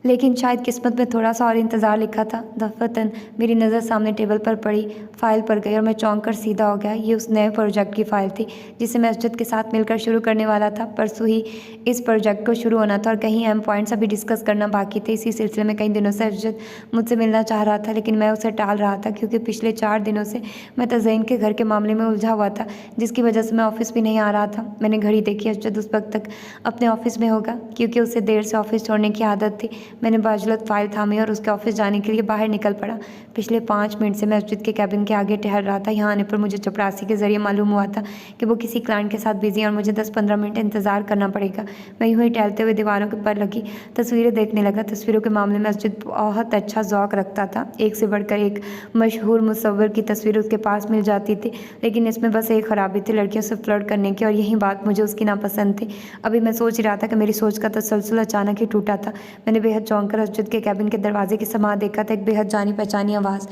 लेकिन शायद किस्मत में थोड़ा सा और इंतज़ार लिखा था। दफ़तन मेरी नज़र सामने टेबल पर पड़ी फ़ाइल पर गई और मैं चौंक कर सीधा हो गया। ये उस नए प्रोजेक्ट की फ़ाइल थी जिसे मैं अजद के साथ मिलकर शुरू करने वाला था। परसों ही इस प्रोजेक्ट को शुरू होना था और कहीं अहम पॉइंट्स अभी डिस्कस करना बाकी थे। इसी सिलसिले में कई दिनों से अजद मुझसे मिलना चाह रहा था, लेकिन मैं उसे टाल रहा था क्योंकि पिछले 4 दिनों से मैं तज़यीन के घर के मामले में उलझा हुआ था, जिसकी वजह से मैं ऑफिस भी नहीं आ रहा था। मैंने घड़ी देखी, अजद उस वक्त तक अपने ऑफिस में होगा क्योंकि उसे देर से ऑफिस छोड़ने की आदत थी। मैंने बाजुलत फाइल थामी और उसके ऑफिस जाने के लिए बाहर निकल पड़ा। पिछले 5 मिनट से मैं अजद के कैबिन के आगे ठहर रहा था। यहाँ आने पर मुझे चपरासी के जरिए मालूम हुआ था कि वो किसी क्लाइंट के साथ बिजी है और मुझे 10-15 मिनट इंतजार करना पड़ेगा। मैं यूँ ही टहलते हुए दीवारों के पर लगी तस्वीरें देखने लगा। तस्वीरों के मामले में अजद बहुत अच्छा ज़ौक़ रखता था। एक से बढ़कर एक मशहूर मुसव्विर की तस्वीर उसके पास मिल जाती थी, लेकिन इसमें बस एक ख़राबी थी, लड़कियों से फ्लर्ट करने की, और यही बात मुझे उसकी नापसंद थी। अभी मैं सोच रहा था कि मेरी सोच का तसलसल अचानक ही टूटा था। मैंने बेहद चौंक कर अजद के कैबिन के दरवाजे की समात देखा था। एक बेहद जानी पहचानी आवाज़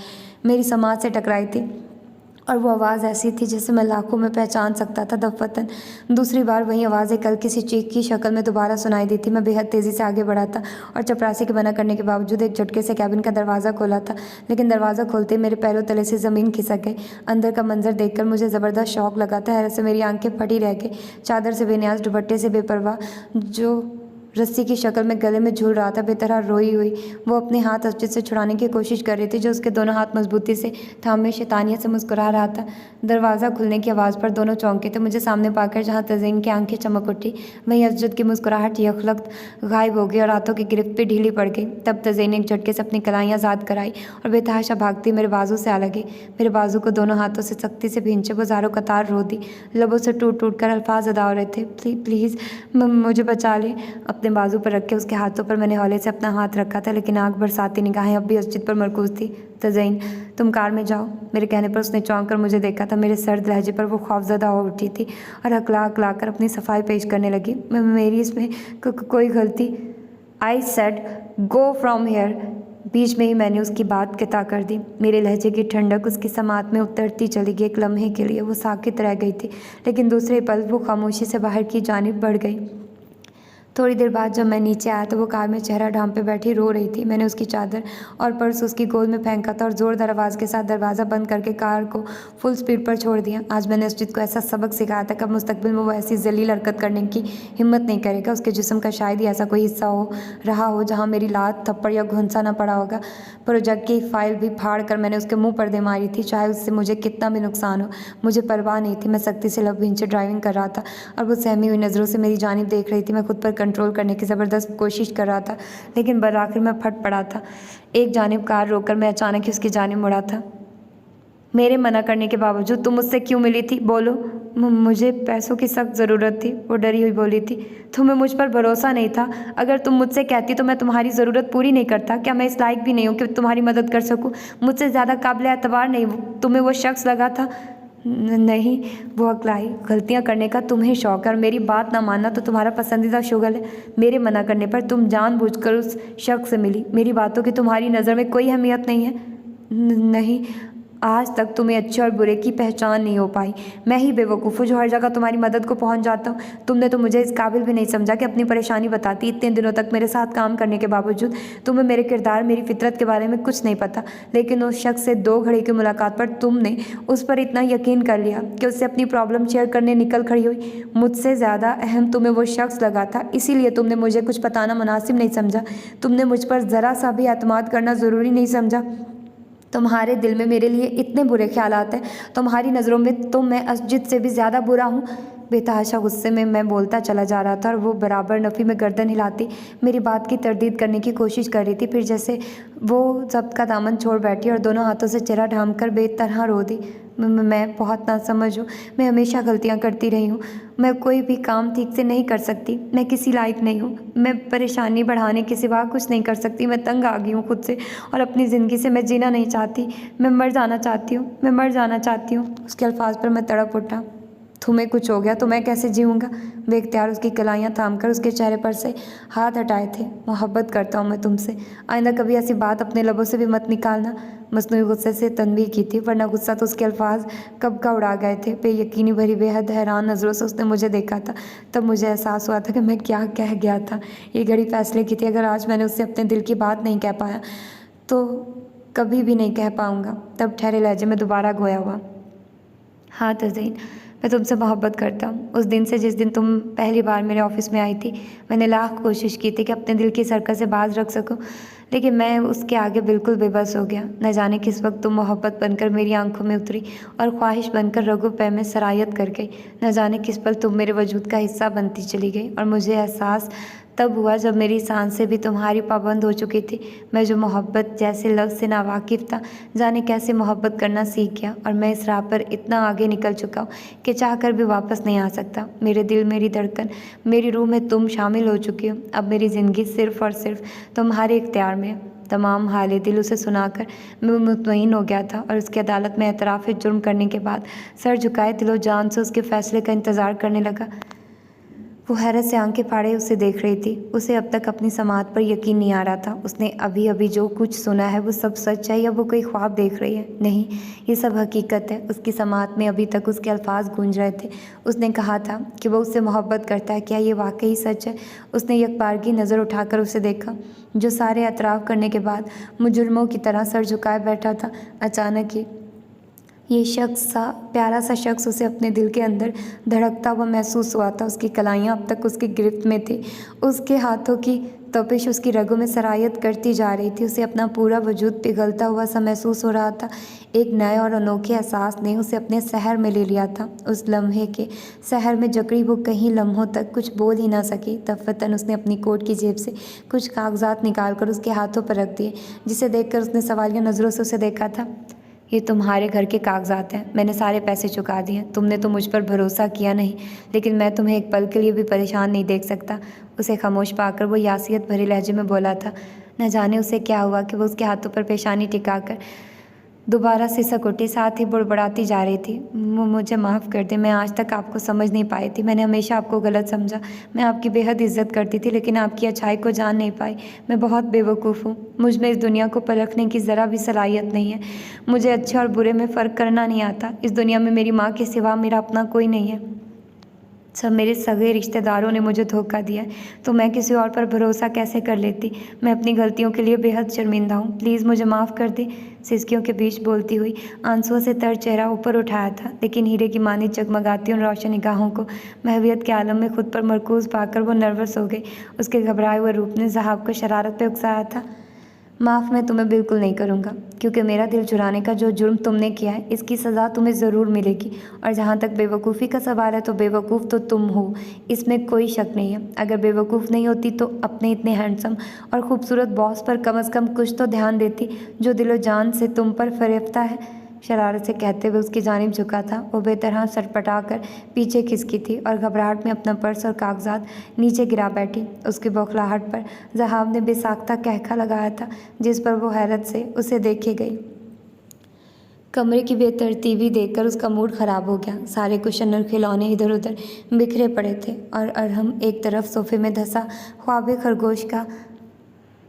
मेरी समात से टकराई थी और वो आवाज़ ऐसी थी जिसे मैं लाखों में पहचान सकता था। दफ़तन दूसरी बार वही आवाज़ एक हल्की सी चीख की शक्ल में दोबारा सुनाई दी थी। मैं बेहद तेज़ी से आगे बढ़ा था और चपरासी के मना करने के बावजूद एक झटके से कैबिन का दरवाज़ा खोला था, लेकिन दरवाज़ा खोलते ही मेरे पैरों तले से ज़मीन खिसक गई। अंदर का मंजर देखकर मुझे ज़बरदस्त शौक लगा था। हैरत से मेरी आंखें फटी रह गई। चादर से बेनियाज, दुपट्टे से बेपरवाह, जो रस्सी की शक्ल में गले में झूल रहा था, बेतरह रोई हुई वो अपने हाथ अजद से छुड़ाने की कोशिश कर रही थी, जो उसके दोनों हाथ मजबूती से थामे शैतानियत से मुस्कुरा रहा था। दरवाज़ा खुलने की आवाज़ पर दोनों चौंके थे। मुझे सामने पाकर जहाँ तज़यीन की आंखें चमक उठी, वहीं अजद की मुस्कुराहट यखलख्त गायब हो गई और हाथों की गिरफ्त भी ढीली पड़ गई। तब तज़यीन एक झटके से अपनी कलाइयाँ आज़ाद कराई और बेतहाशा भागती मेरे बाजू से आ लगी। मेरे बाजू को दोनों हाथों से सख्ती से भींचे वो ज़ारो कतार रो दी। लबों से टूट टूट कर अल्फाज अदा हो रहे थे, प्लीज़ मुझे बचा लें। अपने बाजू पर रख के उसके हाथों पर मैंने हौले से अपना हाथ रखा था, लेकिन आँख बरसाती निगाहें अब भी अजद पर मरकूज़ थी। तज़यीन, तुम कार में जाओ। मेरे कहने पर उसने चौंक कर मुझे देखा था। मेरे सर्द लहजे पर वो खौफज़दा हो उठी थी और हकला हकला कर अपनी सफाई पेश करने लगी। मेरी इसमें कोई गलती। I said go from here. बीच में ही मैंने उसकी बात क़ता कर दी। मेरे लहजे की ठंडक उसकी समात में उतरती चली गई। एक लम्हे के लिए वो साकित रह गई थी, लेकिन दूसरे पल वो खामोशी से बाहर की जानिब बढ़ गई। थोड़ी देर बाद जब मैं नीचे आया तो वो कार में चेहरा ढांपे बैठी रो रही थी। मैंने उसकी चादर और पर्स उसकी गोद में फेंका था और ज़ोरदार आवाज़ के साथ दरवाज़ा बंद करके कार को फुल स्पीड पर छोड़ दिया। आज मैंने अजद को ऐसा सबक सिखाया था कि अब मुस्तकबिल में वो ऐसी जलील हरकत करने की हिम्मत नहीं करेगा। उसके जिस्म का शायद ही ऐसा कोई हिस्सा रहा हो जहाँ मेरी लात, थप्पड़ या घुंसा ना पड़ा होगा। प्रोजेक्ट की फ़ाइल भी फाड़ कर मैंने उसके मुँह पर दे मारी थी, चाहे उससे मुझे कितना भी नुकसान हो। मुझे परवाह नहीं थी। मैं सख्ती से लब भींचे ड्राइविंग कर रहा था और वो सहमी हुई नज़रों से मेरी जानिब देख रही थी। मैं खुद पर कंट्रोल करने की ज़बरदस्त कोशिश कर रहा था, लेकिन बराखिर मैं फट पड़ा था। एक जानिब कार रोककर मैं अचानक ही उसकी जानिब मुड़ा था। मेरे मना करने के बावजूद तुम मुझसे क्यों मिली थी? बोलो। मुझे पैसों की सख्त ज़रूरत थी, वो डरी हुई बोली थी। तुम्हें मुझ पर भरोसा नहीं था? अगर तुम मुझसे कहती तो मैं तुम्हारी ज़रूरत पूरी नहीं करता। क्या मैं इस लायक भी नहीं हूँ कि तुम्हारी मदद कर सकूँ? मुझसे ज़्यादा काबिल एतबार नहीं तुम्हें वो शख्स लगा था? नहीं, वो अकलाई। गलतियाँ करने का तुम्हें शौक़ है और मेरी बात ना मानना तो तुम्हारा पसंदीदा शुगल है। मेरे मना करने पर तुम जानबूझकर उस शख्स से मिली। मेरी बातों की तुम्हारी नज़र में कोई अहमियत नहीं है? नहीं, आज तक तुम्हें अच्छे और बुरे की पहचान नहीं हो पाई। मैं ही बेवकूफ़ हूँ जो हर जगह तुम्हारी मदद को पहुँच जाता हूँ। तुमने तो मुझे इस काबिल भी नहीं समझा कि अपनी परेशानी बताती। इतने दिनों तक मेरे साथ काम करने के बावजूद तुम्हें मेरे किरदार, मेरी फितरत के बारे में कुछ नहीं पता। लेकिन उस शख्स से 2 घड़ी की मुलाकात पर तुमने उस पर इतना यकीन कर लिया कि उससे अपनी प्रॉब्लम शेयर करने निकल खड़ी हुई। मुझसे ज़्यादा अहम तुम्हें वो शख्स लगा था, इसीलिए तुमने मुझे कुछ बताना मुनासिब नहीं समझा। तुमने मुझ पर ज़रा सा भी एतमाद करना ज़रूरी नहीं समझा। तुम्हारे दिल में मेरे लिए इतने बुरे ख्यालात हैं। तुम्हारी नज़रों में तो मैं असजिद से भी ज़्यादा बुरा हूँ। बेतहाशा गुस्से में मैं बोलता चला जा रहा था और वो बराबर नफ़ी में गर्दन हिलाती मेरी बात की तरदीद करने की कोशिश कर रही थी। फिर जैसे वो ज़ब्त का दामन छोड़ बैठी और दोनों हाथों से चेहरा ढांप कर बेतरह रो दी। मैं बहुत नासमझ हूँ। मैं हमेशा गलतियाँ करती रही हूँ। मैं कोई भी काम ठीक से नहीं कर सकती। मैं किसी लायक नहीं हूँ। मैं परेशानी बढ़ाने के सिवा कुछ नहीं कर सकती। मैं तंग आ गई हूँ खुद से और अपनी ज़िंदगी से मैं जीना नहीं चाहती। मैं मर जाना चाहती हूँ। मैं मर जाना चाहती हूँ। उसके अल्फाज पर मैं तड़प उठा। तुम्हें कुछ हो गया तो मैं कैसे जीऊँगा? बेख्तियार उसकी कलाइयाँ थामकर उसके चेहरे पर से हाथ हटाए थे। मोहब्बत करता हूँ मैं तुमसे। आइंदा कभी ऐसी बात अपने लबों से भी मत निकालना। मसनूई गुस्से से तनबीह की थी, वरना गुस्सा तो उसके अल्फाज कब का उड़ा गए थे। बेयकीनी भरी बेहद हैरान नज़रों से उसने मुझे देखा था। तब मुझे एहसास हुआ था कि मैं क्या कह गया था। ये घड़ी फैसले की थी। अगर आज मैंने उससे अपने दिल की बात नहीं कह पाया तो कभी भी नहीं कह पाऊँगा। तब ठहरे लहजे में दोबारा गोया हुआ, हाँ तज़ीन, मैं तुमसे मोहब्बत करता हूँ। उस दिन से जिस दिन तुम पहली बार मेरे ऑफ़िस में आई थी, मैंने लाख कोशिश की थी कि अपने दिल की सरकत से बाज रख सकूँ, लेकिन मैं उसके आगे बिल्कुल बेबस हो गया। न जाने किस वक्त तुम मोहब्बत बनकर मेरी आंखों में उतरी और ख्वाहिश बनकर रगो पे में सरायत कर गई। न जाने किस पल तुम मेरे वजूद का हिस्सा बनती चली गई और मुझे एहसास तब हुआ जब मेरी सांसें भी तुम्हारी पाबंद हो चुकी थी। मैं जो मोहब्बत जैसे लफ्ज़ से नावाकिफ़ था, जाने कैसे मोहब्बत करना सीख गया और मैं इस राह पर इतना आगे निकल चुका हूँ कि चाह कर भी वापस नहीं आ सकता। मेरे दिल, मेरी धड़कन, मेरी रूह में तुम शामिल हो चुकी हो। अब मेरी ज़िंदगी सिर्फ़ और सिर्फ तुम्हारे इख्तियार में है। तमाम हाल दिल उसे सुनाकर मैं मुतमईन हो गया था और उसकी अदालत में एतराफ़ जुर्म करने के बाद सर झुकाए दिलो जान से उसके फ़ैसले का इंतज़ार करने लगा। वो हैरत से आंखें फाड़े उसे देख रही थी। उसे अब तक अपनी समाअत पर यकीन नहीं आ रहा था। उसने अभी अभी जो कुछ सुना है वो सब सच है या वो कोई ख्वाब देख रही है? नहीं, ये सब हकीकत है। उसकी समाअत में अभी तक उसके अल्फाज गूंज रहे थे। उसने कहा था कि वो उससे मोहब्बत करता है। क्या ये वाकई सच है? उसने यकबारगी नज़र उठाकर उसे देखा, जो सारे एतराफ़ करने के बाद मुजरिमों की तरह सर झुकाए बैठा था। अचानक ही ये शख्स सा, प्यारा सा शख्स उसे अपने दिल के अंदर धड़कता हुआ महसूस हुआ था। उसकी कलाइयाँ अब तक उसकी गिरफ्त में थी। उसके हाथों की तपिश उसकी रगों में सरायत करती जा रही थी। उसे अपना पूरा वजूद पिघलता हुआ सा महसूस हो रहा था। एक नए और अनोखे एहसास ने उसे अपने सहर में ले लिया था। उस लम्हे के सहर में जकड़ी वो कहीं लम्हों तक कुछ बोल ही ना सकी। तफ़तन उसने अपनी कोट की जेब से कुछ कागजात निकाल कर उसके हाथों पर रख दिए, जिसे देखकर उसने सवालिया नज़रों से उसे देखा था। ये तुम्हारे घर के कागजात हैं। मैंने सारे पैसे चुका दिए। तुमने तो मुझ पर भरोसा किया नहीं, लेकिन मैं तुम्हें एक पल के लिए भी परेशान नहीं देख सकता। उसे खामोश पाकर वो यासियत भरे लहजे में बोला था। न जाने उसे क्या हुआ कि वो उसके हाथों पर पेशानी टिकाकर दोबारा से सकुटी, साथ ही बुड़बड़ाती जा रही थी। मुझे माफ़ कर दे, मैं आज तक आपको समझ नहीं पाई थी। मैंने हमेशा आपको गलत समझा। मैं आपकी बेहद इज्जत करती थी, लेकिन आपकी अच्छाई को जान नहीं पाई। मैं बहुत बेवकूफ़ हूँ। मुझ में इस दुनिया को परखने की ज़रा भी सलाहियत नहीं है। मुझे अच्छे और बुरे में फ़र्क करना नहीं आता। इस दुनिया में मेरी माँ के सिवा मेरा अपना कोई नहीं है। सब मेरे सगे रिश्तेदारों ने मुझे धोखा दिया है, तो मैं किसी और पर भरोसा कैसे कर लेती। मैं अपनी गलतियों के लिए बेहद शर्मिंदा हूँ। प्लीज़ मुझे माफ़ कर दे। सिसकियों के बीच बोलती हुई आंसुओं से तर चेहरा ऊपर उठाया था, लेकिन हीरे की मानी जगमगाती उन रोशन निगाहों को महवियत के आलम में खुद पर मरकूज़ पाकर वो नर्वस हो गई। उसके घबराए हुए रूप ने ज़हाब को शरारत पे उकसाया था। माफ़ मैं तुम्हें बिल्कुल नहीं करूँगा, क्योंकि मेरा दिल चुराने का जो जुर्म तुमने किया है, इसकी सज़ा तुम्हें ज़रूर मिलेगी। और जहाँ तक बेवकूफ़ी का सवाल है, तो बेवकूफ़ तो तुम हो, इसमें कोई शक नहीं है। अगर बेवकूफ़ नहीं होती तो अपने इतने हैंडसम और ख़ूबसूरत बॉस पर कम से कम कुछ तो ध्यान देती, जो दिलो जान से तुम पर फरेफ्ता है। शरारत से कहते हुए उसकी जानिब झुका था। वो बेतरह सटपटा कर पीछे खिसकी थी और घबराहट में अपना पर्स और कागजात नीचे गिरा बैठी। उसकी बौखलाहट पर ज़हाब ने बेसाख्ता कहका लगाया था, जिस पर वो हैरत से उसे देखे गई। कमरे की बेतरतीबी देखकर उसका मूड ख़राब हो गया। सारे कुशन और खिलौने इधर उधर बिखरे पड़े थे और अरहम एक तरफ सोफे में धंसा ख्वाब खरगोश का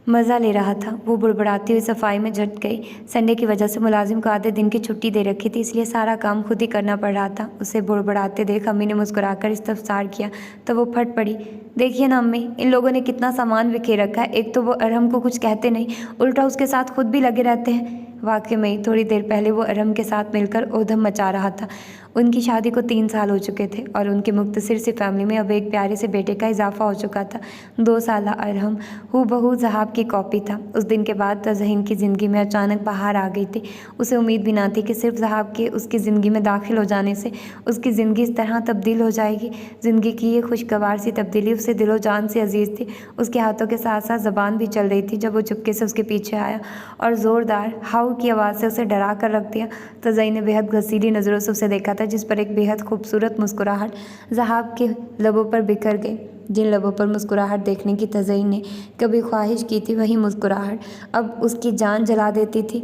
मज़ा ले रहा था। वो बुड़बुड़ाती हुई सफाई में झट गई। संडे की वजह से मुलाजिम को आधे दिन की छुट्टी दे रखी थी, इसलिए सारा काम खुद ही करना पड़ रहा था। उसे बुड़बुड़ाते देख अम्मी ने मुस्कुराकर इस्तफसार किया तो वो फट पड़ी। देखिए ना अम्मी, इन लोगों ने कितना सामान बिखेर रखा है। एक तो वो अरहम को कुछ कहते नहीं, उल्टा उसके साथ खुद भी लगे रहते हैं। वाकई में थोड़ी देर पहले वो अरहम के साथ मिलकर ऊधम मचा रहा था। उनकी शादी को 3 साल हो चुके थे और उनकी मुख्तसर सी फैमिली में अब एक प्यारे से बेटे का इजाफा हो चुका था। 2 साला अरहम हूबहू ज़हाब की कॉपी था। उस दिन के बाद तज़हीन की ज़िंदगी में अचानक बाहर आ गई थी। उसे उम्मीद भी ना थी कि सिर्फ ज़हाब के उसकी ज़िंदगी में दाखिल हो जाने से उसकी ज़िंदगी इस तरह तब्दील हो जाएगी। ज़िंदगी की ये खुशगवार सी तब्दीली उससे दिलो जान से अजीज़ थी। उसके हाथों के साथ साथ ज़बान भी चल रही थी जब वो चुपके से उसके पीछे आया और ज़ोरदार हाउ की आवाज़ से उसे डरा कर रख दिया। तज़हीन ने बेहद घसीली नज़रों से उसे देखा था, जिस पर एक बेहद खूबसूरत मुस्कुराहट ज़हाब के लबों पर बिखर गई। जिन लबों पर मुस्कुराहट देखने की तज़हीन ने कभी ख्वाहिश की थी, वही मुस्कुराहट अब उसकी जान जला देती थी।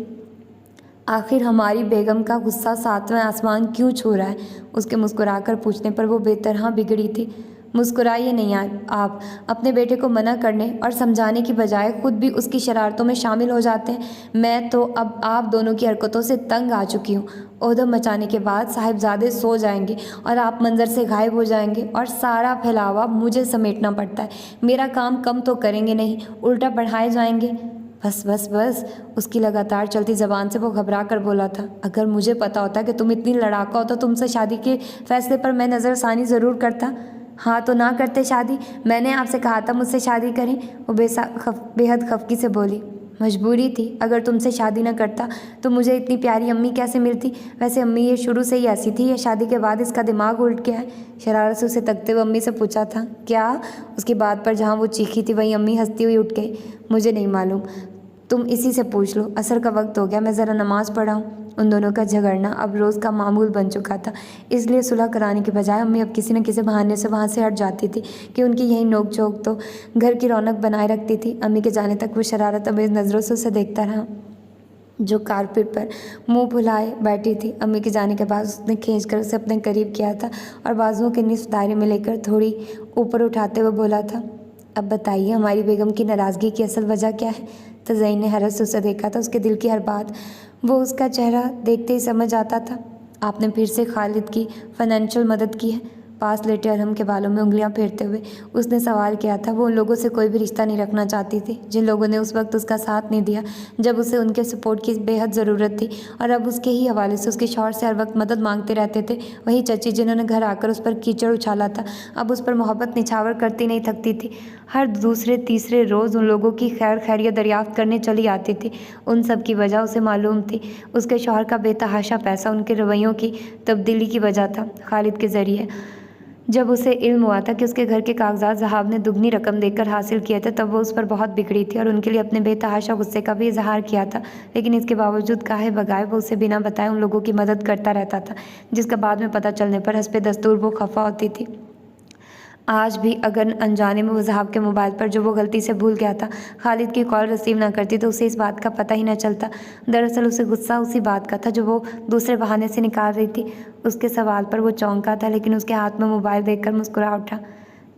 आखिर हमारी बेगम का गुस्सा 7वें आसमान क्यों छू रहा है? उसके मुस्कुराकर पूछने पर वो बेतरह बिगड़ी थी। मुस्कुराइए नहीं आप अपने बेटे को मना करने और समझाने की बजाय खुद भी उसकी शरारतों में शामिल हो जाते हैं। मैं तो अब आप दोनों की हरकतों से तंग आ चुकी हूँ। ऊधम मचाने के बाद साहिबजादे सो जाएंगे और आप मंजर से गायब हो जाएंगे और सारा फैलावा मुझे समेटना पड़ता है। मेरा काम कम तो करेंगे नहीं, उल्टा बढ़ाए जाएंगे। बस बस बस, उसकी लगातार चलती ज़बान से वो घबरा कर बोला था। अगर मुझे पता होता कि तुम इतनी लड़ाका हो तो तुमसे शादी के फैसले पर मैं नज़रसानी ज़रूर करता। हाँ तो ना करते शादी, मैंने आपसे कहा था मुझसे शादी करें। वो बेहद खफकी से बोली। मजबूरी थी, अगर तुमसे शादी न करता तो मुझे इतनी प्यारी अम्मी कैसे मिलती? वैसे अम्मी ये शुरू से ही ऐसी थी या शादी के बाद इसका दिमाग उल्ट गया है? शरारत से उसे तकते हुए अम्मी से पूछा था। क्या? उसकी बात पर जहाँ वो चीखी थी वहीं अम्मी हंसती हुई उठ गई। मुझे नहीं मालूम, तुम इसी से पूछ लो। असर का वक्त हो गया, मैं ज़रा नमाज़ पढ़ाऊँ। उन दोनों का झगड़ना अब रोज़ का मामूल बन चुका था, इसलिए सुलह कराने के बजाय अम्मी अब किसी न किसी बहाने से वहाँ से हट जाती थी कि उनकी यही नोक झोंक तो घर की रौनक बनाए रखती थी। अम्मी के जाने तक वो शरारत अमेज़ नज़रों से उसे देखता रहा, जो कारपेट पर मुंह फुलाए बैठी थी। अम्मी के जाने के बाद उसने खींचकर उसे अपने करीब किया था और बाजुओं के निस्फ दायरे में लेकर थोड़ी ऊपर उठाते हुए बोला था। अब बताइए, हमारी बेगम की नाराज़गी की असल वजह क्या है? तज़हीन ने हैरत से उसे देखा था। उसके दिल की हर बात वो उसका चेहरा देखते ही समझ आता था। आपने फिर से खालिद की फाइनेंशियल मदद की है? पास लेटे अरहम के बालों में उंगलियां फेरते हुए उसने सवाल किया था। वो उन लोगों से कोई भी रिश्ता नहीं रखना चाहती थी जिन लोगों ने उस वक्त उसका साथ नहीं दिया जब उसे उनके सपोर्ट की बेहद ज़रूरत थी, और अब उसके ही हवाले से उसके शौहर से हर वक्त मदद मांगते रहते थे। वही चची जिन्होंने घर आकर उस पर कीचड़ उछाला था, अब उस पर मोहब्बत निछावर करती नहीं थकती थी। हर दूसरे तीसरे रोज़ उन लोगों की खैर खैरियत दरियाफ्त करने चली आती थी। उन सब की वजह उसे मालूम थी। उसके शौहर का बेतहाशा पैसा उनके रवैयों की तब्दीली की वजह था। खालिद के ज़रिए जब उसे इल्म हुआ था कि उसके घर के कागजात ज़हाब ने दुगनी रकम देकर हासिल किए थे, तब वो उस पर बहुत बिगड़ी थी और उनके लिए अपने बेतहाशा गुस्से का भी इजहार किया था। लेकिन इसके बावजूद काहे बगाए वो उसे बिना बताए उन लोगों की मदद करता रहता था, जिसका बाद में पता चलने पर हस्बे दस्तूर वो खफा होती थी। आज भी अगर अनजाने में वो ज़हाब के मोबाइल पर जो वो गलती से भूल गया था खालिद की कॉल रिसीव ना करती तो उसे इस बात का पता ही ना चलता। दरअसल उसे गुस्सा उसी बात का था जो वो दूसरे बहाने से निकाल रही थी। उसके सवाल पर वो चौंका था, लेकिन उसके हाथ में मोबाइल देखकर मुस्कुरा उठा।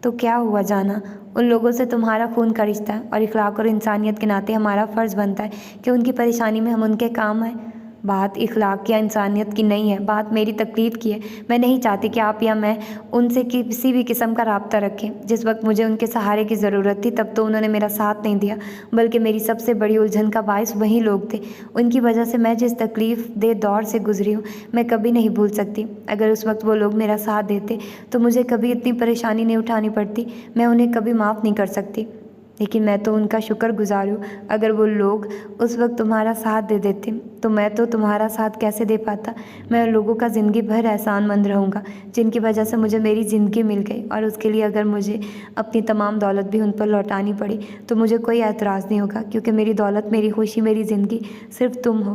तो क्या हुआ जाना, उन लोगों से तुम्हारा खून का रिश्ता है और इखलाक और इंसानियत के नाते हमारा फ़र्ज़ बनता है कि उनकी परेशानी में हम उनके काम आएँ। बात इखलाक या इंसानियत की नहीं है, बात मेरी तकलीफ़ की है। मैं नहीं चाहती कि आप या मैं उनसे किसी भी किस्म का राब्ता रखें। जिस वक्त मुझे उनके सहारे की ज़रूरत थी तब तो उन्होंने मेरा साथ नहीं दिया, बल्कि मेरी सबसे बड़ी उलझन का बायस वही लोग थे। उनकी वजह से मैं जिस तकलीफ़ दे दौर से गुजरी हूँ मैं कभी नहीं भूल सकती। अगर उस वक्त वो लोग मेरा साथ देते तो मुझे कभी इतनी परेशानी नहीं उठानी पड़ती। मैं उन्हें कभी माफ़ नहीं कर सकती, लेकिन मैं तो उनका शुक्रगुज़ार हूँ। अगर वो लोग उस वक्त तुम्हारा साथ दे देते तो मैं तो तुम्हारा साथ कैसे दे पाता। मैं उन लोगों का ज़िंदगी भर एहसानमंद रहूँगा जिनकी वजह से मुझे मेरी ज़िंदगी मिल गई, और उसके लिए अगर मुझे अपनी तमाम दौलत भी उन पर लौटानी पड़ी तो मुझे कोई एतराज़ नहीं होगा, क्योंकि मेरी दौलत, मेरी खुशी, मेरी ज़िंदगी सिर्फ तुम हो।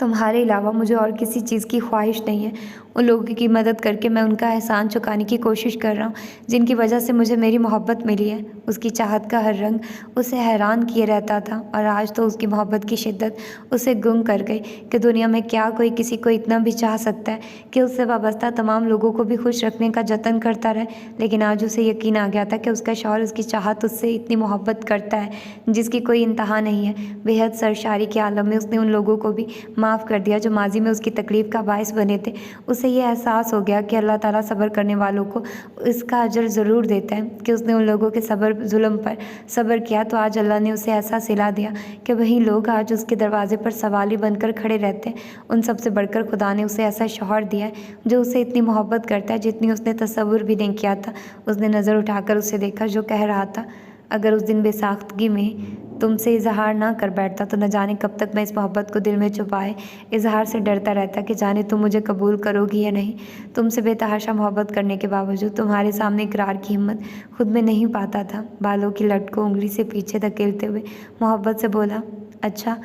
तुम्हारे अलावा मुझे और किसी चीज़ की ख्वाहिश नहीं है। उन लोगों की मदद करके मैं उनका एहसान चुकाने की कोशिश कर रहा हूँ, जिनकी वजह से मुझे मेरी मोहब्बत मिली है। उसकी चाहत का हर रंग उसे हैरान किए रहता था और आज तो उसकी मोहब्बत की शिद्दत उसे गुम कर गई कि दुनिया में क्या कोई किसी को इतना भी चाह सकता है कि उससे वाबस्ता तमाम लोगों को भी खुश रखने का जतन करता रहे। लेकिन आज उसे यकीन आ गया था कि उसका शौहर उसकी चाहत उससे इतनी मोहब्बत करता है जिसकी कोई इंतहा नहीं है। बेहद सरशारी के आलम में उसने उन लोगों को भी माफ़ कर दिया जो माजी में उसकी तकलीफ़ का बायस बने थे। उसे ये एहसास हो गया कि अल्लाह ताला सब्र करने वालों को इसका अजर ज़रूर देता है कि उसने उन लोगों के जुल्म पर सब्र किया तो आज अल्लाह ने उसे ऐसा सिला दिया कि वही लोग आज उसके दरवाजे पर सवाली बनकर खड़े रहते हैं। उन सब से बढ़कर खुदा ने उसे ऐसा शौहर दिया है जो उसे इतनी मोहब्बत करता है जितनी उसने तसव्वुर भी नहीं किया था। उसने नज़र उठाकर उसे देखा जो कह रहा था, अगर उस दिन बेसाख्तगी में तुमसे इजहार ना कर बैठता तो न जाने कब तक मैं इस मोहब्बत को दिल में छुपाए इजहार से डरता रहता कि जाने तुम मुझे कबूल करोगी या नहीं। तुमसे बेतहाशा मोहब्बत करने के बावजूद तुम्हारे सामने इकरार की हिम्मत खुद में नहीं पाता था। बालों की लट को उंगली से पीछे धकेलते हुए मोहब्बत से बोला, अच्छा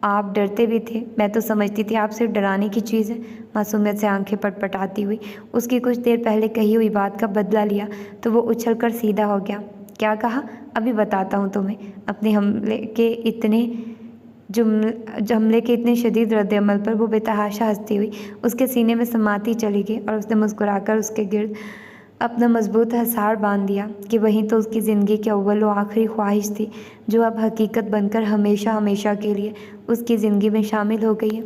आप डरते भी थे, मैं तो समझती थी आप सिर्फ डराने की चीज़ है। मासूमियत से आंखें पटपटाती हुई उसकी कुछ देर पहले कही हुई बात का बदला लिया तो वो उछलकर सीधा हो गया। क्या कहा? अभी बताता हूँ तुम्हें। अपने हमले के इतने शदीद रद्द-ए-अमल पर वो बेतहाशा हंसती हुई उसके सीने में समाती चली गई और उसने मुस्कुराकर उसके गिर्द अपना मजबूत हसार बांध दिया कि वहीं तो उसकी ज़िंदगी की अव्वल व आखिरी ख्वाहिश थी जो अब हकीकत बनकर हमेशा हमेशा के लिए उसकी ज़िंदगी में शामिल हो गई है।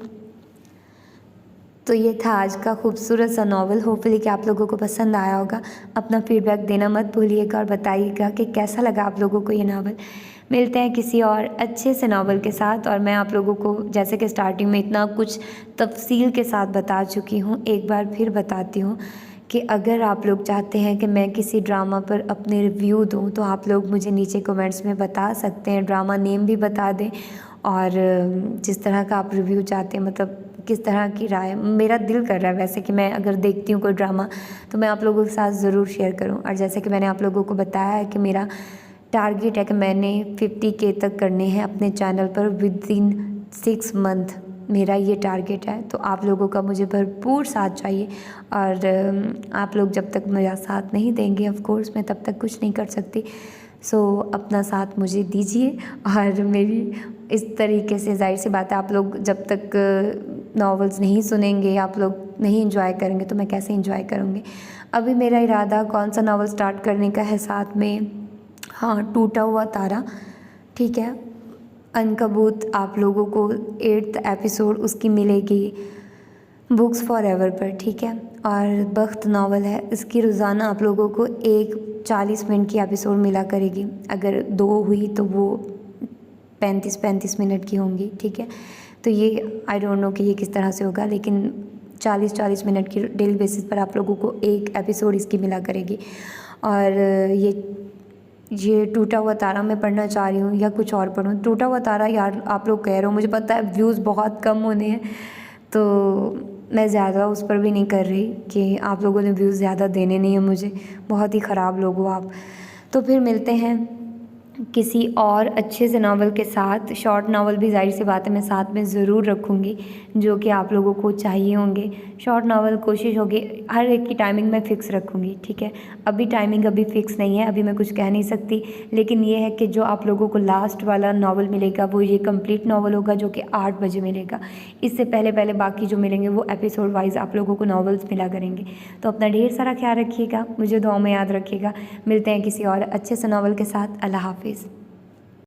तो ये था आज का खूबसूरत सा नावल। होपफुली कि आप लोगों को पसंद आया होगा। अपना फीडबैक देना मत भूलिएगा और बताइएगा कि कैसा लगा आप लोगों को ये नावल। मिलते हैं किसी और अच्छे से नावल के साथ। और मैं आप लोगों को जैसे कि स्टार्टिंग में इतना कुछ तफसील के साथ बता चुकी हूँ, एक बार फिर बताती हूँ कि अगर आप लोग चाहते हैं कि मैं किसी ड्रामा पर अपने रिव्यू दूँ तो आप लोग मुझे नीचे कमेंट्स में बता सकते हैं। ड्रामा नेम भी बता दें और जिस तरह का आप रिव्यू चाहते हैं, मतलब किस तरह की राय। मेरा दिल कर रहा है वैसे कि मैं अगर देखती हूँ कोई ड्रामा तो मैं आप लोगों के साथ ज़रूर शेयर करूँ। और जैसे कि मैंने आप लोगों को बताया है कि मेरा टारगेट है कि मैंने 50K तक करने हैं अपने चैनल पर विदिन 6 मंथ। मेरा ये टारगेट है। तो आप लोगों का मुझे भरपूर साथ चाहिए और आप लोग जब तक मेरा साथ नहीं देंगे ऑफ कोर्स मैं तब तक कुछ नहीं कर सकती। सो अपना साथ मुझे दीजिए। और मेरी इस तरीके से ज़ाहिर सी बात है आप लोग जब तक नॉवेल्स नहीं सुनेंगे, आप लोग नहीं एंजॉय करेंगे तो मैं कैसे एंजॉय करूँगी। अभी मेरा इरादा कौन सा नावल स्टार्ट करने का है, साथ में हाँ टूटा हुआ तारा, ठीक है। अनकबूत आप लोगों को 8th एपिसोड उसकी मिलेगी बुक्स फॉर एवर पर, ठीक है। और बख्त नावल है, इसकी रोज़ाना आप लोगों को एक 40 मिनट की एपिसोड मिला करेगी। अगर 2 हुई तो वो 35 मिनट की होंगी, ठीक है। तो ये आई डोंट नो कि ये किस तरह से होगा, लेकिन 40 मिनट की डेली बेसिस पर आप लोगों को एक एपिसोड इसकी मिला करेगी। और ये टूटा हुआ तारा मैं पढ़ना चाह रही हूँ या कुछ और पढ़ूँ। टूटा हुआ तारा यार आप लोग कह रहे हो, मुझे पता है व्यूज़ बहुत कम होने हैं तो मैं ज़्यादा उस पर भी नहीं कर रही कि आप लोगों ने व्यूज़ ज़्यादा देने नहीं हैं मुझे। बहुत ही ख़राब लोग हो आप। तो फिर मिलते हैं किसी और अच्छे से नावल के साथ। शॉर्ट नावल भी ज़ाहिर सी बात है मैं साथ में ज़रूर रखूँगी जो कि आप लोगों को चाहिए होंगे। शॉर्ट नावल कोशिश होगी हर एक की टाइमिंग मैं फ़िक्स रखूँगी, ठीक है। अभी टाइमिंग अभी फ़िक्स नहीं है, अभी मैं कुछ कह नहीं सकती, लेकिन ये है कि जो आप लोगों को लास्ट वाला नावल मिलेगा वो ये कंप्लीट नावल होगा जो कि 8 बजे मिलेगा। इससे पहले बाकी जो मिलेंगे वो एपिसोड वाइज आप लोगों को नावल्स मिला करेंगे। तो अपना ढेर सारा ख्याल रखिएगा, मुझे दुआ में याद रखिएगा। मिलते हैं किसी और अच्छे से नावल के साथ। अल्लाह हाफिज़।